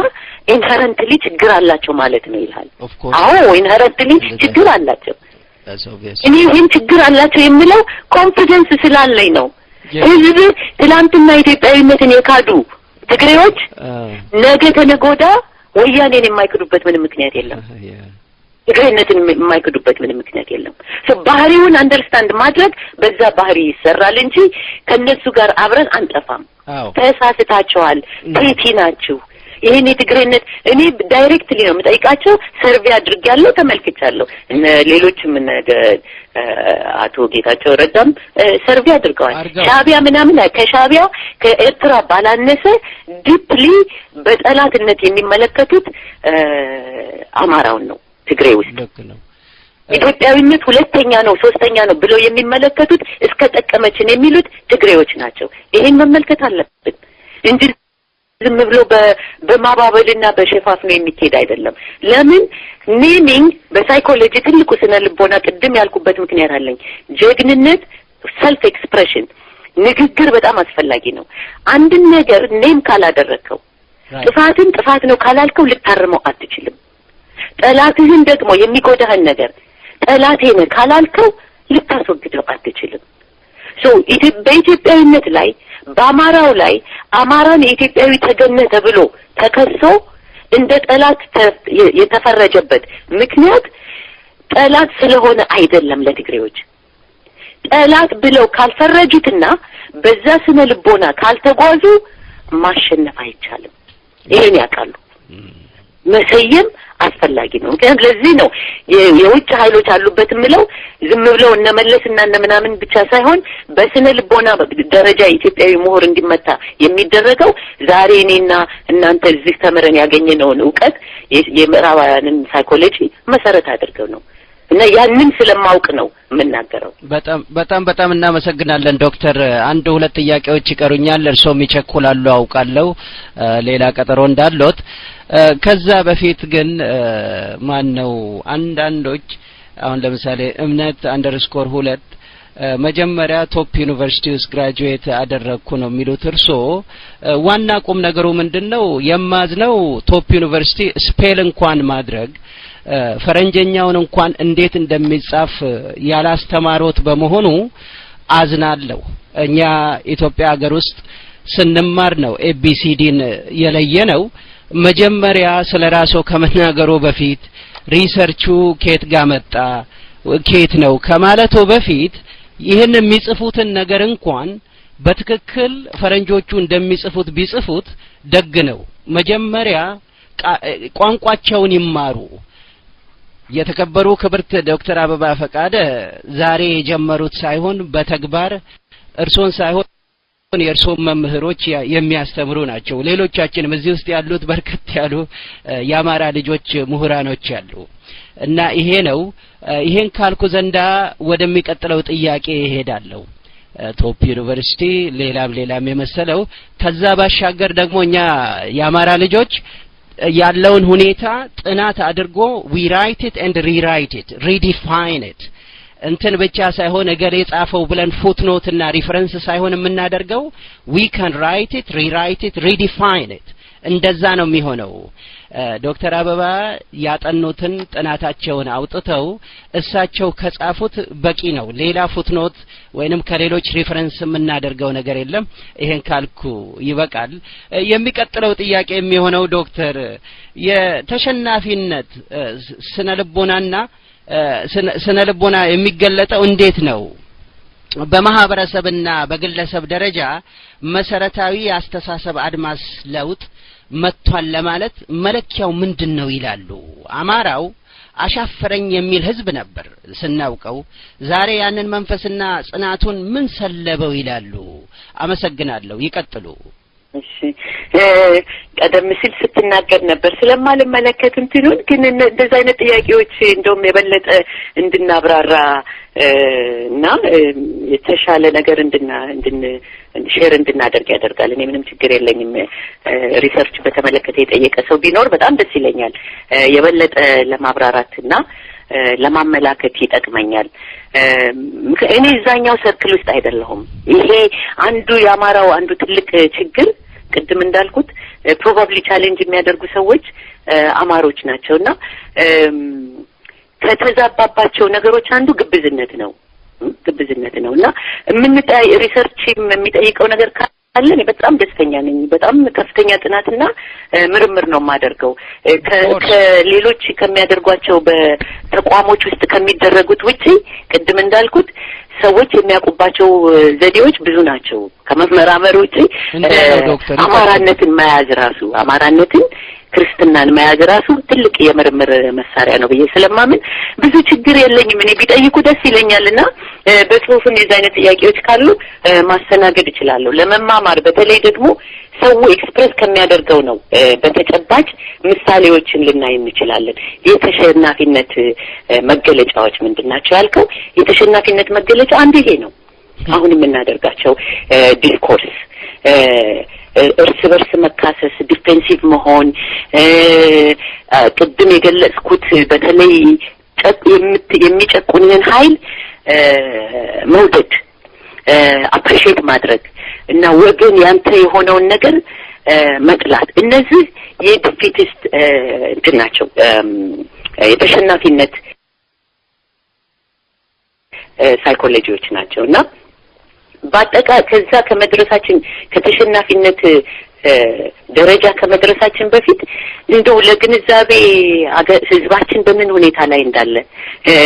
ኢንሄረንትሊ ችግር አላቸው ማለት ነው ይላል። አዎ ኢንሄረንትሊ ችግር አላቸው። እኔ ይሄን ችግር አላቸው የሚለው ኮንፊደንስ ስላለኝ ነው። ህዝብ ትላንትና ኢትዮጵያዊነትን የካዱ ትግሬዎች ነገ ተነጎዳ ወያኔን የማይክዱበት ምንም ምክንያት የለም። ትግሬነትን የማይክዱበት ምንም ምክንያት የለም። ባህሪውን አንደርስታንድ ማድረግ በዛ ባህሪ ይሰራል እንጂ ከነሱ ጋር አብረን አንጠፋም። ተሳስታቸዋል፣ ፔቲ ናችሁ። ይሄን የትግሬነት እኔ ዳይሬክትሊ ነው የምጠይቃቸው። ሰርቬይ አድርጌያለሁ፣ ተመልክቻለሁ። ሌሎችም አቶ ጌታቸው ረዳም ሰርቬይ አድርገዋል። ሻዕቢያ ምናምን ከሻዕቢያ ከኤርትራ ባላነሰ ዲፕሊ በጠላትነት የሚመለከቱት አማራውን ነው። ትግሬ ውስጥ ኢትዮጵያዊነት ሁለተኛ ነው ሶስተኛ ነው ብለው የሚመለከቱት እስከ ጠቀመችን የሚሉት ትግሬዎች ናቸው። ይሄን መመልከት አለብን እንጂ ዝም ብሎ በማባበልና በሸፋፍ ነው የሚሄድ አይደለም። ለምን ኔሚንግ በሳይኮሎጂ ትልቁ ስነ ልቦና ቅድም ያልኩበት ምክንያት አለኝ። ጀግንነት ሰልፍ ኤክስፕሬሽን ንግግር በጣም አስፈላጊ ነው። አንድን ነገር ኔም ካላደረከው ጥፋትን ጥፋት ነው ካላልከው ልታርመው አትችልም። ጠላትህን ደግሞ የሚጎዳህን ነገር ጠላቴ ነህ ካላልከው ልታስወግደው አትችልም። በኢትዮጵያዊነት ላይ በአማራው ላይ አማራን የኢትዮጵያዊ ተገነ ተብሎ ተከሶ እንደ ጠላት የተፈረጀበት ምክንያት ጠላት ስለሆነ አይደለም። ለትግሬዎች ጠላት ብለው ካልፈረጁትና በዛ ስነ ልቦና ካልተጓዙ ማሸነፍ አይቻልም። ይሄን ያውቃሉ። መሰየም አስፈላጊ ነው። ምክንያቱም ለዚህ ነው የውጭ ኃይሎች አሉበት የምለው ዝም ብለው እነመለስና እነምናምን ብቻ ሳይሆን በስነ ልቦና ደረጃ ኢትዮጵያዊ ምሁር እንዲመታ የሚደረገው ዛሬ እኔና እናንተ እዚህ ተምረን ያገኘነውን ዕውቀት የምዕራባውያንን ሳይኮሎጂ መሰረት አድርገው ነው እና ያንን ስለማውቅ ነው የምናገረው። በጣም እናመሰግናለን ዶክተር። አንድ ሁለት ጥያቄዎች ይቀሩኛል። እርሶም ይቸኩላሉ አውቃለሁ ሌላ ቀጠሮ እንዳለዎት። ከዛ በፊት ግን ማን ነው አንዳንዶች አሁን ለምሳሌ እምነት _2 መጀመሪያ ቶፕ ዩኒቨርሲቲ ውስጥ ግራጁዌት አደረግኩ ነው የሚሉት። እርሶ ዋና ቁም ነገሩ ምንድነው? የማዝነው ቶፕ ዩኒቨርሲቲ ስፔል እንኳን ማድረግ ፈረንጀኛውን እንኳን እንዴት እንደሚጻፍ ያላስተማሩት በመሆኑ አዝናለሁ። እኛ ኢትዮጵያ ሀገር ውስጥ ስንማር ነው ኤቢሲዲን የለየነው። መጀመሪያ ስለራሱ ከመናገሩ በፊት ሪሰርቹ ከየት ጋር መጣ ከየት ነው ከማለቱ በፊት ይህን የሚጽፉትን ነገር እንኳን በትክክል ፈረንጆቹ እንደሚጽፉት ቢጽፉት ደግ ነው። መጀመሪያ ቋንቋቸውን ይማሩ። የተከበሩ ክብርት ዶክተር አበባ ፈቃደ ዛሬ የጀመሩት ሳይሆን በተግባር እርሶን ሳይሆን የእርሶን መምህሮች የሚያስተምሩ ናቸው። ሌሎቻችንም እዚህ ውስጥ ያሉት በርከት ያሉ የአማራ ልጆች ምሁራኖች አሉ እና ይሄ ነው። ይሄን ካልኩ ዘንዳ ወደሚቀጥለው ጥያቄ እሄዳለሁ። ቶፕ ዩኒቨርሲቲ ሌላም የመሰለው ከዛ ባሻገር ደግሞ እኛ የአማራ ልጆች ያለውን ሁኔታ ጥናት አድርጎ we write it and rewrite it, redefine it እንትን ብቻ ሳይሆን እገሌ ጻፈው ብለን ፉትኖት እና ሪፈረንስ ሳይሆን የምናደርገው we can write it, rewrite it, redefine it እንደዛ ነው የሚሆነው። ዶክተር አበባ ያጠኑትን ጥናታቸውን አውጥተው እሳቸው ከጻፉት በቂ ነው። ሌላ ፉትኖት ወይንም ከሌሎች ሪፈረንስ የምናደርገው ነገር የለም። ይሄን ካልኩ ይበቃል። የሚቀጥለው ጥያቄ የሚሆነው ዶክተር የተሸናፊነት ስነ ልቦና የሚገለጠው እንዴት ነው? በማህበረሰብና በግለሰብ ደረጃ መሰረታዊ አስተሳሰብ አድማስ ለውጥ መጥቷል ለማለት መለኪያው ምንድነው ይላሉ። አማራው አሻፈረኝ የሚል ህዝብ ነበር ስናውቀው። ዛሬ ያንን መንፈስና ጽናቱን ምን ሰለበው ይላሉ። አመሰግናለሁ። ይቀጥሉ። እሺ ቀደም ሲል ስትናገር ነበር ስለማልመለከት እንትኑን ግን እንደዛ አይነት ጥያቄዎች እንደውም የበለጠ እንድናብራራ እና የተሻለ ነገር ሼር እንድናደርግ ያደርጋል። እኔ ምንም ችግር የለኝም። ሪሰርች በተመለከተ የጠየቀ ሰው ቢኖር በጣም ደስ ይለኛል። የበለጠ ለማብራራትና ለማመላከት ይጠቅመኛል። እኔ እዛኛው ሰርክል ውስጥ አይደለሁም። ይሄ አንዱ የአማራው አንዱ ትልቅ ችግር ቅድም እንዳልኩት ፕሮባብሊ ቻሌንጅ የሚያደርጉ ሰዎች አማሮች ናቸውና ከተዛባባቸው ነገሮች አንዱ ግብዝነት ነውና ሪሰርች የሚጠይቀው ነገር ካለ እኔ በጣም ደስተኛ ነኝ። በጣም ከፍተኛ ጥናትና ምርምር ነው የማደርገው። ከሌሎች ከሚያደርጓቸው በተቋሞች ውስጥ ከሚደረጉት ውጪ ቅድም እንዳልኩት ሰዎች የሚያውቁባቸው ዘዴዎች ብዙ ናቸው። ከመመራመር ውጪ አማራነትን ክርስትናን መያዝ ራሱ ትልቅ የምርምር መሳሪያ ነው ብዬ ስለማምን ብዙ ችግር የለኝም። እኔ ቢጠይቁ ደስ ይለኛልና በጽሁፍም የዛ አይነት ጥያቄዎች ካሉ ማስተናገድ እችላለሁ። ለመማማር በተለይ ደግሞ ሰው ኤክስፕረስ ከሚያደርገው ነው በተጨባጭ ምሳሌዎችን ልናይ እንችላለን። የተሸናፊነት መገለጫዎች ምንድናቸው ያልከው? የተሸናፊነት መገለጫ አንዱ ይሄ ነው። አሁን የምናደርጋቸው ዲስኮርስ እርስ በርስ መካሰስ፣ ዲፌንሲቭ መሆን፣ ቅድም የገለጽኩት በተለይ የሚጨቁንን ኃይል መውደድ፣ አፕሪሺየት ማድረግ እና ወገን ያንተ የሆነውን ነገር መጥላት፣ እነዚህ የዲፊቲስት እንትን ናቸው፣ የተሸናፊነት ሳይኮሎጂዎች ናቸውና በአጠቃላይ ከዛ ከተሸናፊነት ደረጃ ከመድረሳችን በፊት እንደው ለግንዛቤ ህዝባችን በምን ሁኔታ ላይ እንዳለ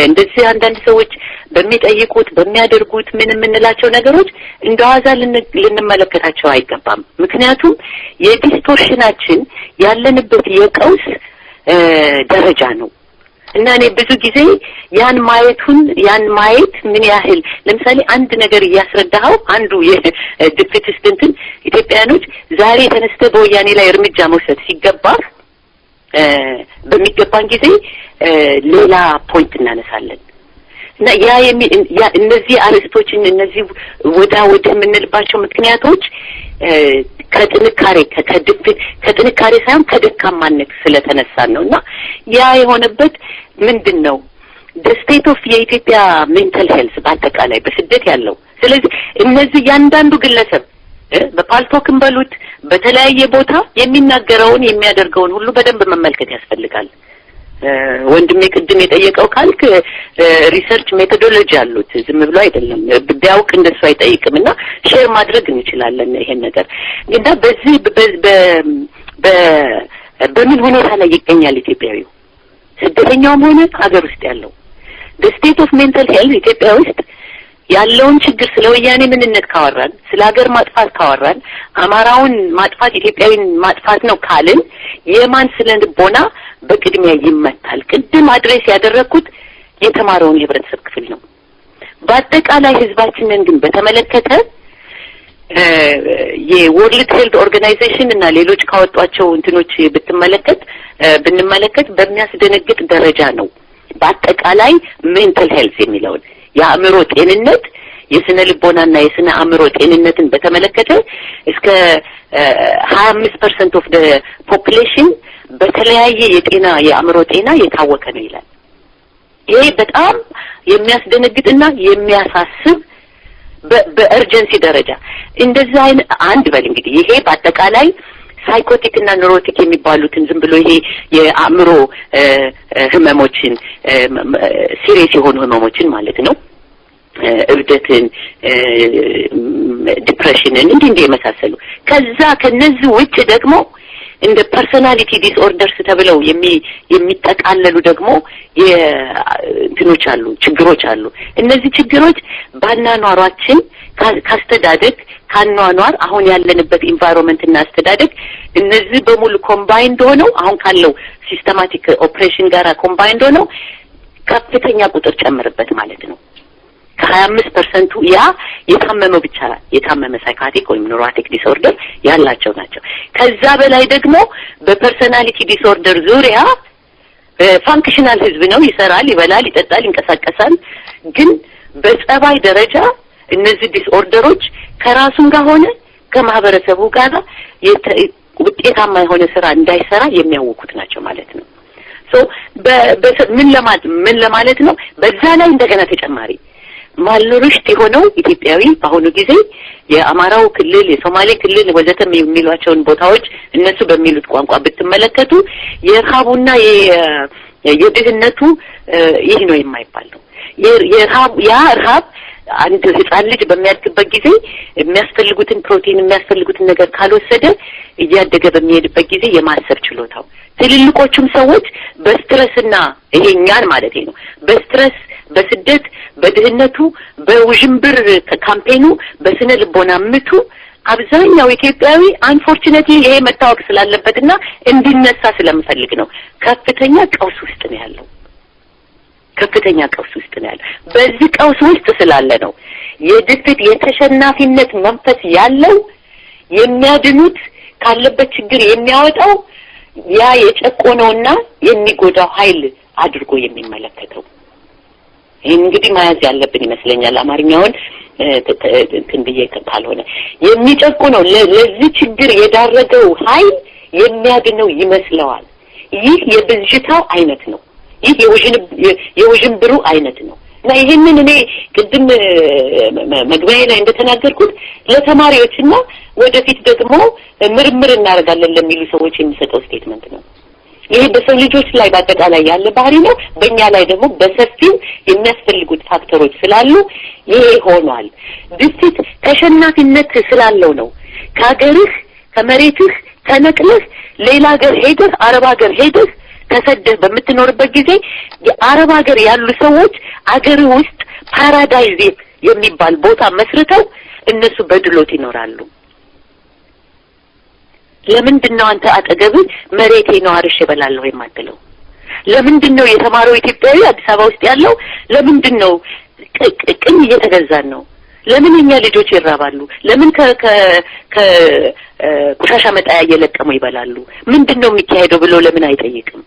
እንደዚህ አንዳንድ ሰዎች በሚጠይቁት በሚያደርጉት ምን የምንላቸው ነገሮች እንደዋዛ ልንመለከታቸው አይገባም። ምክንያቱም የዲስቶርሽናችን ያለንበት የቀውስ ደረጃ ነው እና እኔ ብዙ ጊዜ ያን ማየት ምን ያህል ለምሳሌ አንድ ነገር እያስረዳኸው አንዱ የድፍትስት እንትን ኢትዮጵያኖች ዛሬ ተነስተ በወያኔ ላይ እርምጃ መውሰድ ሲገባ በሚገባን ጊዜ ሌላ ፖይንት እናነሳለን እና ያ እነዚህ አርስቶችን እነዚህ ወዳ የምንልባቸው ምክንያቶች ከጥንካሬ ሳይሆን ከደካማነት ስለተነሳን ነውና ያ የሆነበት ምንድነው the state of የኢትዮጵያ mental health በአጠቃላይ በስደት ያለው ስለዚህ እነዚህ ያንዳንዱ ግለሰብ በፓልቶክም በሉት በተለያየ ቦታ የሚናገረውን የሚያደርገውን ሁሉ በደንብ መመልከት ያስፈልጋል ወንድሜ ቅድም የጠየቀው ካልክ ሪሰርች ሜቶዶሎጂ አሉት ዝም ብሎ አይደለም ቢያውቅ እንደሱ አይጠይቅምና ሼር ማድረግ እንችላለን ይሄን ነገር እና በዚህ በምን ሁኔታ ላይ ይገኛል ኢትዮጵያዊው ስደተኛውም ሆነ ሀገር ውስጥ ያለው the state of mental health ኢትዮጵያ ውስጥ ያለውን ችግር ስለ ወያኔ ምንነት ካወራን ስለ ሀገር ማጥፋት ካወራን አማራውን ማጥፋት ኢትዮጵያዊን ማጥፋት ነው ካልን የማን ስለልቦና በቅድሚያ ይመታል ቅድም አድሬስ ያደረኩት የተማረውን የህብረተሰብ ክፍል ነው በአጠቃላይ ህዝባችንን ግን በተመለከተ የወርልድ ሄልት ኦርጋናይዜሽን እና ሌሎች ካወጧቸው እንትኖች ብንመለከት በሚያስደነግጥ ደረጃ ነው በአጠቃላይ ሜንታል ሄልት የሚለውን የአእምሮ ጤንነት የስነ ልቦናና የስነ አእምሮ ጤንነትን በተመለከተ እስከ 25% of the population በተለያየ የአእምሮ ጤና የታወቀ ነው ይላል ይሄ በጣም የሚያስደነግጥና የሚያሳስብ በእርጀንሲ ደረጃ እንደዛ አንድ በል እንግዲህ ይሄ በአጠቃላይ ሳይኮቲክ እና ኒውሮቲክ የሚባሉትን ዝም ብሎ ይሄ የአእምሮ ህመሞችን ሲሪየስ የሆኑ ህመሞችን ማለት ነው እብደትን ዲፕሬሽንን እንዲህ የመሳሰሉ ከነዚህ ውጭ ደግሞ እንደ ፐርሰናሊቲ ዲስኦርደርስ ተብለው የሚጠቃለሉ ደግሞ የእንትኖች አሉ ችግሮች አሉ እነዚህ ችግሮች ባናኗራችን ካስተዳደግ ካኗኗር አሁን ያለንበት ኢንቫይሮንመንት እና አስተዳደግ እነዚህ በሙሉ ኮምባይንድ ሆነው አሁን ካለው ሲስተማቲክ ኦፕሬሽን ጋራ ኮምባይንድ ሆነው ከፍተኛ ቁጥር ጨምርበት ማለት ነው ከ25% ያ የታመመ ሳይካቲክ ወይም ኒውሮቲክ ዲስኦርደር ያላቸው ናቸው ከዛ በላይ ደግሞ በፐርሰናሊቲ ዲስኦርደር ዙሪያ ፋንክሽናል ህዝብ ነው ይሰራል ይበላል ይጠጣል ይንቀሳቀሳል ግን በጸባይ ደረጃ እነዚህ ዲስኦርደሮች ከራሱም ጋር ሆነ ከማህበረሰቡ ጋር ውጤታማ የሆነ ስራ እንዳይሰራ የሚያውቁት ናቸው ማለት ነው ምን ለማለት ነው በዛ ላይ እንደገና ተጨማሪ ማልኖርሽት የሆነው ኢትዮጵያዊ በአሁኑ ጊዜ የአማራው ክልል የሶማሌ ክልል ወዘተ የሚሏቸውን ቦታዎች እነሱ በሚሉት ቋንቋ ብትመለከቱ የረሃቡና የድህነቱ ይህ ነው የማይባል ነው የረሃብ አንድ ህፃን ልጅ በሚያድግበት ጊዜ የሚያስፈልጉትን ፕሮቲን የሚያስፈልጉትን ነገር ካልወሰደ እያደገ በሚሄድበት ጊዜ የማሰብ ችሎታው ትልልቆቹም ሰዎች በስትረስና ይሄኛን ማለት ነው በስትረስ በስደት በድህነቱ በውዥንብር ካምፔኑ በስነ ልቦና ምቱ አብዛኛው ኢትዮጵያዊ አንፎርቹኔትሊ ይሄ መታወቅ ስላለበትና እንዲነሳ ስለምፈልግ ነው ከፍተኛ ቀውስ ውስጥ ነው ያለው በዚህ ቀውስ ውስጥ ስላለ ነው የተሸናፊነት መንፈስ ያለው የሚያድኑት ካለበት ችግር የሚያወጣው ያ የጨቆነውና የሚጎዳው ኃይል አድርጎ የሚመለከተው ይሄን እንግዲህ ማያዝ ያለብን ይመስለኛል አማርኛውን እንብዬ ካልሆነ የሚጨቆነው ለዚህ ችግር የዳረገው ኃይል የሚያድነው ይመስለዋል ይህ የብልሽታው አይነት ነው ይህ የውዥንብሩ አይነት ነው እና ይሄንን እኔ ቅድም መግቢያ ላይ እንደተናገርኩት ለተማሪዎችና ወደፊት ደግሞ ምርምር እናደርጋለን ለሚሉ ሰዎች የሚሰጠው ስቴትመንት ነው ይሄ በሰው ልጆች ላይ በአጠቃላይ ያለ ባህሪ ነው በእኛ ላይ ደግሞ በሰፊው የሚያስፈልጉት ፋክተሮች ስላሉ ይሄ ሆኗል ድፍት ተሸናፊነት ስላለው ነው ከሀገርህ ከመሬትህ ተነቅለህ ሌላ ሀገር ሄደህ አረብ ሀገር ሄደህ ተሰደህ በምትኖርበት ጊዜ የአረብ ሀገር ያሉ ሰዎች አገር ውስጥ ፓራዳይዝ የሚባል ቦታ መስርተው እነሱ በድሎት ይኖራሉ ለምንድነው አንተ አጠገብ መሬቴ ነው አርሼ እበላለሁ የማትለው? ለምንድነው የተማረው ኢትዮጵያዊ አዲስ አበባ ውስጥ ያለው ለምንድነው ቅኝ እየተገዛን ነው? ለምን እኛ ልጆች ይራባሉ? ለምን ቆሻሻ መጣያ እየለቀሙ ይበላሉ? ምንድነው የሚካሄደው ብሎ ለምን አይጠይቅም?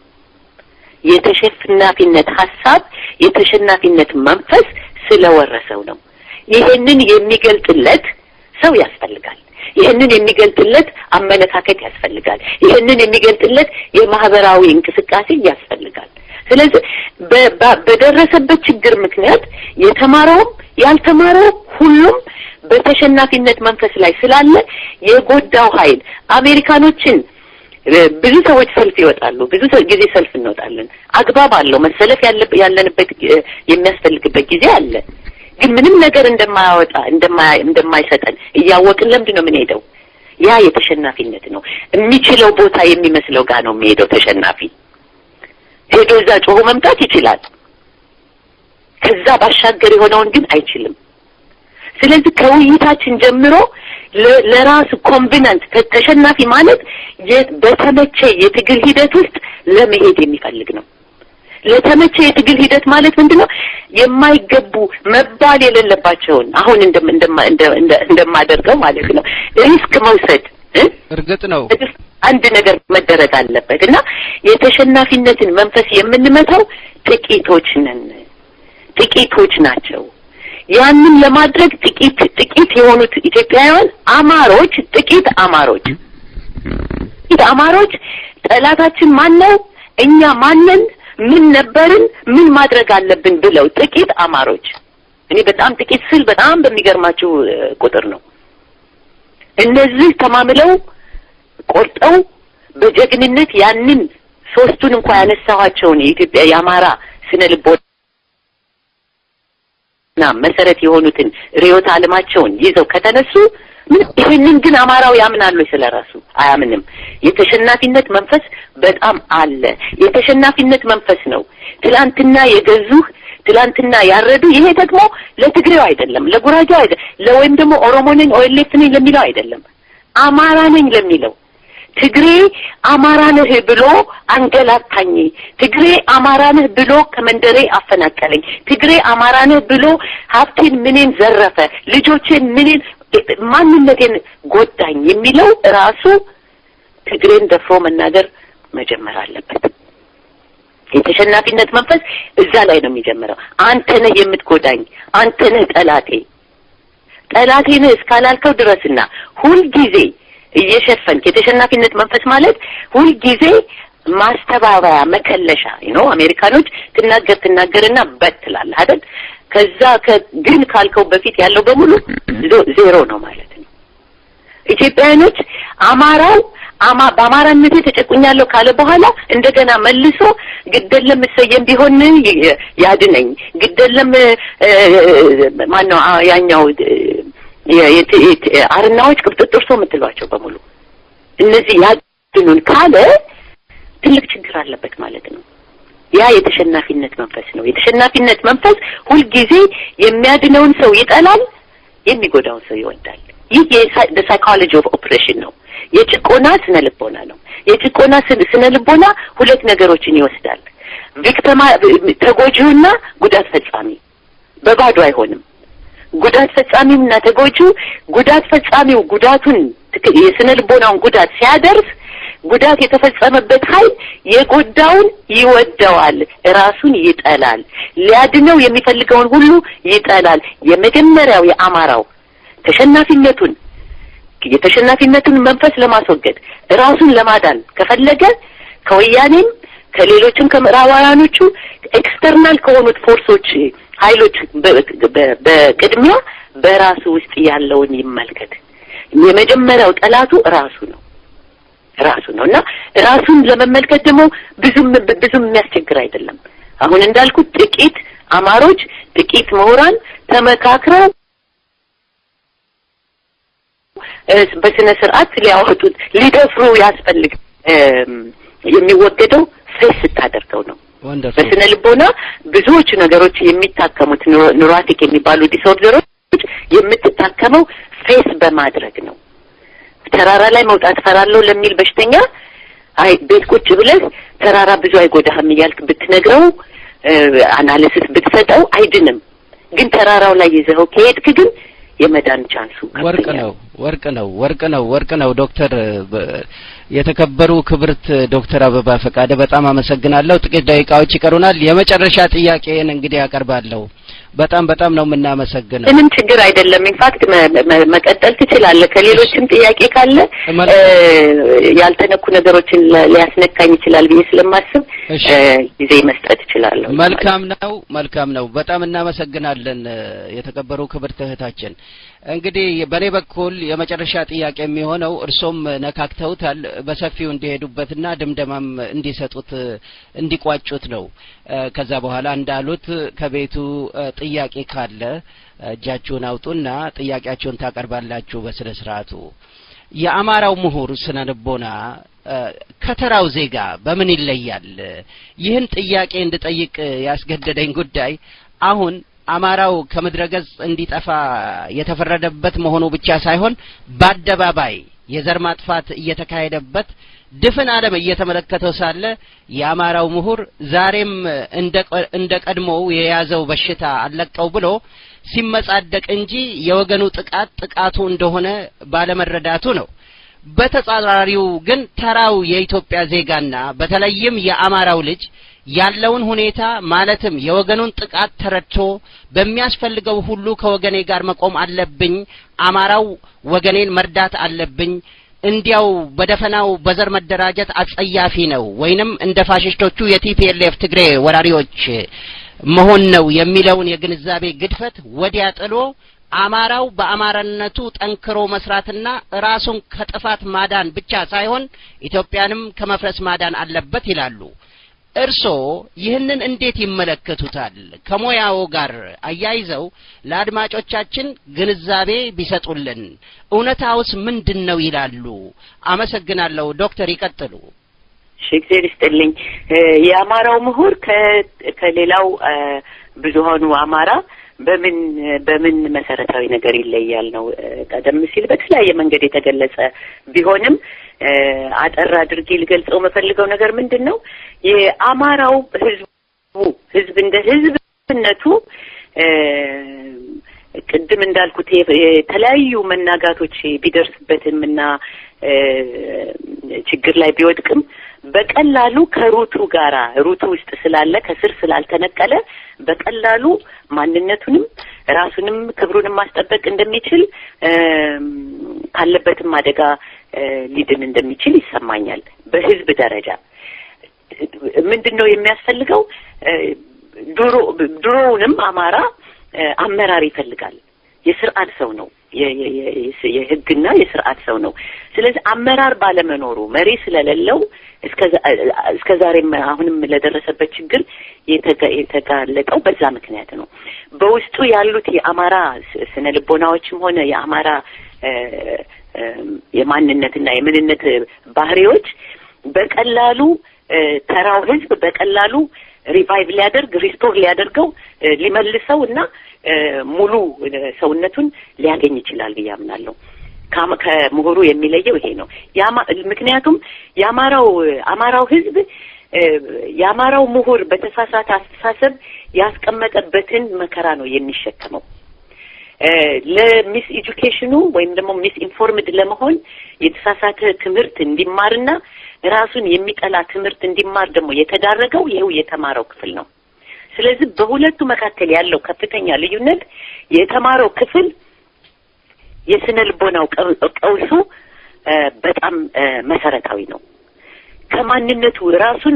የተሸናፊነት ሐሳብ የተሸናፊነት መንፈስ ስለወረሰው ነው። ይሄንን የሚገልጥለት ሰው ያስፈልጋል። ይሄንን የሚገልጥለት አመለካከት ያስፈልጋል። ይሄንን የሚገልጥለት የማህበራዊ እንቅስቃሴ ያስፈልጋል። ስለዚህ በደረሰበት ችግር ምክንያት የተማረውም ያልተማረው ሁሉም በተሸናፊነት መንፈስ ላይ ስላለ የጎዳው ኃይል አሜሪካኖችን ብዙ ሰዎች ሰልፍ ይወጣሉ። ብዙ ጊዜ ሰልፍ እንወጣለን። አግባብ አለው። መሰለፍ ያለንበት የሚያስፈልግበት ጊዜ አለ። ግን ምንም ነገር እንደማይሰጠን እያወቅን ለምንድን ነው የምንሄደው? ያ የተሸናፊነት ነው። የሚችለው ቦታ የሚመስለው ጋር ነው የሚሄደው ተሸናፊ። ሄዶ እዛ ጮሆ መምጣት ይችላል። ከዛ ባሻገር የሆነውን ግን አይችልም። ስለዚህ ከውይይታችን ጀምሮ ለራስ ኮንቪነንት ተሸናፊ ማለት በተመቸ የትግል ሂደት ውስጥ ለመሄድ የሚፈልግ ነው። ለተመቸ የትግል ሂደት ማለት ምንድነው? የማይገቡ መባል የሌለባቸውን አሁን እንደማደርገው ማለት ነው ሪስክ መውሰድ እርግጥ ነው አንድ ነገር መደረግ አለበት እና የተሸናፊነትን መንፈስ የምንመታው ጥቂቶች ናቸው። ያንን ለማድረግ ጥቂት የሆኑት ኢትዮጵያውያን ጥቂት አማሮች ጠላታችን ማን ነው? እኛ ማንን? ምን ነበርን? ምን ማድረግ አለብን ብለው ጥቂት አማሮች። እኔ በጣም ጥቂት ስል በጣም በሚገርማችሁ ቁጥር ነው። እነዚህ ተማምለው ቆርጠው በጀግንነት ያንን ሶስቱን እንኳን ያነሳኋቸውን የኢትዮጵያ የአማራ ስነ ልቦና መሰረት የሆኑትን ርዕዮተ ዓለማቸውን ይዘው ከተነሱ ይሄንን ግን አማራው ያምናል ወይ? ስለራሱ አያምንም። የተሸናፊነት መንፈስ በጣም አለ። የተሸናፊነት መንፈስ ነው ትላንትና የገዙህ ትላንትና ያረዱ። ይሄ ደግሞ ለትግሬው አይደለም፣ ለጉራጌው አይደለም፣ ለወይም ደግሞ ኦሮሞ ነኝ ኦኤልኤፍ ነኝ ለሚለው አይደለም፣ አማራ ነኝ ለሚለው ትግሬ አማራ ነህ ብሎ አንገላታኝ፣ ትግሬ አማራ ነህ ብሎ ከመንደሬ አፈናቀለኝ፣ ትግሬ አማራ ነህ ብሎ ሀብቴን ምኔን ዘረፈ፣ ልጆቼን ምኔን ማንነቴን ጎዳኝ የሚለው ራሱ ትግሬን ደፍሮ መናገር መጀመር አለበት። የተሸናፊነት መንፈስ እዛ ላይ ነው የሚጀምረው። አንተ ነህ የምትጎዳኝ፣ አንተ ነህ ጠላቴ ነህ እስካላልከው ድረስና ሁልጊዜ እየሸፈንክ የተሸናፊነት መንፈስ ማለት ሁልጊዜ ማስተባበያ መከለሻ ነው። አሜሪካኖች ትናገርና በትላለህ አይደል? ከዛ ግን ካልከው በፊት ያለው በሙሉ ዜሮ ነው ማለት ነው። ኢትዮጵያውያኖች በአማራነቴ ተጨቁኛለሁ ካለ በኋላ እንደገና መልሶ ግደለም ሰየም ቢሆን ያድነኝ ግደለም ማነው ያኛው አርናዎች ቅብጥጥር ሰው የምትሏቸው በሙሉ እነዚህ ያድኑን ካለ ትልቅ ችግር አለበት ማለት ነው። ያ የተሸናፊነት መንፈስ ነው። የተሸናፊነት መንፈስ ሁልጊዜ የሚያድነውን ሰው ይጠላል፣ የሚጎዳውን ሰው ይወዳል። ይህ የሳይኮሎጂ ኦፍ ኦፕሬሽን ነው። የጭቆና ስነ ልቦና ነው። የጭቆና ስነ ልቦና ሁለት ነገሮችን ይወስዳል። ተጎጂውና ጉዳት ፈጻሚ በባዶ አይሆንም። ጉዳት ፈጻሚውና ተጎጂው ጉዳት ፈጻሚው ጉዳቱን የስነ ልቦናውን ጉዳት ሲያደርስ ጉዳት የተፈጸመበት ኃይል የጎዳውን ይወደዋል፣ ራሱን ይጠላል፣ ሊያድነው የሚፈልገውን ሁሉ ይጠላል። የመጀመሪያው የአማራው የተሸናፊነቱን መንፈስ ለማስወገድ ራሱን ለማዳን ከፈለገ ከወያኔም ከሌሎችም ከምዕራባውያኖቹ ኤክስተርናል ከሆኑት ፎርሶች ኃይሎች በቅድሚያ በራሱ ውስጥ ያለውን ይመልከት። የመጀመሪያው ጠላቱ ራሱ ነው እና ራሱን ለመመልከት ደግሞ ብዙም የሚያስቸግር አይደለም። አሁን እንዳልኩት ጥቂት አማሮች ጥቂት ምሁራን ተመካክረው በስነ ስርዓት ሊያወጡት ሊደፍሩ ያስፈልግ የሚወገደው ፌስ ስታደርገው ነው። በስነ ልቦና ብዙዎች ነገሮች የሚታከሙት ኑራቲክ የሚባሉ ዲስኦርደሮች የምትታከመው ፌስ በማድረግ ነው። ተራራ ላይ መውጣት ፈራለሁ ለሚል በሽተኛ አይ ቤት ቁጭ ብለህ ተራራ ብዙ አይጎዳህም እያልክ ብትነግረው አናሊሲስ ብትሰጠው አይድንም። ግን ተራራው ላይ ይዘው ከሄድክ ግን የመዳን ቻንሱ ወርቅ ነው። ዶክተር የተከበሩ ክብርት ዶክተር አበባ ፈቃደ በጣም አመሰግናለሁ። ጥቂት ደቂቃዎች ይቀሩናል። የመጨረሻ ጥያቄን እንግዲህ አቀርባለሁ። በጣም ነው የምናመሰግነው። ምንም ችግር አይደለም። ኢንፋክት መቀጠል ትችላለህ። ከሌሎችም ጥያቄ ካለ ያልተነኩ ነገሮችን ሊያስነካኝ ይችላል ብዬ ስለማስብ ጊዜ መስጠት እችላለሁ። መልካም ነው። በጣም እናመሰግናለን የተከበሩ ክብርት እህታችን። እንግዲህ በኔ በኩል የመጨረሻ ጥያቄ የሚሆነው እርሶም ነካክተውታል፣ በሰፊው እንዲሄዱበትና ድምደማም እንዲሰጡት እንዲቋጩት ነው። ከዛ በኋላ እንዳሉት ከቤቱ ጥያቄ ካለ እጃችሁን አውጡና ጥያቄያችሁን ታቀርባላችሁ በስነ ስርዓቱ። የአማራው ምሁር ስነ ልቦና ከተራው ዜጋ በምን ይለያል? ይህን ጥያቄ እንድጠይቅ ያስገደደኝ ጉዳይ አሁን አማራው ከምድረገጽ እንዲጠፋ የተፈረደበት መሆኑ ብቻ ሳይሆን በአደባባይ የዘር ማጥፋት እየተካሄደበት ድፍን ዓለም እየተመለከተው ሳለ የአማራው ምሁር ዛሬም እንደ ቀድሞው የያዘው በሽታ አለቀው ብሎ ሲመጻደቅ እንጂ የወገኑ ጥቃቱ እንደሆነ ባለመረዳቱ ነው። በተጻራሪው ግን ተራው የኢትዮጵያ ዜጋና በተለይም የአማራው ልጅ ያለውን ሁኔታ ማለትም የወገኑን ጥቃት ተረድቶ በሚያስፈልገው ሁሉ ከወገኔ ጋር መቆም አለብኝ፣ አማራው ወገኔን መርዳት አለብኝ፣ እንዲያው በደፈናው በዘር መደራጀት አጸያፊ ነው ወይንም እንደ ፋሽስቶቹ የቲፒኤልኤፍ ትግሬ ወራሪዎች መሆን ነው የሚለውን የግንዛቤ ግድፈት ወዲያ ጥሎ አማራው በአማራነቱ ጠንክሮ መስራትና ራሱን ከጥፋት ማዳን ብቻ ሳይሆን ኢትዮጵያንም ከመፍረስ ማዳን አለበት ይላሉ። እርሶ ይህንን እንዴት ይመለከቱታል? ከሞያው ጋር አያይዘው ለአድማጮቻችን ግንዛቤ ቢሰጡልን። እውነታውስ ምንድነው ይላሉ? አመሰግናለሁ። ዶክተር ይቀጥሉ። ሼክስፒር ይስጥልኝ። የአማራው ምሁር ከሌላው ብዙሃኑ አማራ በምን መሰረታዊ ነገር ይለያል ነው ቀደም ሲል በተለያየ መንገድ የተገለጸ ቢሆንም አጠር አድርጌ ልገልጸው መፈልገው ነገር ምንድነው? የአማራው ህዝብ እንደ ህዝብነቱ ቅድም እንዳልኩት የተለያዩ መናጋቶች ቢደርስበትምና ችግር ላይ ቢወድቅም በቀላሉ ከሩቱ ውስጥ ስላለ ከስር ስላልተነቀለ በቀላሉ ማንነቱንም ራሱንም ክብሩንም ማስጠበቅ እንደሚችል ካለበትም አደጋ ሊድን እንደሚችል ይሰማኛል። በህዝብ ደረጃ ምንድነው የሚያስፈልገው? ድሮውንም አማራ አመራር ይፈልጋል። የስርዓት ሰው ነው። የህግና የስርዓት ሰው ነው። ስለዚህ አመራር ባለመኖሩ መሪ ስለሌለው እስከዛሬም አሁንም ለደረሰበት ችግር የተጋለጠው በዛ ምክንያት ነው። በውስጡ ያሉት የአማራ ስነ ልቦናዎችም ሆነ የአማራ የማንነትና የምንነት ባህሪዎች በቀላሉ ተራው ህዝብ በቀላሉ ሪቫይቭ ሪስቶር ሊያደርገው ሊመልሰው እና ሙሉ ሰውነቱን ሊያገኝ ይችላል ብዬ አምናለሁ። ከምሁሩ የሚለየው ይሄ ነው። ምክንያቱም አማራው ህዝብ የአማራው ምሁር በተሳሳተ አስተሳሰብ ያስቀመጠበትን መከራ ነው የሚሸከመው። ለሚስ ኤጁኬሽኑ ወይም ደግሞ ሚስ ኢንፎርምድ ለመሆን የተሳሳተ ትምህርት እንዲማርና ራሱን የሚጠላ ትምህርት እንዲማር ደግሞ የተዳረገው ይሄው የተማረው ክፍል ነው። ስለዚህ በሁለቱ መካከል ያለው ከፍተኛ ልዩነት የተማረው ክፍል የስነ ልቦናው ቀውሱ በጣም መሰረታዊ ነው። ከማንነቱ ራሱን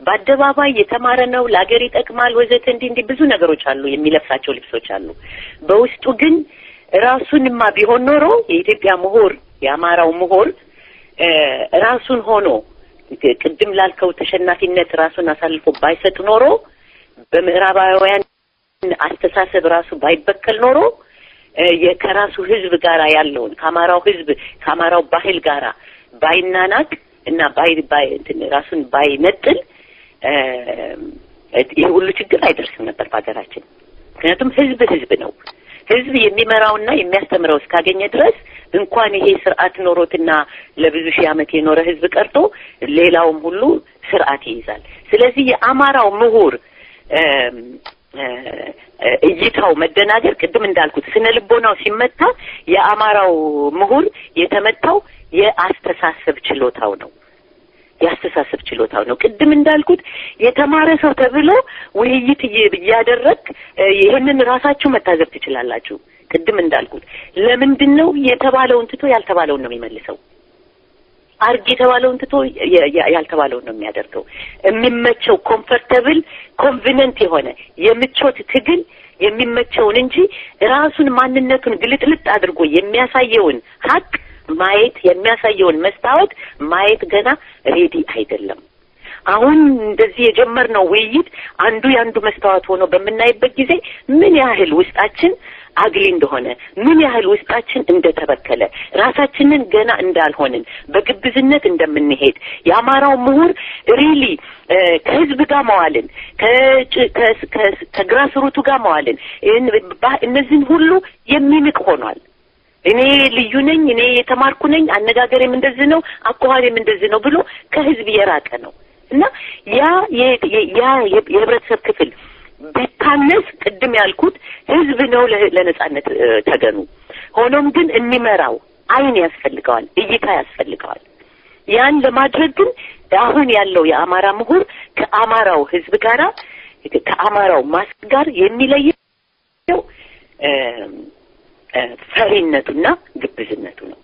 በአደባባይ የተማረ ነው፣ ለሀገር ይጠቅማል ወዘተ እንዲህ ብዙ ነገሮች አሉ፣ የሚለብሳቸው ልብሶች አሉ። በውስጡ ግን ራሱንማ ቢሆን ኖሮ የኢትዮጵያ ምሁር የአማራው ምሁር ራሱን ሆኖ ቅድም ላልከው ተሸናፊነት ራሱን አሳልፎ ባይሰጥ ኖሮ በምዕራባውያን አስተሳሰብ ራሱ ባይበከል ኖሮ ከራሱ ህዝብ ጋራ ያለውን ከአማራው ባህል ጋራ ባይናናቅ እና ራሱን ባይነጥል ይህ ሁሉ ችግር አይደርስም ነበር በሀገራችን። ምክንያቱም ህዝብ ነው። ህዝብ የሚመራውና የሚያስተምረው እስካገኘ ድረስ እንኳን ይሄ ስርዓት ኖሮትና ለብዙ ሺህ ዓመት የኖረ ህዝብ ቀርቶ ሌላውም ሁሉ ስርዓት ይይዛል። ስለዚህ የአማራው ምሁር እይታው መደናገር ቅድም እንዳልኩት ስነ ልቦናው ሲመታ የአማራው ምሁር የተመታው የአስተሳሰብ ችሎታው ነው። ያስተሳሰብ ችሎታው ነው። ቅድም እንዳልኩት የተማረ ሰው ተብሎ ውይይት እያደረግ ይሄንን ራሳችሁ መታዘብ ትችላላችሁ። ቅድም እንዳልኩት ለምንድን ነው የተባለውን ትቶ ያልተባለውን ነው የሚመልሰው? አርግ የተባለውን ትቶ ያልተባለውን ነው የሚያደርገው። የሚመቸው ኮምፎርታብል ኮንቪነንት የሆነ የምቾት ትግል የሚመቸውን እንጂ ራሱን ማንነቱን ግልጥልጥ አድርጎ የሚያሳየውን ሀቅ ማየት የሚያሳየውን መስታወት ማየት ገና ሬዲ አይደለም። አሁን እንደዚህ የጀመርነው ውይይት አንዱ ያንዱ መስታወት ሆኖ በምናይበት ጊዜ ምን ያህል ውስጣችን አግሊ እንደሆነ ምን ያህል ውስጣችን እንደተበከለ ራሳችንን ገና እንዳልሆንን በግብዝነት እንደምንሄድ የአማራው ምሁር ሪሊ ከህዝብ ጋር መዋልን ከግራስሩቱ ጋር መዋልን እነዚህን ሁሉ የሚንቅ ሆኗል። እኔ ልዩ ነኝ፣ እኔ የተማርኩ ነኝ፣ አነጋገሬም እንደዚህ ነው፣ አቋዋሬም እንደዚህ ነው ብሎ ከህዝብ የራቀ ነው እና ያ የህብረተሰብ ክፍል ቢታነስ ቅድም ያልኩት ህዝብ ነው ለነጻነት ተገኑ። ሆኖም ግን የሚመራው አይን ያስፈልገዋል፣ እይታ ያስፈልገዋል። ያን ለማድረግ ግን አሁን ያለው የአማራ ምሁር ከአማራው ህዝብ ጋራ ከአማራው ማስ ጋር የሚለየው ፈሪነቱና ግብዝነቱ ነው።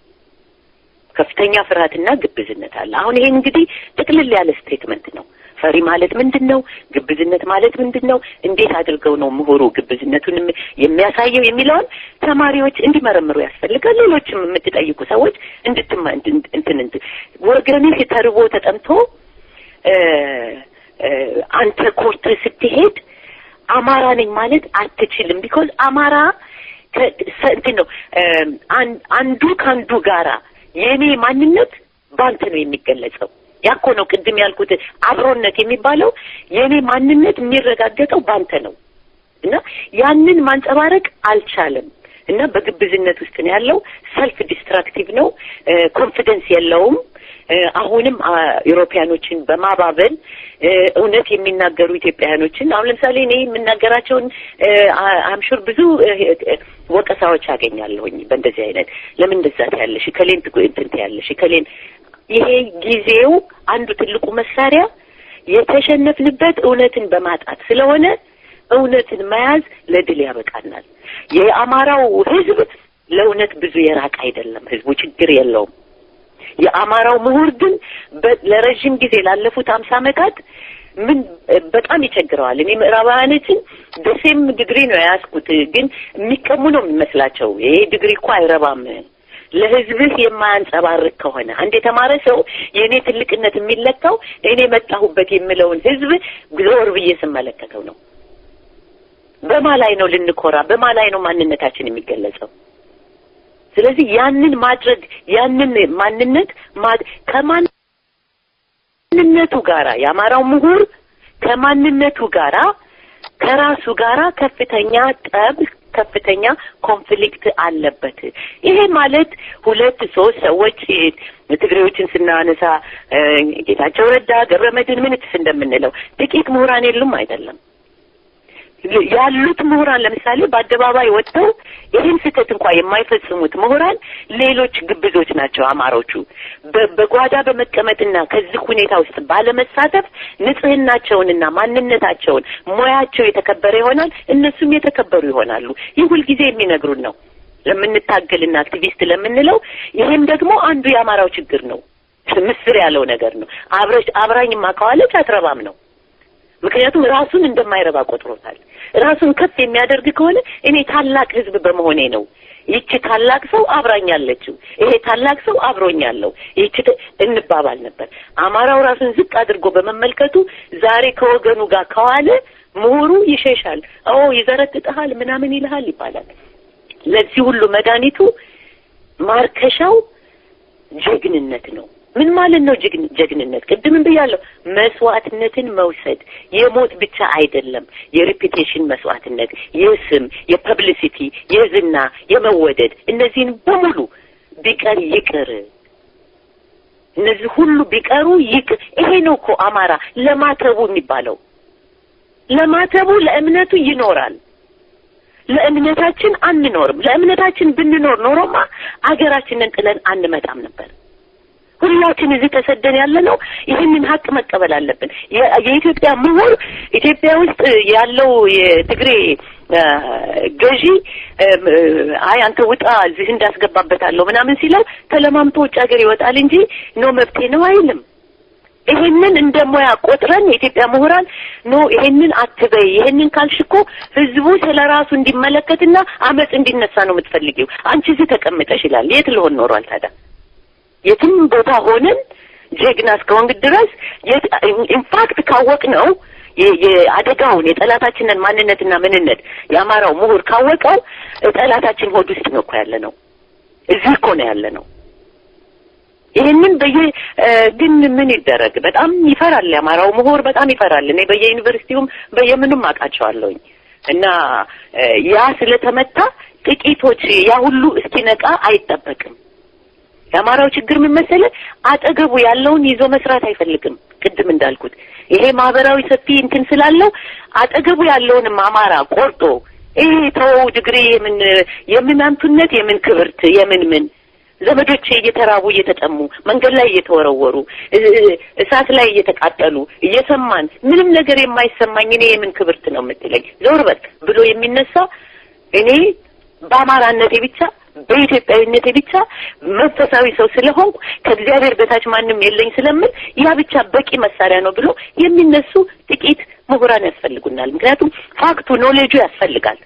ከፍተኛ ፍርሃትና ግብዝነት አለ። አሁን ይሄን እንግዲህ ጥቅልል ያለ ስቴትመንት ነው። ፈሪ ማለት ምንድነው? ግብዝነት ማለት ምንድነው? እንዴት አድርገው ነው ምሁሩ ግብዝነቱን የሚያሳየው የሚለውን ተማሪዎች እንዲመረምሩ ያስፈልጋል። ሌሎችም የምትጠይቁ ሰዎች ወገንህ ተርቦ ተጠምቶ አንተ ኮርት ስትሄድ አማራ ነኝ ማለት አትችልም። ቢኮዝ አማራ ነው አንዱ ካንዱ ጋራ የኔ ማንነት ባንተ ነው የሚገለጸው። ያኮ ነው ቅድም ያልኩት አብሮነት የሚባለው የኔ ማንነት የሚረጋገጠው ባንተ ነው እና ያንን ማንጸባረቅ አልቻለም እና በግብዝነት ውስጥ ነው ያለው። ሰልፍ ዲስትራክቲቭ ነው፣ ኮንፊደንስ የለውም። አሁንም ኢሮፒያኖችን በማባበል እውነት የሚናገሩ ኢትዮጵያውያኖችን አሁን ለምሳሌ እኔ የምናገራቸውን አምሹር ብዙ ወቀሳዎች አገኛለሁኝ በእንደዚህ አይነት ለምን እንደዛ ያለሽ ከሌን እንትን ያለሽ ከሌን ይሄ ጊዜው አንዱ ትልቁ መሳሪያ የተሸነፍንበት እውነትን በማጣት ስለሆነ እውነትን መያዝ ለድል ያበቃናል። የአማራው ህዝብ ለእውነት ብዙ የራቅ አይደለም። ህዝቡ ችግር የለውም። የአማራው ምሁር ግን ለረጅም ጊዜ ላለፉት 50 ዓመታት ምን በጣም ይቸግረዋል። እኔ ምዕራባውያኖችን ደሴም ዲግሪ ነው ያስኩት፣ ግን የሚቀሙ ነው የሚመስላቸው። ይሄ ዲግሪ እኮ አይረባም ለህዝብህ የማያንጸባርቅ ከሆነ። አንድ የተማረ ሰው የኔ ትልቅነት የሚለካው እኔ መጣሁበት የሚለውን ህዝብ ዞር ብዬ ስመለከተው ነው። በማላይ ነው ልንኮራ፣ በማላይ ነው ማንነታችን የሚገለጸው። ስለዚህ ያንን ማድረግ ያንን ማንነት ከማንነቱ ጋራ የአማራው ምሁር ከማንነቱ ጋራ ከራሱ ጋራ ከፍተኛ ጠብ ከፍተኛ ኮንፍሊክት አለበት። ይሄ ማለት 2-3 ሰዎች ትግሬዎችን ስናነሳ ጌታቸው ረዳ፣ ገብረመድህን ምንትስ እንደምንለው ጥቂት ምሁራን የሉም አይደለም። ያሉት ምሁራን ለምሳሌ በአደባባይ ወጥተው ይህን ስህተት እንኳን የማይፈጽሙት ምሁራን ሌሎች ግብዞች ናቸው። አማሮቹ በጓዳ በመቀመጥና ከዚህ ሁኔታ ውስጥ ባለመሳተፍ ንጽህናቸውንና ማንነታቸውን ሙያቸው የተከበረ ይሆናል፣ እነሱም የተከበሩ ይሆናሉ። ይህ ሁልጊዜ የሚነግሩን ነው ለምንታገልና አክቲቪስት ለምንለው። ይሄም ደግሞ አንዱ የአማራው ችግር ነው። ምስር ያለው ነገር ነው። አብራኝማ ከዋለች አትረባም ነው። ምክንያቱም ራሱን እንደማይረባ ቆጥሮታል። ራሱን ከፍ የሚያደርግ ከሆነ እኔ ታላቅ ህዝብ በመሆኔ ነው፣ ይቺ ታላቅ ሰው አብራኛለችው፣ ይሄ ታላቅ ሰው አብሮኛለሁ፣ ይቺ እንባባል ነበር። አማራው ራሱን ዝቅ አድርጎ በመመልከቱ ዛሬ ከወገኑ ጋር ከዋለ ምሁሩ ይሸሻል፣ ይዘረጥጥሃል፣ ምናምን ይልሃል ይባላል። ለዚህ ሁሉ መድኃኒቱ ማርከሻው ጀግንነት ነው፣ ምን ማለት ነው ጀግንነት? ቅድምም ብያለሁ፣ መስዋዕትነትን መውሰድ የሞት ብቻ አይደለም፣ የሬፑቴሽን መስዋዕትነት፣ የስም፣ የፐብሊሲቲ፣ የዝና፣ የመወደድ እነዚህን በሙሉ ቢቀር ይቅር፣ እነዚህ ሁሉ ቢቀሩ ይቅር። ይሄ ነው እኮ አማራ ለማተቡ የሚባለው። ለማተቡ ለእምነቱ ይኖራል። ለእምነታችን አንኖርም። ለእምነታችን ብንኖር ኖሮማ አገራችንን ጥለን አንመጣም ነበር። ሁላችን እዚህ ተሰደን ያለነው ይህንን ሀቅ መቀበል አለብን። የኢትዮጵያ ምሁር ኢትዮጵያ ውስጥ ያለው የትግሬ ገዢ አይ አንተ ውጣ እዚህ እንዳስገባበታለሁ ምናምን ሲለው ተለማምቶ ውጭ ሀገር ይወጣል እንጂ ነው መብቴ ነው አይልም። ይሄንን እንደሞያ ቆጥረን የኢትዮጵያ ምሁራን ነው ይሄንን አትበይ፣ ይሄንን ካልሽኮ ህዝቡ ስለራሱ እንዲመለከትና አመጽ እንዲነሳ ነው የምትፈልጊው፣ አንቺ እዚህ ተቀምጠሽ ይላል። የት ልሆን ኖሯል ታዲያ? የትም ቦታ ሆነን ጀግና እስከሆን ድረስ ኢንፋክት ካወቅነው የአደጋውን የጠላታችንን ማንነትና ምንነት የአማራው ምሁር ካወቀው ጠላታችን ሆድ ውስጥ ነው እኮ ያለነው፣ እዚህ እኮ ነው ያለነው። ይሄንን ግን ምን ይደረግ? በጣም ይፈራል የአማራው ምሁር፣ በጣም ይፈራል። እኔ በየዩኒቨርሲቲውም በየምንም አውቃቸዋለሁኝ እና ያ ስለተመታ ጥቂቶች ያ ሁሉ እስኪነቃ አይጠበቅም። የአማራው ችግር ምን መሰለህ? አጠገቡ ያለውን ይዞ መስራት አይፈልግም። ቅድም እንዳልኩት ይሄ ማህበራዊ ሰፊ እንትን ስላለው አጠገቡ ያለውንም አማራ ቆርጦ ይሄ ተው ድግሪ የምን አንቱነት የምን ክብርት የምን ዘመዶቼ እየተራቡ እየተጠሙ መንገድ ላይ እየተወረወሩ እሳት ላይ እየተቃጠሉ እየሰማን ምንም ነገር የማይሰማኝ እኔ የምን ክብርት ነው የምትለኝ ዞር በል ብሎ የሚነሳ እኔ በአማራነቴ ብቻ በኢትዮጵያዊነቴ ብቻ መንፈሳዊ ሰው ስለሆንኩ ከእግዚአብሔር በታች ማንም የለኝ ስለምን ያ ብቻ በቂ መሳሪያ ነው ብሎ የሚነሱ ጥቂት ምሁራን ያስፈልጉናል። ምክንያቱም ፋክቱ ኖሌጁ ያስፈልጋል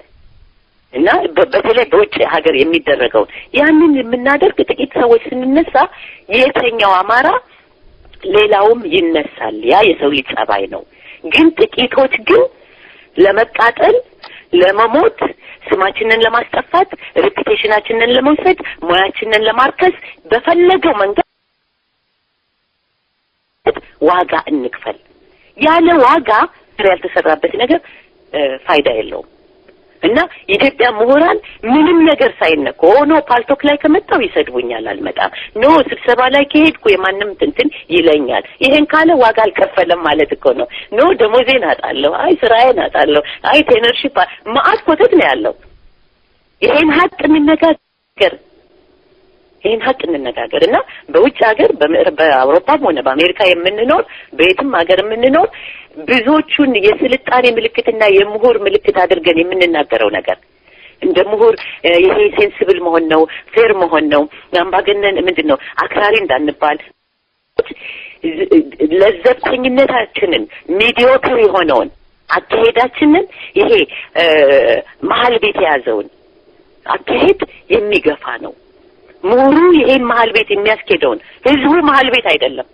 እና በተለይ በውጭ ሀገር የሚደረገው ያንን የምናደርግ ጥቂት ሰዎች ስንነሳ የተኛው አማራ ሌላውም ይነሳል። ያ የሰው ልጅ ጸባይ ነው። ግን ጥቂቶች ግን ለመቃጠል ለመሞት ስማችንን ለማስጠፋት ሬፑቴሽናችንን ለመውሰድ ሙያችንን ለማርከስ በፈለገው መንገድ ዋጋ እንክፈል። ያለ ዋጋ ያልተሰራበት ነገር ፋይዳ የለውም። እና የኢትዮጵያ ምሁራን ምንም ነገር ሳይነኩ ኖ ፓልቶክ ላይ ከመጣው ይሰድቡኛል አልመጣም፣ ኖ ስብሰባ ላይ ከሄድኩ የማንም እንትን ይለኛል፣ ይሄን ካለ ዋጋ አልከፈለም ማለት እኮ ነው። ኖ ደሞዜን አጣለሁ፣ አይ ስራዬን አጣለሁ፣ አይ ቴነርሺፕ ማአት ኮተት ነው ያለው። ይሄን ሀቅ እንነጋገር፣ ይሄን ሀቅ እንነጋገር እና በውጭ ሀገር በአውሮፓም ሆነ በአሜሪካ የምንኖር በየትም ሀገር የምንኖር ብዙዎቹን የስልጣኔ ምልክትና የምሁር ምልክት አድርገን የምንናገረው ነገር እንደ ምሁር ይሄ ሴንሲብል መሆን ነው፣ ፌር መሆን ነው፣ አምባገነን ምንድነው አክራሪ እንዳንባል ለዘብተኝነታችንን ሚዲዮክር የሆነውን አካሄዳችንን ይሄ መሀል ቤት የያዘውን አካሄድ የሚገፋ ነው። ምሁሩ ይሄን መሀል ቤት የሚያስኬደውን ህዝቡ መሀል ቤት አይደለም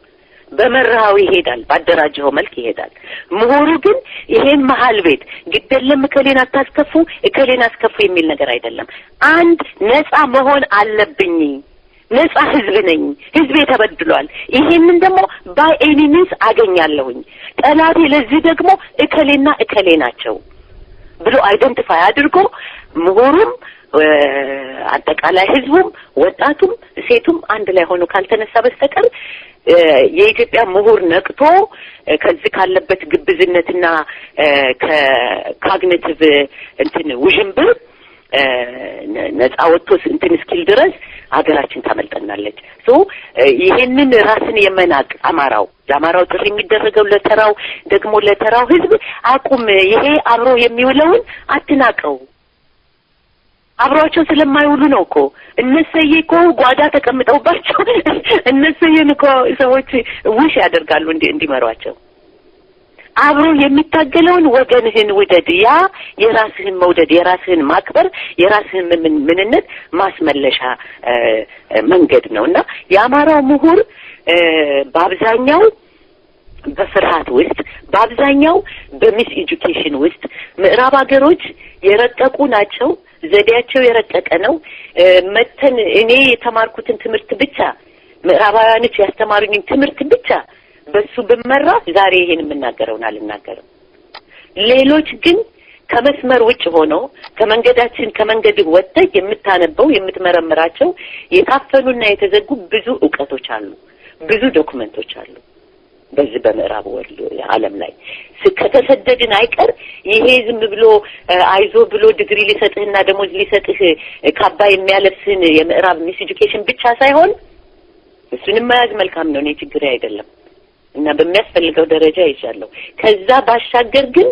በመራው ይሄዳል፣ ባደራጀው መልክ ይሄዳል። ምሁሩ ግን ይሄን መሀል ቤት ግደለም እከሌን አታስከፉ እከሌን አስከፉ የሚል ነገር አይደለም። አንድ ነፃ መሆን አለብኝ፣ ነፃ ህዝብ ነኝ፣ ህዝቤ ተበድሏል፣ ይሄንን ደግሞ ባይ ኤኒ ሚንስ አገኛለሁኝ፣ ጠላቴ ለዚህ ደግሞ እከሌና እከሌ ናቸው ብሎ አይደንቲፋይ አድርጎ ምሁሩም አጠቃላይ ህዝቡም ወጣቱም ሴቱም አንድ ላይ ሆኖ ካልተነሳ በስተቀር የኢትዮጵያ ምሁር ነቅቶ ከዚህ ካለበት ግብዝነትና ከካግኒቲቭ እንትን ውዥንብር ነፃ ወጥቶ እንትን እስኪል ድረስ ሀገራችን ታመልጠናለች። ይሄንን ራስን የመናቅ ለአማራው ጥሪ የሚደረገው ለተራው ደግሞ ለተራው ህዝብ አቁም፣ ይሄ አብሮ የሚውለውን አትናቀው። አብሯቸው ስለማይውሉ ነው እኮ እነሰዬ እኮ ጓዳ ተቀምጠውባቸው እነሰዬን እኮ ሰዎች ውሽ ያደርጋሉ እንዲመሯቸው። አብሮ የሚታገለውን ወገንህን ውደድ። ያ የራስህን መውደድ፣ የራስህን ማክበር፣ የራስህን ምንነት ማስመለሻ መንገድ ነውና የአማራው ምሁር በአብዛኛው በፍርሃት ውስጥ በአብዛኛው በሚስ ኤጁኬሽን ውስጥ ምዕራብ ሀገሮች የረቀቁ ናቸው። ዘዴያቸው የረቀቀ ነው። መተን እኔ የተማርኩትን ትምህርት ብቻ ምዕራባውያኖች ያስተማሩኝን ትምህርት ብቻ በሱ ብመራ ዛሬ ይሄን የምናገረውን አልናገርም። ሌሎች ግን ከመስመር ውጭ ሆነው ከመንገድ ወጥተህ የምታነበው የምትመረምራቸው የታፈኑና የተዘጉ ብዙ ዕውቀቶች አሉ፣ ብዙ ዶክመንቶች አሉ። በዚህ በምዕራብ ዓለም ላይ ከተሰደድን አይቀር ይሄ ዝም ብሎ አይዞ ብሎ ዲግሪ ሊሰጥህና ደሞዝ ሊሰጥህ ካባ የሚያለብስን የምዕራብ ሚስ ኤጁኬሽን ብቻ ሳይሆን እሱንም መያዝ መልካም ነው፣ እኔ ችግር አይደለም እና በሚያስፈልገው ደረጃ ይቻላል። ከዛ ባሻገር ግን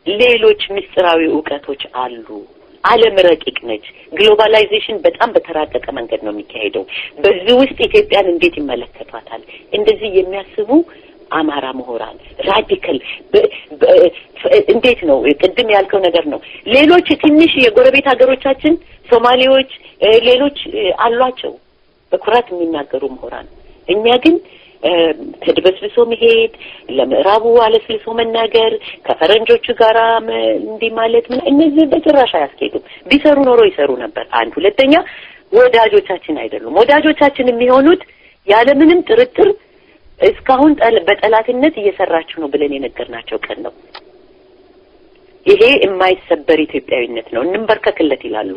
ሌሎች ምስጢራዊ ዕውቀቶች አሉ። ዓለም ረቂቅ ነች። ግሎባላይዜሽን በጣም በተራቀቀ መንገድ ነው የሚካሄደው። በዚህ ውስጥ ኢትዮጵያን እንዴት ይመለከቷታል? እንደዚህ የሚያስቡ አማራ ምሁራን ራዲካል እንዴት ነው? ቅድም ያልከው ነገር ነው። ሌሎች ትንሽ የጎረቤት ሀገሮቻችን ሶማሌዎች፣ ሌሎች አሏቸው በኩራት የሚናገሩ ምሁራን። እኛ ግን ተድበስብሶ መሄድ፣ ለምዕራቡ አለስልሶ መናገር፣ ከፈረንጆቹ ጋር እንዲህ ማለት ምን እነዚህ በጭራሽ አያስኬዱም። ቢሰሩ ኖሮ ይሰሩ ነበር። አንድ ሁለተኛ ወዳጆቻችን አይደሉም። ወዳጆቻችን የሚሆኑት ያለምንም ጥርጥር እስካሁን በጠላትነት እየሰራችሁ ነው ብለን የነገርናቸው ቀን ነው። ይሄ የማይሰበር ኢትዮጵያዊነት ነው። እንንበርከክለት ይላሉ።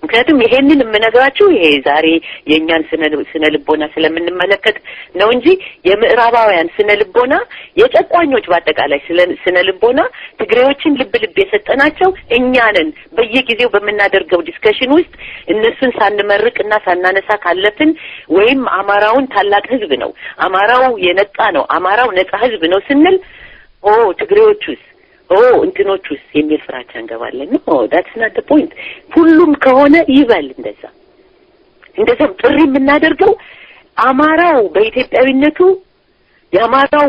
ምክንያቱም ይሄንን የምነግራችሁ ይሄ ዛሬ የኛን ስነ ልቦና ስለምንመለከት ነው እንጂ የምዕራባውያን ስነ ልቦና የጨቋኞች በአጠቃላይ ስነ ልቦና ትግሬዎችን ልብ የሰጠናቸው እኛ ነን። በየጊዜው በመናደርገው ዲስከሽን ውስጥ እነሱን ሳንመርቅና ሳናነሳ ካለፍን ወይም አማራውን ታላቅ ህዝብ ነው፣ አማራው የነቃ ነው፣ አማራው ነጻ ህዝብ ነው ስንል ትግሬዎቹስ እንትኖቹስ የሚል ፍራቻ እንገባለን። ኖ that's not the point። ሁሉም ከሆነ ይበል እንደዛም ጥሪ የምናደርገው አማራው በኢትዮጵያዊነቱ የአማራው